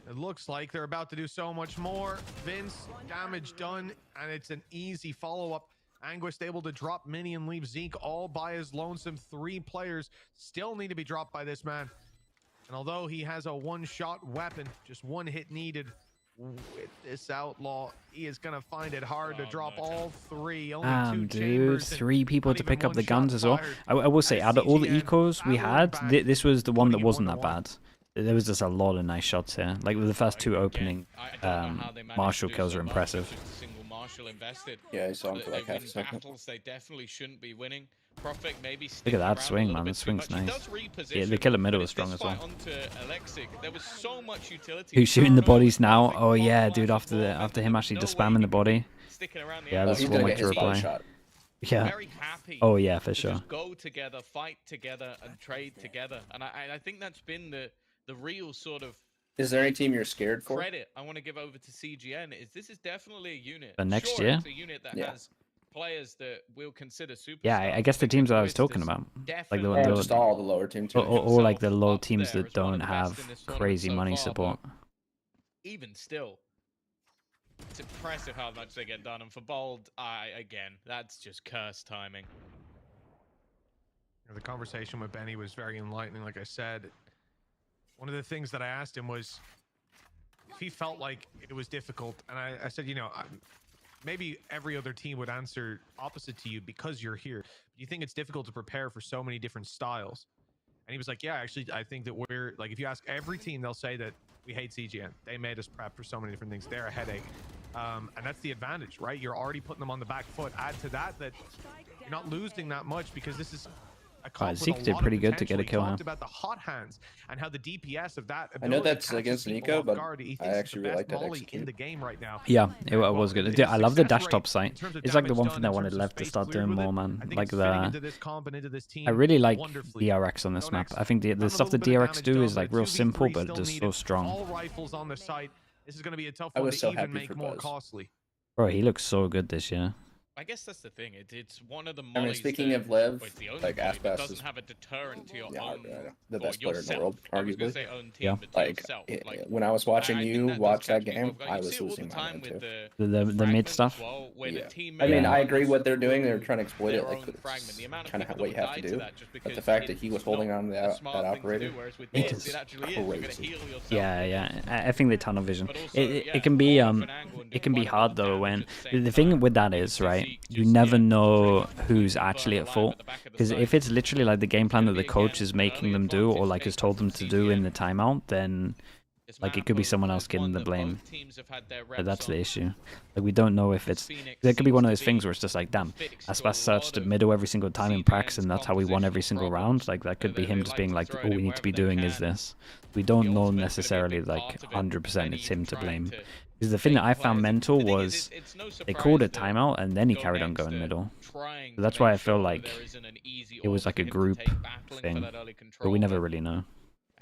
it looks like they're about to do so much more. Vince, damage done, and it's an easy follow-up. Anguist able to drop Mini and leave Zeke all by his lonesome. 3 players still need to be dropped by this man. And although he has a one-shot weapon, just 1 hit needed, with this outlaw, he is going to find it hard to drop all 3. Only 2 Dude, chambers and 3 people not to even pick up the 1 shot guns as well. fired. I will say, And out of all the CGN ecos we battling had, back, this was the one that putting it wasn't that 1-1. bad. There was just a lot of nice shots here. Like with the first 2 opening I don't know how they managed Marshall to do kills so are much. impressive. Just a single Marshall invested. Yeah, I saw him They- for like they half a win second. battles they definitely shouldn't be winning. Prophet maybe Look at that around swing, a little man. bit The too swing's much. He nice. does reposition, Yeah, the killer middle but was it's this strong as well. fight onto Alexic, there was so much utility. Who's shooting the Paranoia bodies now? perfect, Oh one yeah, flash dude. of After momentum, him actually no just way spamming he the body. sticking around the Yeah, edge. that's He's one gonna way get to his body reply. shot. Yeah. Very happy. Oh yeah, for to sure. just go together, fight together, and trade together. And I think that's been the real sort of Is there any team you're scared for? credit I want to give over to CGN. This is definitely a unit. For next Sure, year? it's a unit that Yeah. has players that we'll consider superstars. Yeah, I guess the teams that I was talking about, like Or just all the lower team too. or like the low up teams there that as one of don't the have best in this tournament crazy so money far, support. Even still, it's impressive how much they get done. And for Bold, again, that's just cursed timing. The conversation with Benny was very enlightening. Like I said, one of the things that I asked him was if he felt like it was difficult. And I said, you know, maybe every other team would answer opposite to you because you're here. You think it's difficult to prepare for so many different styles? And he was like, yeah, actually, I think that we're like, if you ask every team, they'll say that we hate CGN. They made us prep for so many different things. They're a headache. And that's the advantage, right? You're already putting them on the back foot. Add to that you're not losing that much because this is a comp with Zeke a did lot of pretty good to potential. get a He kill, talked huh? about the hot hands and how the DPS of that I know ability that's catches against people Nico, off but guard. He I thinks it's actually the really best like that molly in execute. the game right now. Yeah, it was good. Dude, I love the dash top rate sight. in terms of It's like the damage one done, thing I in wanted terms of left to space start cleared doing with it, more, I man. think Like it's fitting the, into this comp and into this team I really like wonderfully. DRX on this map. GoNext, I think the done a stuff little that bit of DRX damage do done, is but like a real 2v3 simple, but still just needed. so strong. All rifles on the site. This is going to be a tough I one was to so even happy make for more Buzz. costly. Bro, he looks so good this year. I guess that's the thing. It's one of the. I mean, speaking of Lev, like Aspas doesn't have a deterrent to your own. The best player in the world, arguably. Yeah. Like when I was watching you watch that game, I was losing my mind too. The mid stuff. Yeah. I mean, I agree what they're doing. They're trying to exploit it, like kind of what you have to do. But the fact that he was holding on to that operator, it's crazy. Yeah. I think they tunnel vision. It can be hard though when the thing with that is, right, you never know who's actually at fault, because if it's literally like the game plan that the coach is making them do or like has told them to do in the timeout, then like it could be someone else getting the blame. But that's the issue. Like we don't know if it's, there could be one of those things where it's just like, damn, Aspas searched at middle every single time in practice and that's how we won every single round. Like that could be him just being like, all we need to be doing is this. We don't know necessarily like 100% it's him to blame. Because the thing that I found mental was they called a timeout and then he carried on going middle. So that's why I feel like it was like a group thing, but we never really know.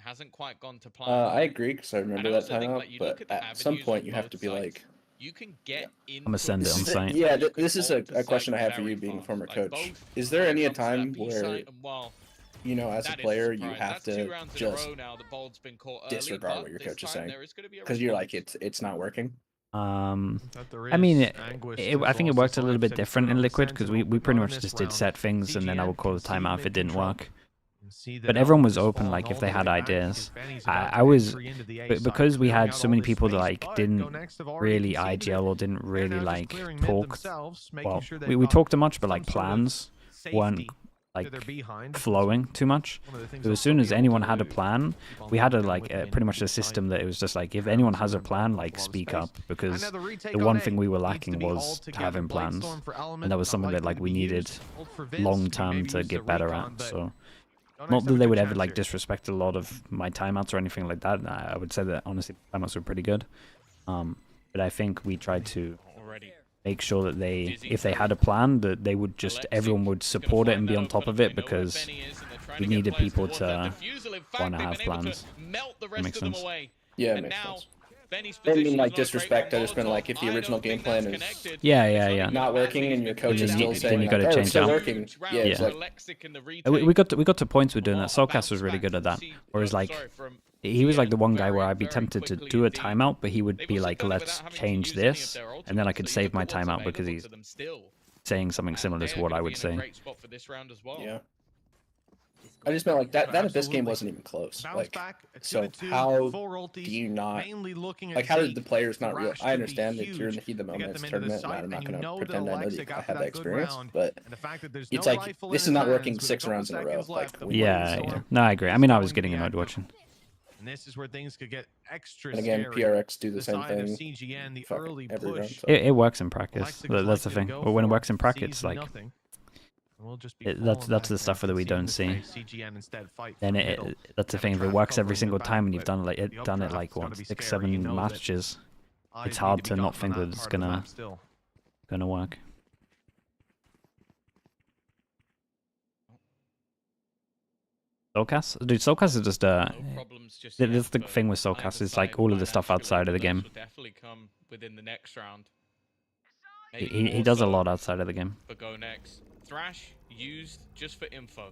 Hasn't quite gone to plan. I agree because I remember that timeout, but at some point you have to be like, you can get I'm gonna send it on site. Yeah, this is a question I have for you being a former coach. Is there any time where, you know, as a player, you have to just disregard what your coach is saying because you're like, it's not working? I mean, I think it worked a little bit different in Liquid because we pretty much just did set things and then I would call the timeout if it didn't work. But everyone was open, like if they had ideas. I was, because we had so many people that like didn't really IGL or didn't really like talk. Well, we talked too much, but like plans weren't like flowing too much. So as soon as anyone had a plan, we had pretty much a system that it was just like, if anyone has a plan, like speak up, because the one thing we were lacking was having plans, and that was something that like we needed long term to get better at. So not that they would ever like disrespect a lot of my timeouts or anything like that. I would say that honestly timeouts were pretty good, but I think we tried to make sure that they, if they had a plan, that they would just, everyone would support it and be on top of it, because we needed people to want to have plans. That makes sense. Yeah, it makes sense. I don't mean like disrespect. I just been like, if the original game plan is not working and your coach is still saying, then you got to change it. Working. Yeah. We got to points with doing that. Soulcast was really good at that. Whereas like, he was like the one guy where I'd be tempted to do a timeout, but he would be like, let's change this, and then I could save my timeout because he's saying something similar to what I would say. Yeah. I just meant like that Abyss game wasn't even close. Like, so how do you not, like, how did the players not realize? I understand that you're in the heat of the moment, it's a tournament, and I'm not going to pretend I know that I have that experience, but it's like, this is not working 6 rounds in a row. Like, yeah. No, I agree. I mean, I was getting annoyed watching. And this is where things could get extra and again, PRX do the same thing. CGN, the early push. It works in practice. That's the thing. But when it works in practice, like, that's the stuff that we don't see. Then that's the thing. If it works every single time and you've done it like what, 6, 7 matches, it's hard to not think that it's gonna work. Soulcast? Dude, Soulcast is just that's the thing with Soulcast, is like all of the stuff outside of the game. He does a lot outside of the game. For GoNext. Thrash used just for info.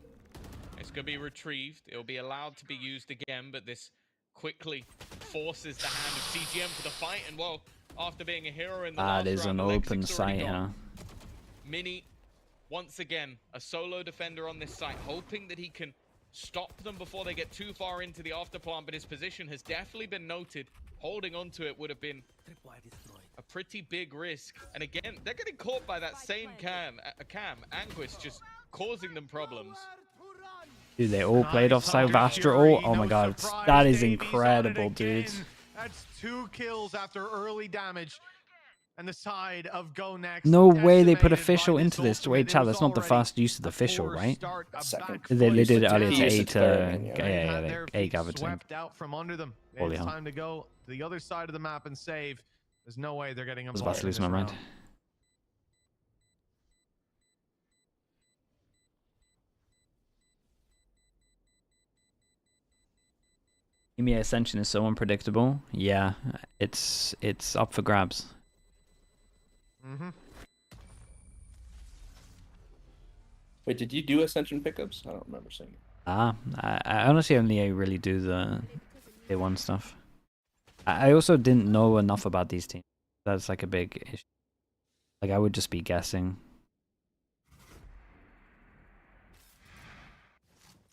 It's going to be retrieved. It'll be allowed to be used again, but this quickly forces the hand of CGN for the fight. And well, after being a hero in the last round, that is an open site, huh? Mini, once again, a solo defender on this site, hoping that he can stop them before they get too far into the afterplan, but his position has definitely been noted. Holding on to it would have been a pretty big risk. And again, they're getting caught by that same cam, Anguish, just causing them problems. Dude, they all played offside with Astro. Oh my god, that is incredible, dude. That's 2 kills after early damage. And the side of GoNext. No way they put official into this. Wait, chat, that's not the first use of the official, right? They did it earlier to A gathered to out from under them. It's time to go to the other side of the map and save. There's no way they're getting involved. I was about to lose my mind. EMEA Ascension is so unpredictable. Yeah, it's up for grabs. Wait, did you do Ascension pickups? I don't remember seeing it. I honestly only really do the tier 1 stuff. I also didn't know enough about these teams. That's like a big issue. Like I would just be guessing.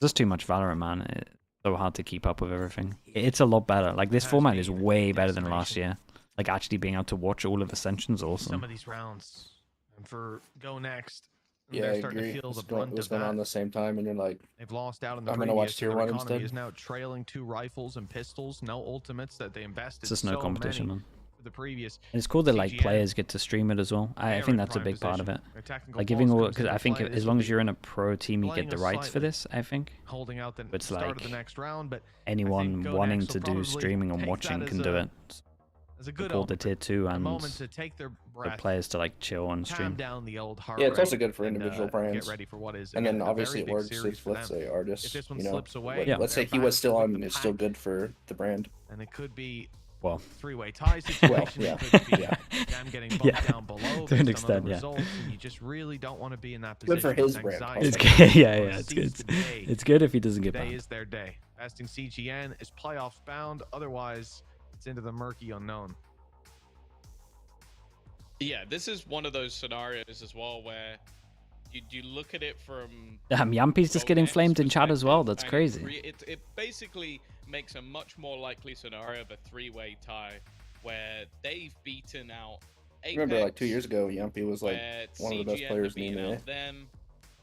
Just too much Valorant, man. It's so hard to keep up with everything. It's a lot better. Like this format is way better than last year. Like actually being able to watch all of Ascension's awesome. Some of these rounds, and for GoNext, yeah, I agree. It was going on the same time, and you're like, they've lost out in the I'm gonna watch tier 1 instead. Is now trailing 2 rifles and pistols, no ultimates that they invested. It's just no competition, man. The previous and it's cool that like players get to stream it as well. I think that's a big part of it. Like giving all, because I think as long as you're in a pro team, you get the rights for this. I think. Holding out the it's start like of the next round, but anyone wanting to do streaming and watching can do it. As a good call the tier 2 and to take their breath, the players to like chill on stream. Down the old heart yeah, it's also good for individual brands. Get ready for what is and then obviously it works if, let's say, artists, you know, yeah. let's say he was still on, it's still good for the brand. And it could be well, 3-way tie situation. Well, yeah. Them getting bumped down below to an extent, yeah. Results, and you just really don't want to be in that position. Good for his brand. It's good, yeah, it's good. It's good if he doesn't get banned. Today is their day. Besting CGN is playoffs bound. Otherwise, it's into the murky unknown. Yeah, this is one of those scenarios as well where you look at it from... Damn, Yampi's just getting flamed in chat as well. That's crazy. It basically makes a much more likely scenario of a 3-way tie where they've beaten out Apex. Remember, like 2 years ago, Yampy was like one of the best players in the EMEA. Them,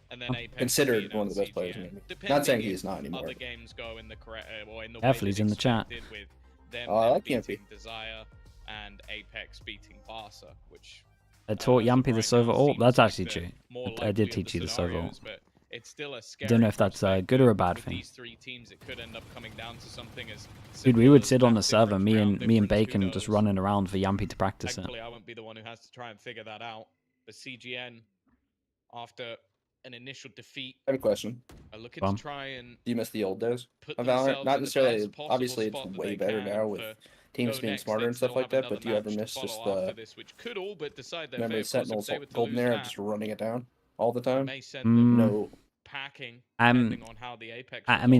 and then Apex considered one of the best players in the EMEA. Not saying he's not anymore. Other games go in the correct, or in the Definitely, he's in the chat. With them I like Yampy. Desire and Apex beating Barca, which I taught Yampy the Sova ult. That's actually true. I did teach you the Sova ult. It's still a I don't know if that's a good or a bad thing. These 3 teams, it could end up coming down to something as dude, we would sit on the server, me and Bacon, just running around for Yampy to practice it. I won't be the one who has to try and figure that out. But CGN, after an initial defeat, I have a question. Are looking to try and do you miss the old days of Valorant? Not necessarily. Obviously, it's way better now with teams being smarter and stuff like that. But do you ever miss just the remember Sentinels Golden Era just running it down all the time? No. Packing, I mean,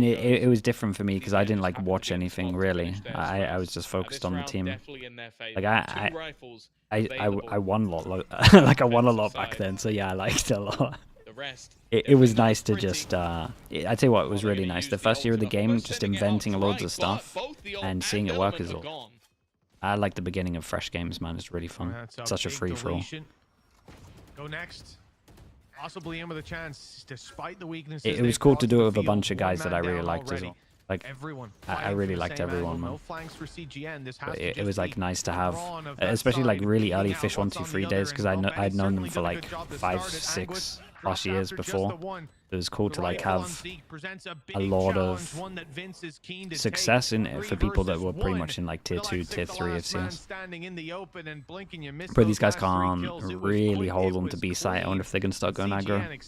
it was different for me because I didn't like watch anything really. I was just focused on the team. Like I won a lot, like I won a lot back then. So yeah, I liked it a lot. It was nice to just. I tell you what, it was really nice. The first year of the game, just inventing loads of stuff and seeing it work as well. I like the beginning of fresh games, man. It's really fun. Such a free for all. GoNext. Possibly in with a chance, despite the weaknesses. It was cool to do it with a bunch of guys that I really liked as well. Like, I really liked everyone, man. But it was like nice to have, especially like really early Fish 1-2-3 days, because I'd known them for like 5-6+ years before. It was cool to like have a lot of success in it for people that were pretty much in like tier 2, tier 3 of CS. But these guys can't really hold on to B site. I wonder if they're gonna start going aggro.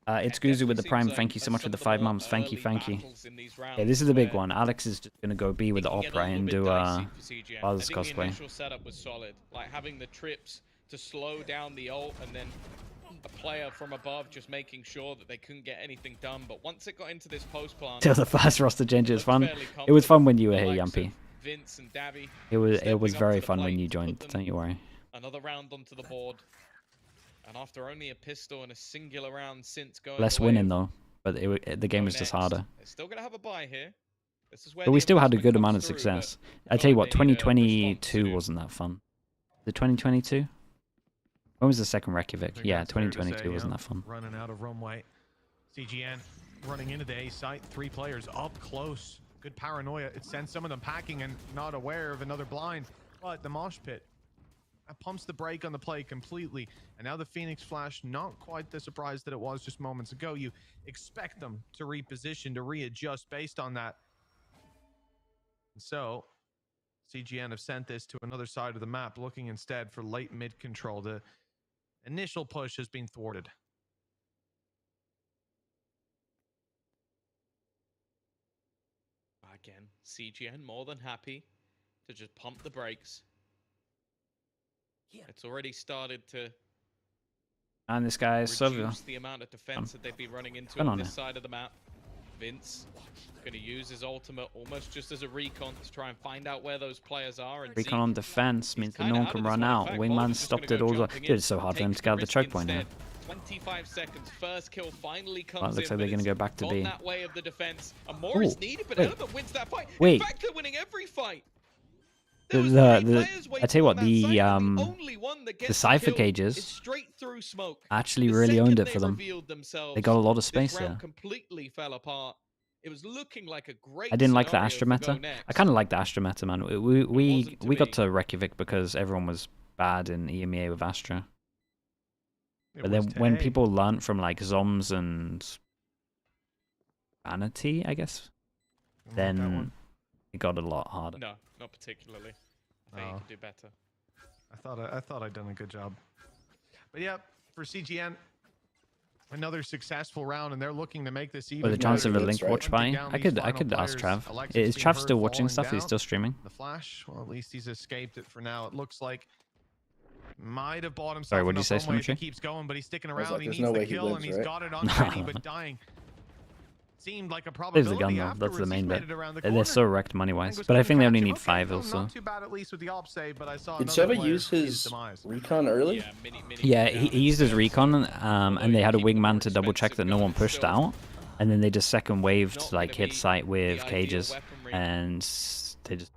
It's Guzu with the Prime. Thank you so much for the 5 months. Thank you. Yeah, this is the big one. Alex is just gonna go B with the Opera and do Father's cosplay. The initial setup was solid, like having the trips to slow down the ult and then a player from above just making sure that they couldn't get anything done. But once it got into this post plant, till the first roster change, it was fun. It was fun when you were here, Yampy. Vince and Dabby. It was very fun when you joined. Don't you worry. Another round onto the board. And after only a pistol and a singular round since going less winning though, but the game was just harder. They're still gonna have a buy here. This is where but we still had a good amount of success. I tell you what, 2022 wasn't that fun. The 2022? When was the second Reykjavik? Yeah, 2022 wasn't that fun. Running out of runway. CGN running into the A site. 3 players up close. Good paranoia. It sends some of them packing and not aware of another blind. But the mosh pit pumps the brake on the play completely. And now the Phoenix Flash, not quite the surprise that it was just moments ago. You expect them to reposition, to readjust based on that. And so CGN have sent this to another side of the map, looking instead for late mid control. The initial push has been thwarted. Again, CGN more than happy to just pump the brakes. It's already started to And this guy is so reduce the amount of defense that they've been running into on this side of the map. Vince going to use his ultimate almost just as a recon to try and find out where those players are. And recon on defense means that no one can run out. Wingman stopped it all the... Dude, it's so hard for him to get out the choke point now. 25 seconds, first kill finally comes well, it looks like they're going to go back to B. That way of the defense. And more is needed, but Element wins that fight. Wait. In fact, they're winning every fight. I tell you what, the Cypher cages actually really owned it for them. They got a lot of space there. Completely fell apart. It was looking like a great I didn't like the Astra meta. I kind of like the Astra meta, man. We got to Reykjavik because everyone was bad in EMEA with Astra. But then when people learnt from like Zoms and Vanity, I guess, then it got a lot harder. No, not particularly. I think you could do better. I thought I'd done a good job. But yeah, for CGN, another successful round, and they're looking to make this even. With the chance of a link watch buying, I could ask Trav. Is Trav still watching stuff? He's still streaming. The Flash, well, at least he's escaped it for now. It looks like might have bought himself. Sorry, what did you say, Symmetry? He keeps going, but he's sticking around. Like, he needs the kill, and he's got it on ready, but dying. Seemed like a probability. There's the gun though. That's the main bit. They're so wrecked money wise, but I think they only need 5 also. Not too bad at least with the op save, but I saw Did Seba use his recon early? Yeah, he used his recon, and they had a wingman to double check that no one pushed out, and then they just second waved like hit site with cages, and they just.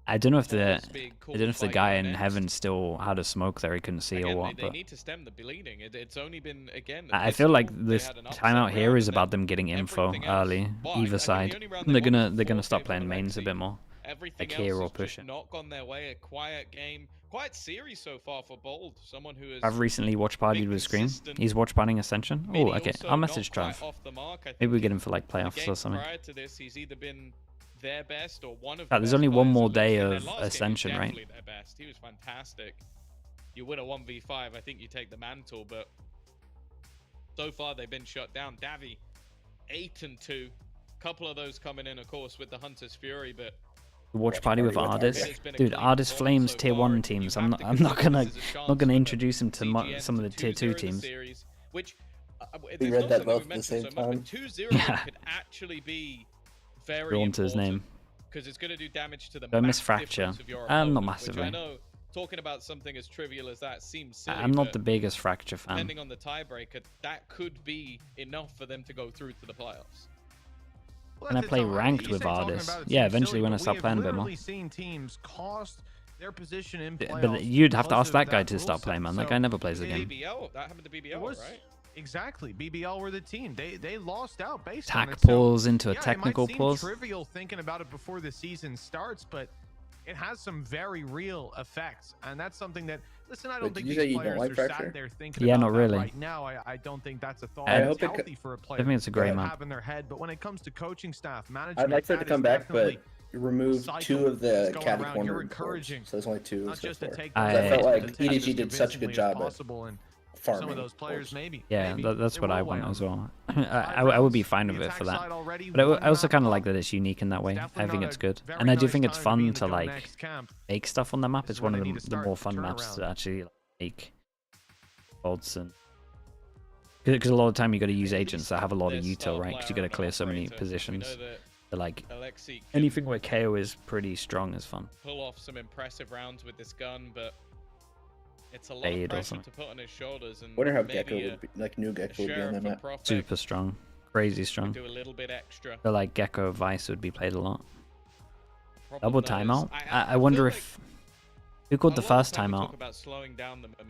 I don't know if the guy in heaven still had a smoke there he couldn't see or what. They need to stem the bleeding. It's only been again. I feel like this timeout here is about them getting info early, either side. They're gonna start playing mains a bit more, like here or push it. Not gone their way. A quiet game, quiet series so far for Bold. Someone who has. I've recently watch partied with Scream. He's watch partying Ascension. Oh, okay. I'll message Trav. Maybe we get him for like playoffs or something. Prior to this, he's either been their best or one of there's only one more day of Ascension, right? Their best. He was fantastic. You win a 1v5, I think you take the mantle, but so far they've been shut down. Davi, 8-2. Couple of those coming in, of course, with the Hunter's Fury, but watch party with Ardis, dude. Ardis Flames tier 1 teams. I'm not gonna introduce him to some of the tier 2 teams. Which we read that both at the same time. 2-0 could actually be very onto his name because it's going to do damage to the miss fracture. Not massively. I know talking about something as trivial as that seems silly. I'm not the biggest fracture fan. Depending on the tiebreaker, that could be enough for them to go through to the playoffs. Can I play ranked with Ardis? Yeah, eventually when I start playing a bit more. But you'd have to ask that guy to start playing, man. That guy never plays the game. That happened to BBL, right? Exactly, BBL were the team. They lost out based on it. Tack pause into a technical pause. It might seem trivial thinking about it before the season starts, but it has some very real effects, and that's something that. Listen, I don't think these players are sat there thinking about not really. Right now. I don't think that's a thought that's healthy for a player. I think it's a great map. Have in their head, but when it comes to coaching staff, management, I'd like for it to come back, but remove 2 of the caddy corner boards, so there's only 2 so far. I felt like EDG did such a good job at farming. Some of those players, maybe. Yeah, that's what I want as well. I would be fine with it for that. But I also kind of like that it's unique in that way. I think it's good. And I do think it's fun to like make stuff on the map. It's one of the more fun maps to actually make odds and because a lot of the time you got to use agents that have a lot of util, right? Because you got to clear so many positions. So like anything where KO is pretty strong is fun. Pull off some impressive rounds with this gun, but it's a lot of pressure to put on his shoulders. And wonder how Gecko would be, like new Gecko would be on that map. Super strong, crazy strong. Do a little bit extra. So like Gecko Vice would be played a lot. Double timeout. I wonder if who called the first timeout.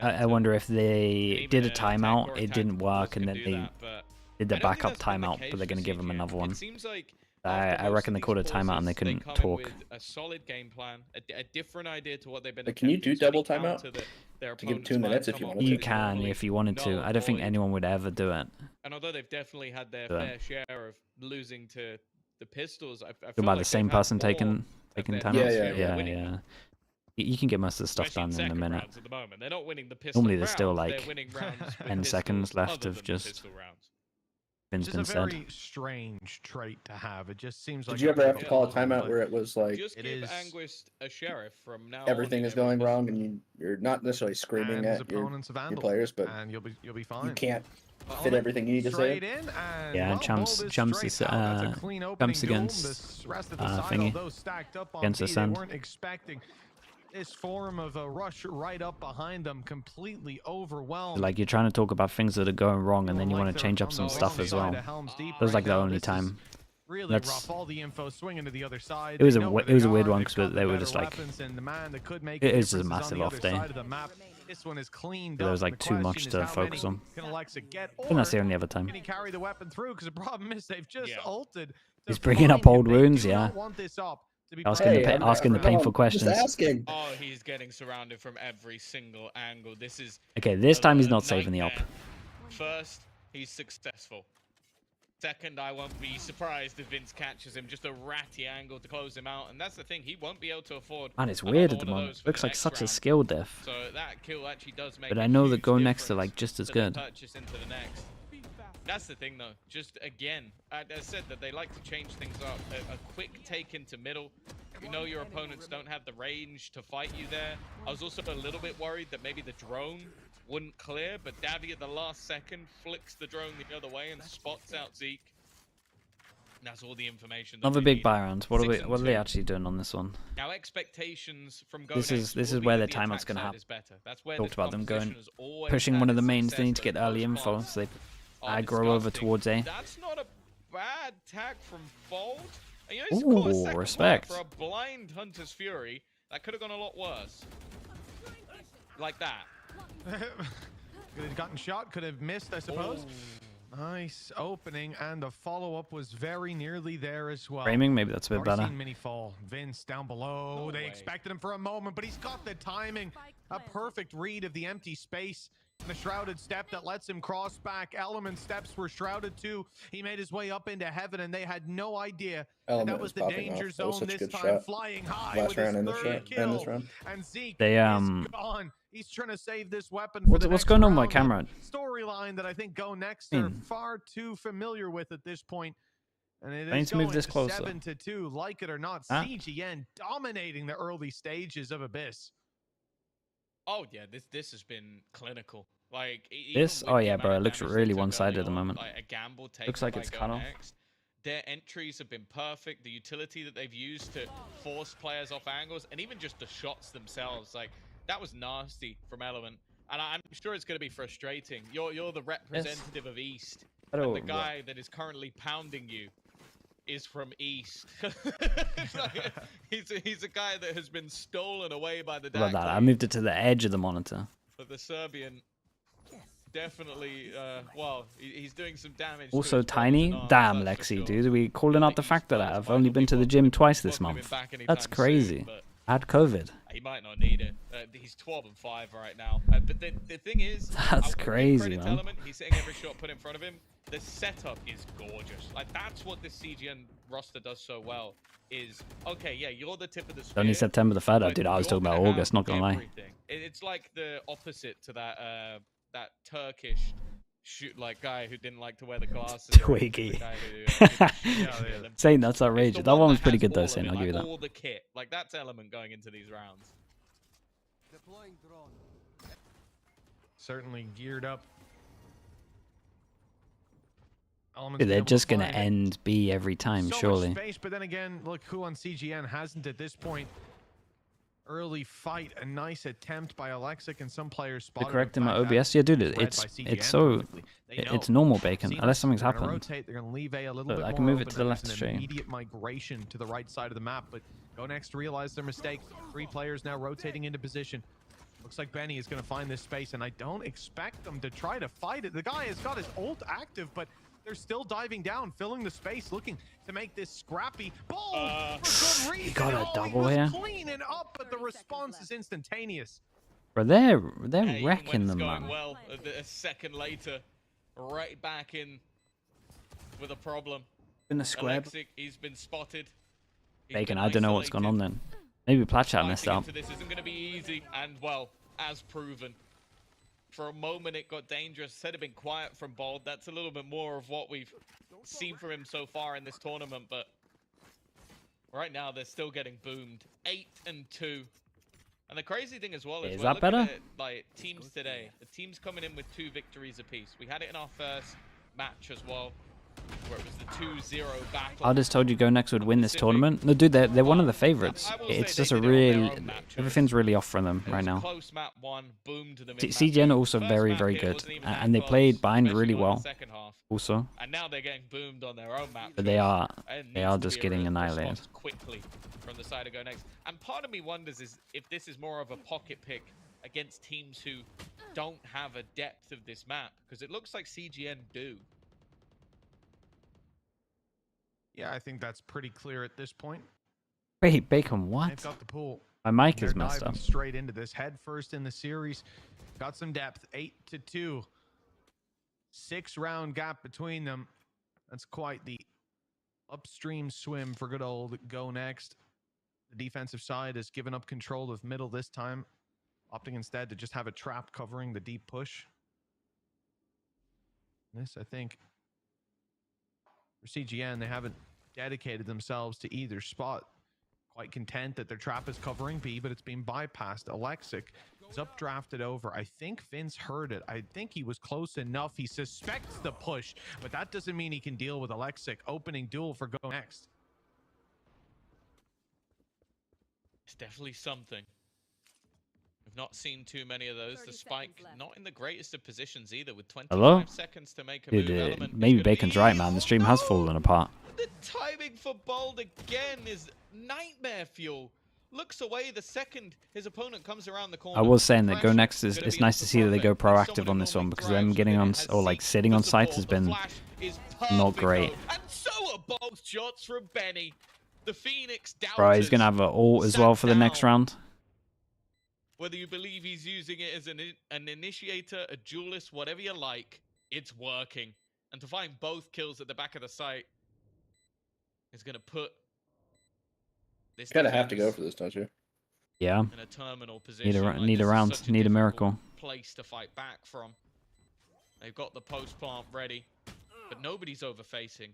I wonder if they did a timeout, it didn't work, and then they did the backup timeout, but they're gonna give them another one. I reckon they called a timeout and they couldn't talk. A solid game plan, a different idea to what they've been. But can you do double timeout? To give 2 minutes if you want to. You can if you wanted to. I don't think anyone would ever do it. And although they've definitely had their fair share of losing to the Pistols, I feel about like the same person taking timeouts. Yeah. You can get most of the stuff done in a minute. At the moment. They're not winning the pistol Normally there's still rounds, like 10 seconds left of just. Vin's been said. Very strange trait to have. It just seems like. Did you ever have to call a timeout where it was like just give Anguist a sheriff from now everything on, is going wrong and you're not necessarily screaming at your players, but you'll be fine. You can't fit everything you need to say. Yeah, jumps against thingy against Ascend. This form of a rush right up behind them, completely overwhelmed. Like you're trying to talk about things that are going wrong, and then you want to change up some stuff as well. It was like the only time. Really rough. All the info swinging to the other side. It was a weird one because they were just like, it is just a massive off day. This one is cleaned there was like too much to focus on. I think that's the only other time. Can he carry the weapon through? Because the problem is they've just ulted. He's bringing up old wounds, yeah. Asking the painful questions. Oh, he's getting surrounded from every single angle. This is okay. This time he's not saving the op. First, he's successful. Second, I won't be surprised if Vince catches him. Just a ratty angle to close him out, and that's the thing. He won't be able to afford. Man, it's weird at the moment. Looks like such a skill diff. So that kill actually does make. But I know that GoNext are like just as good. That's the thing, though. Just again, I said that they like to change things up. A quick take into middle. You know your opponents don't have the range to fight you there. I was also a little bit worried that maybe the drone wouldn't clear, but Davy at the last second flicks the drone the other way and spots out Zeke. And that's all the information. Another big buy round. What are they actually doing on this one? Now expectations from GoNext. This is where their timeout's gonna happen. Talked about them pushing one of the mains. They need to get early info, so they aggro over towards A. That's not a bad tag from Fold. Ooh, respect. For a blind Hunter's Fury, that could have gone a lot worse. Like that. Could have gotten shot, could have missed, I suppose. Nice opening, and the follow-up was very nearly there as well. Framing, maybe that's a bit better. Mini fall. Vince down below. They expected him for a moment, but he's got the timing. A perfect read of the empty space. The shrouded step that lets him cross back. Element steps were shrouded too. He made his way up into heaven, and they had no idea that was the danger zone this time. Flying high with his third kill. And Zeke is gone. He's trying to save this weapon. What's going on with my camera? Storyline that I think GoNext are far too familiar with at this point. And it I need is to move this closer. 7-2, like it or not. CGN dominating the early stages of Abyss. Oh yeah, this has been clinical. Like this, oh yeah, bro, it looks really one-sided at the moment. Like a gamble looks like it's cut off. Their entries have been perfect. The utility that they've used to force players off angles, and even just the shots themselves, like that was nasty from Element. And I'm sure it's going to be frustrating. You're the representative of East, and the guy that is currently pounding you is from East. he's a guy that has been stolen away by the Love that. I moved it to the edge of the monitor. But the Serbian definitely, well, he's doing some damage. Also tiny. Damn, Lexi, dude. Are we calling out the fact that I've only been to the gym twice this month? That's crazy. I had COVID. He might not need it. He's 12-5 right now. But the thing is, that's crazy, man. Element, he's hitting every shot put in front of him. The setup is gorgeous. Like that's what this CGN roster does so well. Is okay, yeah, you're the tip of the spear. Only September the 3rd, dude. I was talking about August. Not gonna lie. It's like the opposite to that that Turkish guy who didn't like to wear the glasses. Twiggy. Saying that's outrageous. That one was pretty good though, Saint. I'll give you that. All the kit, like that's Element going into these rounds. Deploying drone. Certainly geared up. Dude, they're just gonna end B every time, surely. Much space, but then again, look who on CGN hasn't at this point. Early fight, a nice attempt by Alexic, and some players spotted. Correct in my OBS, yeah, dude. It's normal bacon, unless something's happened. Rotate, they're gonna leave A a little bit I can move it to the left stream. Immediate migration to the right side of the map, but GoNext realized their mistake. 3 players now rotating into position. Looks like Benny is gonna find this space, and I don't expect them to try to fight it. The guy has got his ult active, but they're still diving down, filling the space, looking to make this scrappy. Bold for good reason. He got a double here. Cleaning up, but the response is instantaneous. Bro, they're wrecking them, going man. Well, a second later, right back in with a problem. In the square. Alexic, he's been spotted. Bacon, I don't know what's going on then. Maybe Platchat messed up. This isn't going to be easy, and well, as proven. For a moment, it got dangerous. Said it been quiet from Bold. That's a little bit more of what we've seen from him so far in this tournament. But right now, they're still getting boomed. 8-2. And the crazy thing as well is that better? At it, like teams today. The team's coming in with 2 victories apiece. We had it in our first match as well, where it was the 2-0 battle. I just told you GoNext would win this tournament. No, dude, they're one of the favorites. It's just a real... Everything's really off for them right now. CGN are also very, very good. And they played Bind really well. Also. And now they're getting boomed on their own map. But they are just getting annihilated. Quickly from the side of GoNext. And part of me wonders is if this is more of a pocket pick against teams who don't have a depth of this map. Because it looks like CGN do. Yeah, I think that's pretty clear at this point. Wait, Bacon, what? They've got the pool. My mic is messed up. Straight into this, head first in the series. Got some depth. 8-2. 6-round gap between them. That's quite the upstream swim for good old GoNext. The defensive side has given up control of middle this time, opting instead to just have a trap covering the deep push. This, I think, for CGN, they haven't dedicated themselves to either spot. Quite content that their trap is covering B, but it's been bypassed. Alexic is updrafted over. I think Vince heard it. I think he was close enough. He suspects the push, but that doesn't mean he can deal with Alexic. Opening duel for GoNext. It's definitely something. We've not seen too many of those. The spike not in the greatest of positions either, with 25 seconds to make a move. Maybe Bacon's right, man. The stream has fallen apart. The timing for Bold again is nightmare fuel. Looks away the second his opponent comes around the corner. I was saying that GoNext is, it's nice to see that they go proactive on this one, because them getting on, or like sitting on site has been not great. And so are Bold's shots from Benny. The Phoenix doubters. Bro, he's gonna have an ult as well for the next round. Whether you believe he's using it as an initiator, a duelist, whatever you like, it's working. And to find both kills at the back of the site is going to put this. You kind of have to go for this, don't you? Yeah. In a terminal position. Need a round. Need a miracle. Place to fight back from. They've got the post plant ready, but nobody's overfacing.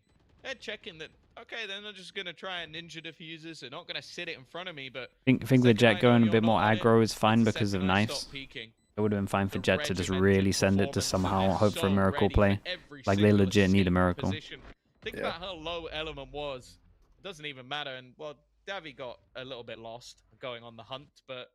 They're checking that. Okay, they're not just gonna try and ninja diffusers. They're not gonna sit it in front of me, but I think the Jet going a bit more aggro is fine because of knives. It would have been fine for Jet to just really send it to somehow hope for a miracle play. Like they legit need a miracle. Think about how low Element was. It doesn't even matter. And well, Davi got a little bit lost going on the hunt, but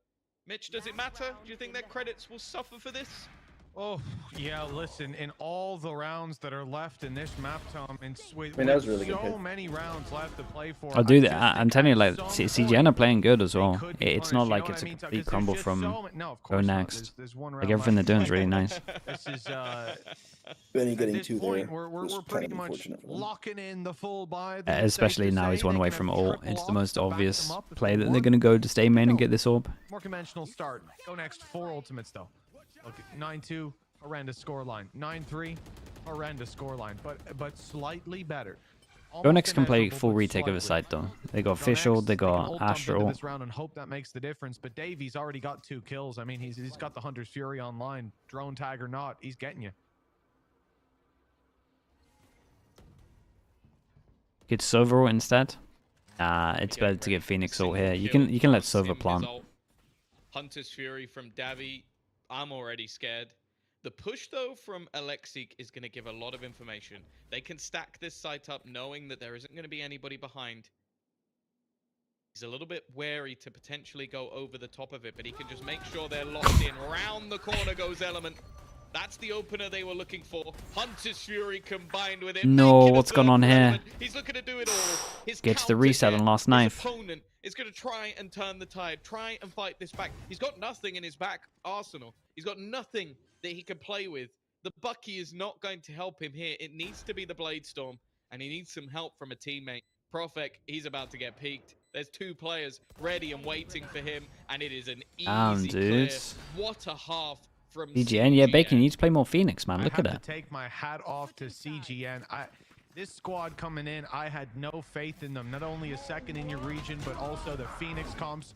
Mitch, does it matter? Do you think their credits will suffer for this? Oh, yeah, listen, in all the rounds that are left in this map, Tom, and with that was really so good many rounds left to play for. I'll do that. I'm telling you, like, CGN are playing good as well. It's not like it's a complete crumble from GoNext. Like, everything they're doing is really nice. This is, Benny getting two there. We're pretty much locking in the full buy. Especially now he's one away from ult. It's the most obvious play that they're going to go to stay main and get this orb. More conventional start. GoNext 4 ultimates, though. Look, 9-2, horrendous scoreline. 9-3, horrendous scoreline, but slightly better. GoNext can play full retake of a site though. They got Official, they got Astral. This round and hope that makes the difference. But Davy's already got 2 kills. I mean, he's got the Hunter's Fury online. Drone tag or not, he's getting you. Get Sova ult instead. It's better to get Phoenix ult here. You can let Sova plant. Hunter's Fury from Davi. I'm already scared. The push, though, from Alexic is going to give a lot of information. They can stack this site up knowing that there isn't going to be anybody behind. He's a little bit wary to potentially go over the top of it, but he can just make sure they're locked in. Round the corner goes Element. That's the opener they were looking for. Hunter's Fury combined with him. No, what's going on here? He's looking to do it all. Gets the reset on last knife. His opponent is going to try and turn the tide, try and fight this back. He's got nothing in his back arsenal. He's got nothing that he can play with. The Bucky is not going to help him here. It needs to be the Blade Storm, and he needs some help from a teammate. Profek, he's about to get peaked. There's 2 players ready and waiting for him, and it is an easy clear. What a half from CGN. Yeah, Bacon, you need to play more Phoenix, man. Look at that. I have to take my hat off to CGN. This squad coming in, I had no faith in them. Not only a second in your region, but also the Phoenix comps.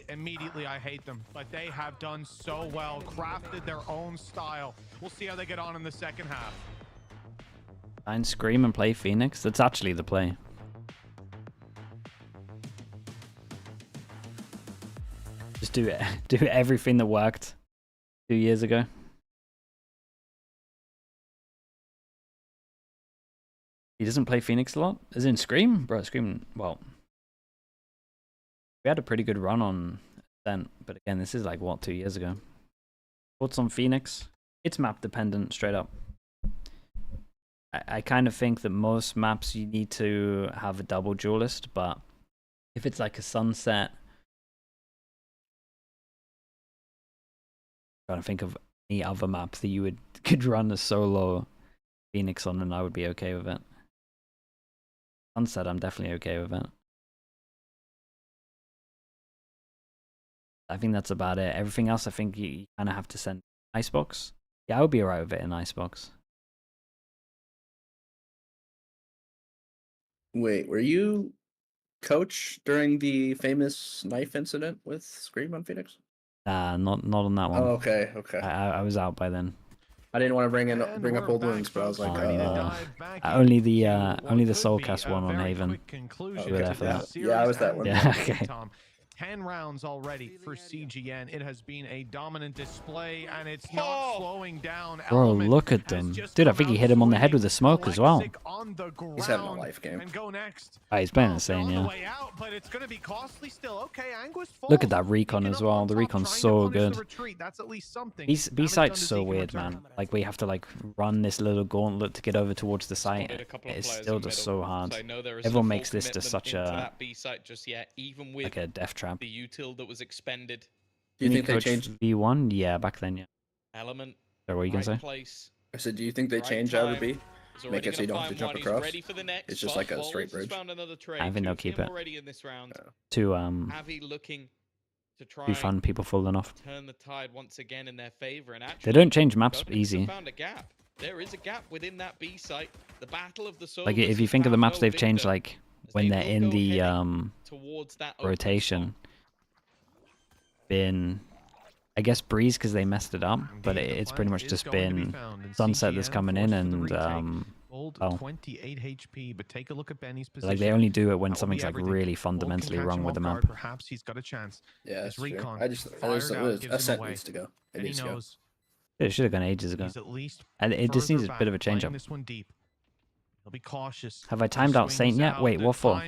Immediately I hate them, but they have done so well, crafted their own style. We'll see how they get on in the second half. And Scream and play Phoenix. That's actually the play. Just do everything that worked 2 years ago. He doesn't play Phoenix a lot? As in Scream? Bro, Scream, well, we had a pretty good run on then, but again, this is like, what, 2 years ago? Thoughts on Phoenix? It's map dependent, straight up. I kind of think that most maps you need to have a double duelist, but if it's like a Sunset, I'm trying to think of any other map that you could run a solo Phoenix on, and I would be okay with it. Sunset, I'm definitely okay with it. I think that's about it. Everything else, I think you kind of have to send Icebox. Yeah, I would be alright with it in Icebox. Wait, were you coach during the famous knife incident with Scream on Phoenix? Not on that one. Oh, okay. I was out by then. I didn't want to bring up old wounds, but I was like, only the Soulcast one on Haven. You were there for that. Yeah, I was that one. Yeah, okay. 10 rounds already for CGN. It has been a dominant display, and it's not slowing down. Bro, look at them. Dude, I think he hit him on the head with the smoke as well. He's having a life game. He's playing insane, yeah. Look at that recon as well. The recon's so good. B-site's so weird, man. Like, we have to like run this little gauntlet to get over towards the site. It's still just so hard. Everyone makes this just such a like a death trap. The util that was expended. Do you think they changed B1? Yeah, back then, yeah. Element. What were you gonna say? Place, I said, do you think they changed out of B? Make it so you don't have to jump across. It's just like a straight bridge. I think they'll keep it. Too fun, people falling off. Turn the tide once again in their favor, and actually, they don't change maps easy. Found a gap. There is a gap within that B site. The battle of the souls. Like if you think of the maps they've changed, like when they're in the rotation, been, I guess, Breeze because they messed it up, but it's pretty much just been Sunset that's coming in, and 28 HP, but take a look at Benny's position. Like they only do it when something's like really fundamentally wrong with the map. Perhaps he's got a chance. Yeah, that's true. Ascent needs to go. It needs to go. It should have gone ages ago. And it just needs a bit of a change up. He'll be cautious. Have I timed out Saint yet? Wait, what for?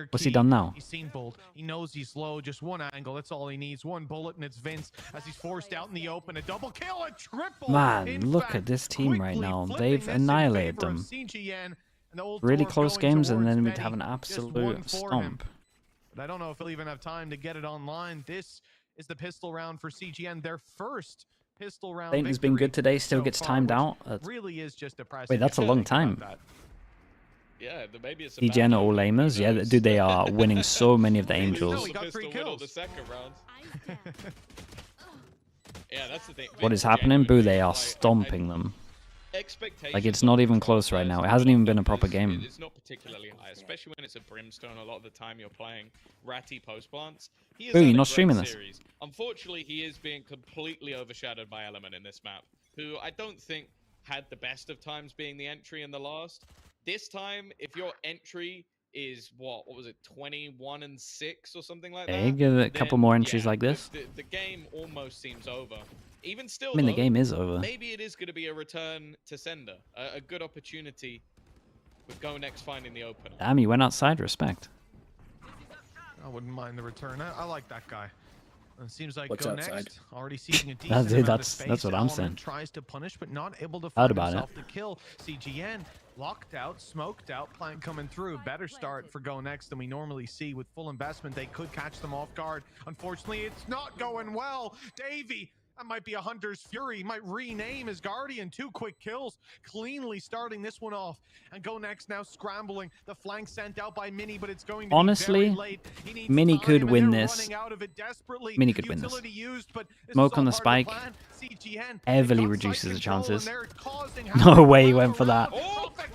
What's he done now? He's seen Bolt. He knows he's low. Just one angle. That's all he needs. One bullet, and it's Vince as he's forced out in the open. A double kill, a triple. Man, look at this team right now. They've annihilated them. Really close games, and then we'd have an absolute stomp. But I don't know if he'll even have time to get it online. This is the pistol round for CGN. Their first pistol round. Saint has been good today. Still gets timed out. Really is just depressing. Wait, that's a long time. Yeah, maybe it's CGN are all lamers. Yeah, dude, they are winning so many of the Angels. Got 3 kills. Yeah, that's the thing. What is happening? Boo, they are stomping them. Like, it's not even close right now. It hasn't even been a proper game. It's not particularly high, especially when it's a Brimstone. A lot of the time you're playing Ratty post-plants. Boo, you're not streaming this. Unfortunately, he is being completely overshadowed by Element in this map, who I don't think had the best of times being the entry in the last. This time, if your entry is what was it, 21-6 or something like that? Okay, give it a couple more entries like this. The game almost seems over. Even still, I mean, though, the game is over. Maybe it is going to be a return to sender, a good opportunity with GoNext finding the opener. Damn, he went outside. Respect. I wouldn't mind the return. I like that guy. It seems like GoNext already seeing a decent amount of space. That's what I'm saying. Tries to punish, but not able to find himself to kill. CGN locked out, smoked out, plant coming through. Better start for GoNext than we normally see. With full investment, they could catch them off guard. Unfortunately, it's not going well. Davey, that might be a Hunter's Fury. He might rename his Guardian. 2 quick kills, cleanly starting this one off. And GoNext now scrambling. The flank sent out by Mini, but it's going to honestly, be very late. Mini could win this. Mini could win this. Smoke on the spike heavily reduces the chances. No way he went for that.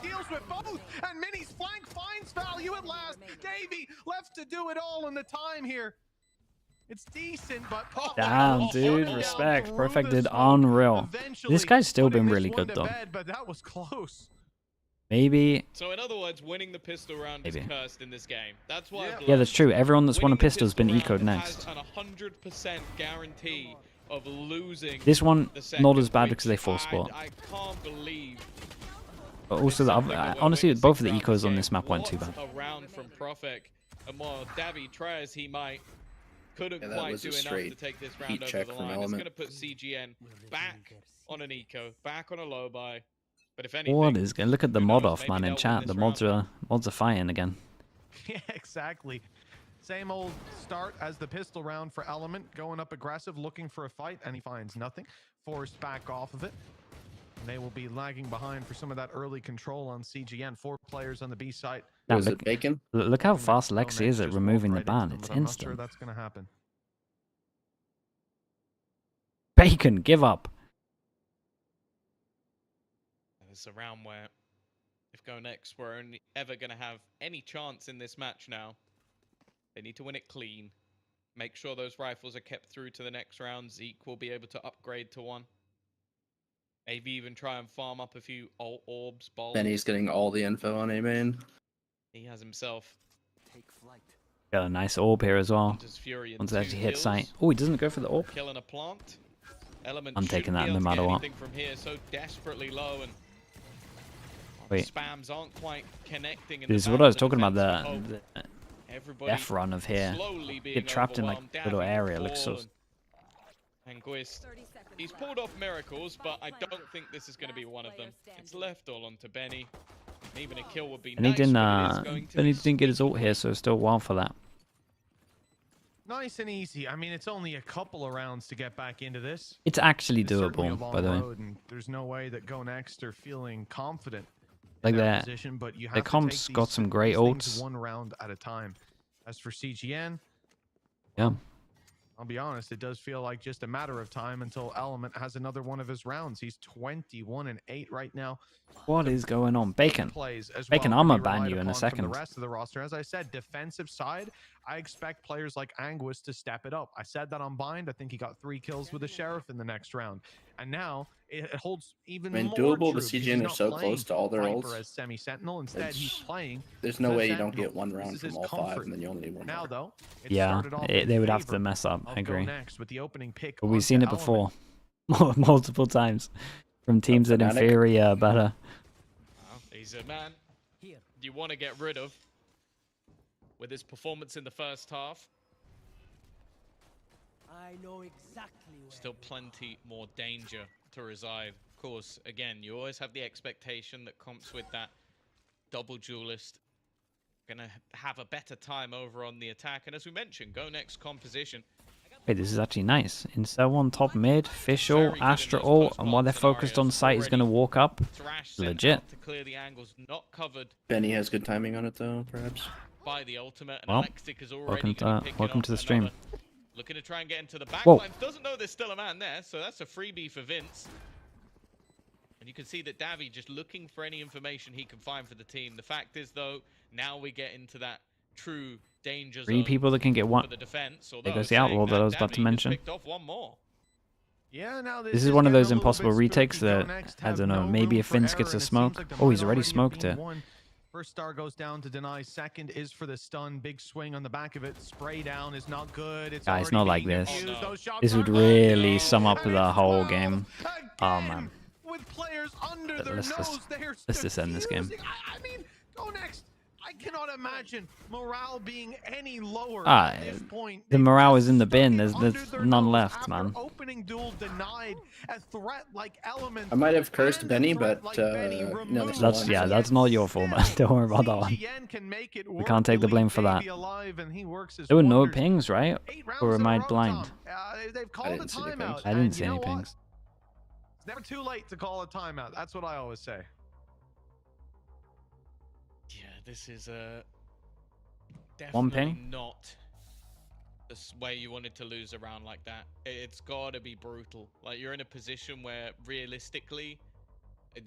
Deals with both, and Mini's flank finds value at last. Davey left to do it all in the time here. It's decent, but damn, dude, respect. Perfect did unreal. This guy's still been really good though. But that was close. Maybe. So in other words, winning the pistol round is cursed in this game. That's why. Yeah, that's true. Everyone that's won a pistol has been eco'd next. Has an 100% guarantee of losing. This one not as bad because they force spot. I can't believe. But also, honestly, both of the ecos on this map weren't too bad. A round from Profek, and while Davi tries, he couldn't quite do enough to take this round over the line. It's going to put CGN back on an eco, back on a low buy. But if anything, what is going? Look at the mod off, man, in chat. The mods are fighting again. Yeah, exactly. Same old start as the pistol round for Element, going up aggressive, looking for a fight, and he finds nothing. Forced back off of it. And they will be lagging behind for some of that early control on CGN. 4 players on the B side. Now, Was it Bacon? Look how fast Lexi is at removing the ban. It's I'm not instant. sure that's going to happen. Bacon, give up. It's a round where if GoNext were only ever going to have any chance in this match now, they need to win it clean. Make sure those rifles are kept through to the next round. Zeke will be able to upgrade to 1. Maybe even try and farm up a few orbs, balls. Benny's getting all the info on A main. He has himself. Got a nice orb here as well. Once they actually hit sight. Oh, he doesn't go for the orb. Killing a plant. Element I'm taking that no matter what. From here, so desperately low, and wait, spams aren't quite connecting. This is what I was talking about. The F run of here. Get trapped in like little area. Looks so. And Gwist, he's pulled off miracles, but I don't think this is going to be one of them. It's left all onto Benny. And even a kill would be and he nice, didn't get his ult here, so it's still wild for that. Nice and easy. I mean, it's only a couple of rounds to get back into this. It's actually doable, by the way. There's no way that GoNext are feeling confident like in their that. position, but you have the comps got some great ults. One round at a time. As for CGN, yeah, I'll be honest, it does feel like just a matter of time until Element has another one of his rounds. He's 21-8 right now. What is going on? Bacon. Bacon, well I'm gonna ban you in a second. The rest of the roster, as I said, defensive side, I expect players like Anguis to step it up. I said that on Bind. I think he got 3 kills with the Sheriff in the next round. And now it holds even more doable. The true CGN are so close to all their Viper ults. As semi-sentinel. Instead, he's playing. There's no way you don't get 1 round from all 5, and then you only need 1 now, though, yeah, they would have to mess up. I agree. With the opening pick but we've seen it before, multiple times, from teams that inferior better. He's a man you want to get rid of with his performance in the first half. I know exactly where. Still plenty more danger to reside. Of course, again, you always have the expectation that comps with that double duelist gonna have a better time over on the attack. And as we mentioned, GoNext composition. Wait, this is actually nice. Incel one top mid, Fischl, Astra ult, and while they're focused on site, he's gonna walk up. Legit. To clear the angles, not covered. Benny has good timing on it though, perhaps. By the ultimate, and well, Alexic is already welcome to the stream. Looking to try and get into the Whoa. backlines. Doesn't know there's still a man there, so that's a freebie for Vince. And you can see that Davi just looking for any information he can find for the team. The fact is, though, now we get into that true danger zone. 3 people that can get one. For the defense, There goes the outlaw that I was about to mention. Yeah, now this is one of those impossible retakes that, I don't know, maybe if Vince gets a smoke. Oh, he's already smoked it. First star goes down to deny. Second is for the stun. Big swing on the back of it. Spray down is not good. It's Guys, not like this. This would really sum up the whole game. Oh, man. With players under their Let's just end this game. I mean, GoNext. I cannot imagine morale being any lower at this point. The morale is in the bin. There's none left, man. Opening duel denied. A threat like Element. I might have cursed Benny, but no, that's not your fault, man. Don't worry about that one. We can't take the blame for that. There were no pings, right? Or am I blind? They've called a timeout. I didn't see any pings. It's never too late to call a timeout. That's what I always say. Yeah, this is one definitely ping? not the way you wanted to lose a round like that. It's got to be brutal. Like, you're in a position where realistically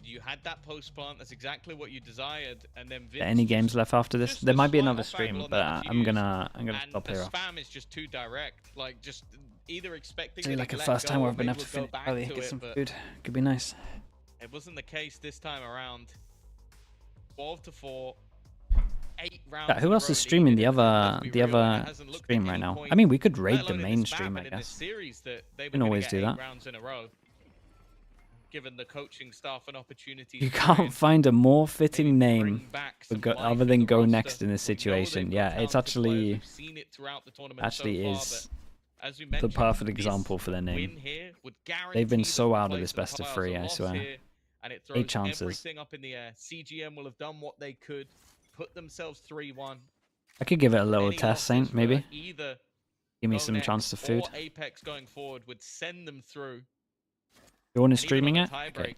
You had that post plant. That's exactly what you desired. And then Vince any games left after this? There might be another stream, but I'm gonna stop here. The spam is just too direct. Like just either expecting. It's like a first time where I've been able to finish early, get some food. Could be nice. It wasn't the case this time around. 12-4. 8 rounds. Yeah, who else is streaming the other stream right now? I mean, we could raid the main stream, I guess. We can always do that. Given the coaching staff an opportunity. You can't find a more fitting name other than GoNext in this situation. Yeah, it's actually is the perfect example for their name. They've been so out of this best of 3, I swear. 8 chances. Everything up in the air. CGN will have done what they could, put themselves 3-1. I could give it a little test, Saint, maybe. Give me some chance to food. Apex going forward would send them through. Dawn is streaming it? Okay.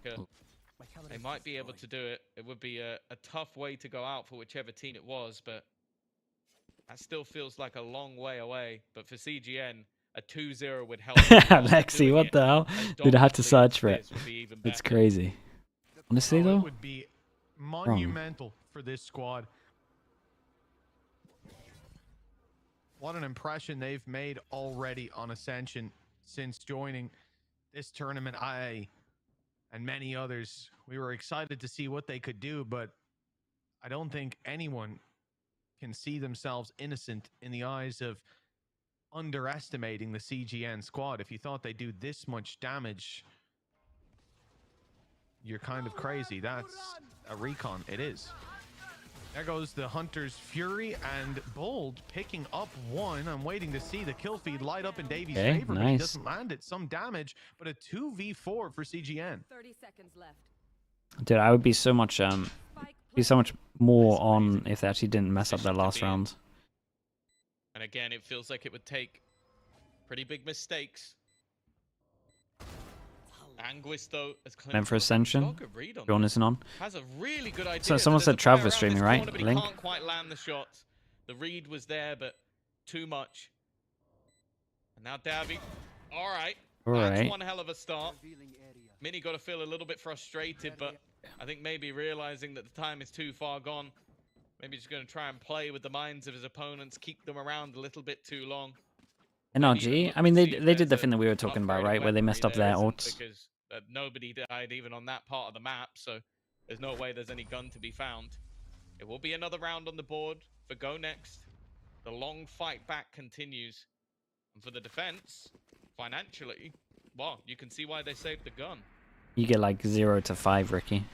They might be able to do it. It would be a tough way to go out for whichever team it was, but that still feels like a long way away. But for CGN, a 2-0 would help. Lexi, what the hell? Dude, I had to search for it. It's crazy. Honestly, though, it would be monumental for this squad. What an impression they've made already on Ascension since joining this tournament. I and many others, we were excited to see what they could do, but I don't think anyone can see themselves innocent in the eyes of underestimating the CGN squad. If you thought they'd do this much damage, you're kind of crazy. That's a recon. It is. There goes the Hunter's Fury, and Bold picking up 1. I'm waiting to see the kill feed light up in Davies' favor. Nice. He doesn't land it. Some damage, but a 2v4 for CGN. 30 seconds left. Dude, I would be so much more on if they actually didn't mess up their last round. And again, it feels like it would take pretty big mistakes. Anguis, though, And for Ascension, John isn't on. Has a really good idea. So someone said Trav was streaming, right? But he Link? can't quite land the shots. The read was there, but too much. And now Davy. All right. That's one hell of a start. Mini got to feel a little bit frustrated, but I think maybe realizing that the time is too far gone. Maybe just going to try and play with the minds of his opponents, keep them around a little bit too long. NRG, I mean, they did the thing that we were talking about, right? Where they messed up their ults. Because nobody died even on that part of the map, so there's no way there's any gun to be found. It will be another round on the board for GoNext. The long fight back continues. And for the defense, financially, well, you can see why they saved the gun. You get like 0 to 5, Ricky.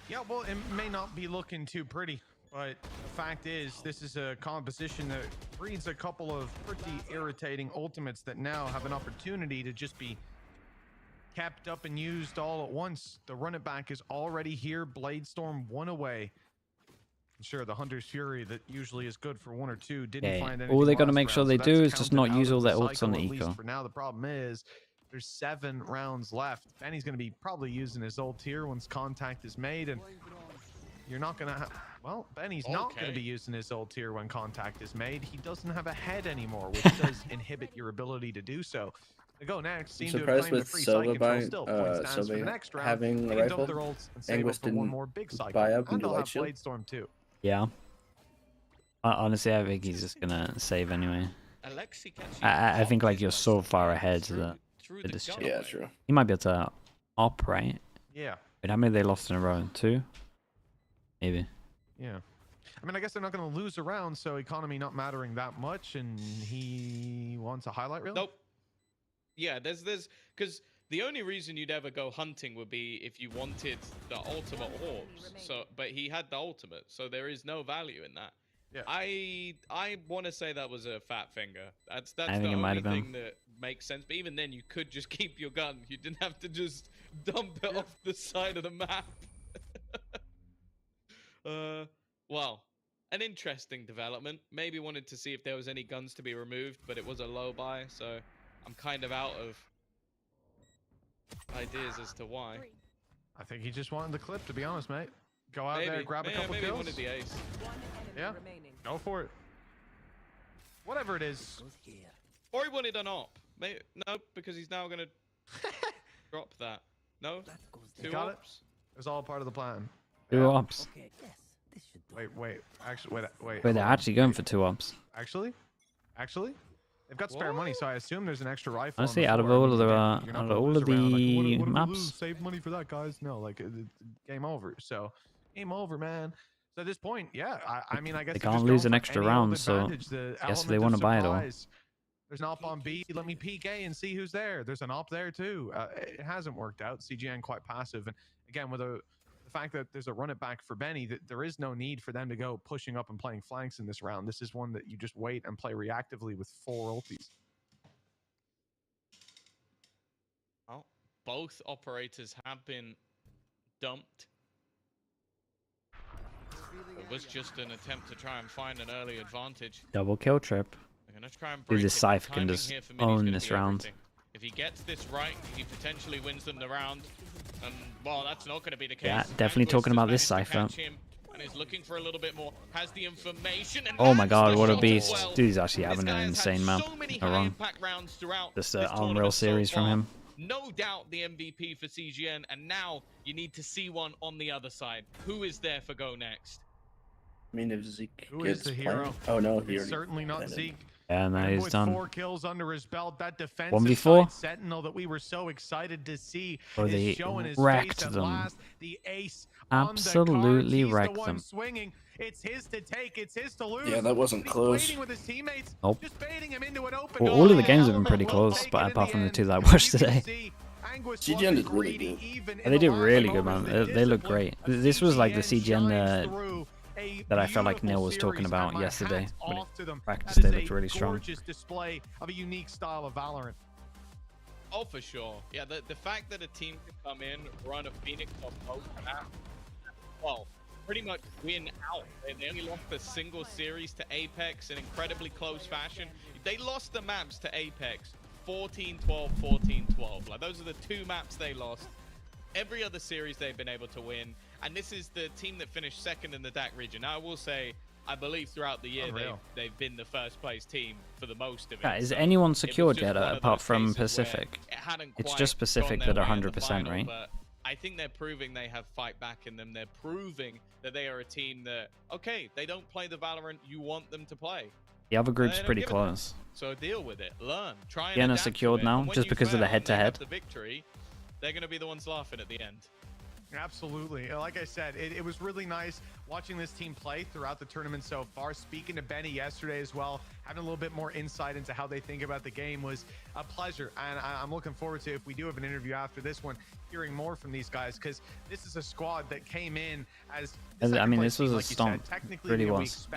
Yeah, well, it may not be looking too pretty, but the fact is, this is a composition that breeds a couple of pretty irritating ultimates that now have an opportunity to just be kept up and used all at once. The run it back is already here. Bladestorm 1 away. Sure, the Hunter's Fury that usually is good for 1 or 2 didn't find anything. All they got to make last sure round, they so do that's is just not counted use out all of their the ults on the cycle, at least eco. for now, the problem is there's 7 rounds left. Benny's going to be probably using his ult here once contact is made, and you're not going to have... Well, Benny's not going to be using his ult here when contact is made. He doesn't have a head anymore, which does inhibit your ability to do so. The GoNext seem to have claimed the free side control still. Point stands for the next round. Having They a can dump rifle, their ults and save up for one more big cycle. buy up and And do they'll light have shield. Bladestorm too. Yeah. Honestly, I think he's just gonna save anyway. Alexi I think like you're so far ahead that this shit. Yeah, true. He might be able to op, right? Yeah. Wait, how many they lost in a row? 2? Maybe. Yeah. I mean, I guess they're not going to lose a round, so economy not mattering that much, and he wants a highlight reel? Nope. Yeah, there's because the only reason you'd ever go hunting would be if you wanted the ultimate orbs. So, but he had the ultimate, so there is no value in that. Yeah. I want to say that was a fat finger. That's I the think it might only have been. thing that makes sense. But even then, you could just keep your gun. You didn't have to just dump it off the side of the map. Well, an interesting development. Maybe wanted to see if there was any guns to be removed, but it was a low buy, so I'm kind of out of ideas as to why. I think he just wanted the clip, to be honest, mate. Go out there, grab a couple maybe kills. He wanted the ace. Yeah, go for it. Whatever it is. Or he wanted an op. Maybe, no, because he's now going to drop that. No? You got it? It was all part of the plan. 2 ops. Wait. Actually, wait. Wait, they're actually going for 2 ops. Actually? They've got spare money, so I assume there's an extra rifle. Honestly, out of all of the maps, save money for that, guys. No, like game over. So, game over, man. So at this point, yeah, I mean, I guess they can't lose an extra round, so guess they want to buy it all. There's an op on B. Let me peek A and see who's there. There's an op there too. It hasn't worked out. CGN quite passive, and again with the fact that there's a run it back for Benny, that there is no need for them to go pushing up and playing flanks in this round. This is one that you just wait and play reactively with 4 ultis. Well, both operators have been dumped. It was just an attempt to try and find an early advantage. Double kill trip. They're gonna try and Dude, this Cypher can just own this round. If he gets this right, he potentially wins them the round. And well, that's not going to be the case. Yeah, definitely talking about this Cypher. And is looking for a little bit more. Has the information. And oh my god, what a beast! Well. Dude, he's actually having an insane map. So wrong. Just an Unreal series from him. No doubt the MVP for CGN, and now you need to see one on the other side. Who is there for GoNext? I mean, if Zeke Who is the hero? Oh no, he it's certainly not Zeke. Yeah, now he's done. 4 kills under his belt. That defensive 1v4 sentinel that we were so excited to see they is showing his wrecked face at them. last. The ace Absolutely wrecked the them. Swinging. It's his to take. It's his to lose. Yeah, that wasn't close. With his teammates, nope. just baiting him into an open well, all of the games have been pretty close, but apart from the 2 that I watched today. CGN did really good. Yeah, they did really good, man. They look great. This was like the CGN that I felt like Neil was talking about yesterday when he practiced. They looked really strong. Display of a unique style of Valorant. Oh, for sure. Yeah, the fact that a team can come in, run a Phoenix on both maps, well, pretty much win out. They only lost a single series to Apex in incredibly close fashion. They lost the maps to Apex 14-12, 14-12. Like, those are the 2 maps they lost. Every other series they've been able to win, and this is the team that finished 2nd in the DAC region. Now, I will say, I believe throughout the year they've been the first place team for the most of it. Yeah, is anyone secured yet apart from Pacific? It's just Pacific that are 100%, right? But I think they're proving they have fight back in them. They're proving that they are a team that, okay, they don't play the Valorant you want them to play. The other group's pretty close. So deal with it, learn, try and Vienna secured now, just because of the head-to-head. The victory, they're going to be the ones laughing at the end. Absolutely. Like I said, it was really nice watching this team play throughout the tournament so far. Speaking to Benny yesterday as well, having a little bit more insight into how they think about the game was a pleasure. And I'm looking forward to, if we do have an interview after this one, hearing more from these guys, because this is a squad that came in as I mean, this was a stomp. Really was.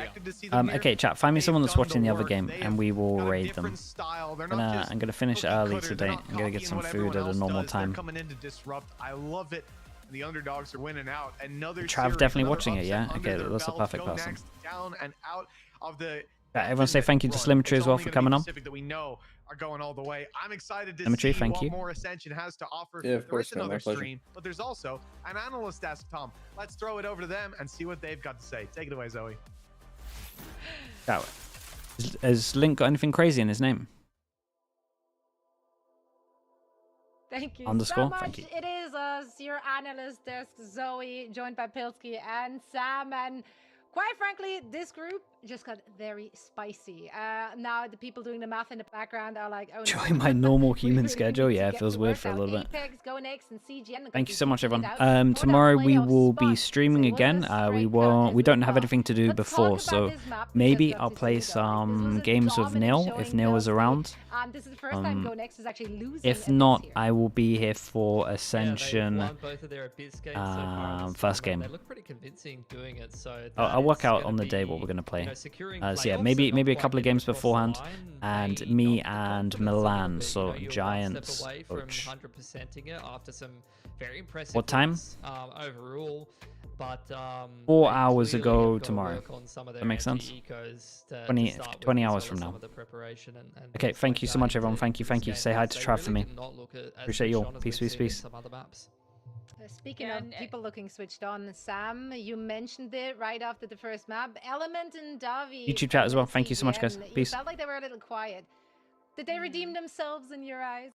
Okay, chat, find me someone that's watching the other game, and we will raid them. I'm gonna finish early today. I'm gonna get some food at a normal time. Coming in to disrupt. I love it. The underdogs are winning out. Another Trav definitely watching it, yeah? Okay, that's a perfect person. Down and out of the everyone say thank you to Slimmetry as well for coming on. That we know are going all the way. I'm excited to Slimmetry, see thank what you. more Ascension has to offer. Yeah, of course, another stream, but there's also an analyst desk, Tom. Let's throw it over to them and see what they've got to say. Take it away, Zoe. Has Link got anything crazy in his name? Thank you Underscore. so much. Thank you. It is us, your analyst desk, Zoe, joined by Pilsky and Sam. And quite frankly, this group just got very spicy. Now the people doing the math in the background are like, oh no. Join my normal human schedule. Yeah, it feels weird for a little bit. Apex, GoNext, and CGN. Thank you so much, everyone. Tomorrow we will be streaming again. We don't have anything to do before, so maybe I'll play some games with Neil if Neil is around. This is the first time GoNext is actually losing. If not, I will be here for Ascension. First game. They look pretty convincing doing it, so I'll work out on the day what we're gonna play. So yeah, maybe a couple of games beforehand, and me and Milan, so Giants. Coach. What time? Overall, but 4 hours ago tomorrow. That makes sense. 20 hours from now. Okay, thank you so much, everyone. Thank you. Say hi to Trav for me. Appreciate you all. Peace. Speaking of people looking switched on, Sam, you mentioned it right after the first map. Element and Davi. YouTube chat as well. Thank you so much, guys. Peace. Felt like they were a little quiet. Did they redeem themselves in your eyes?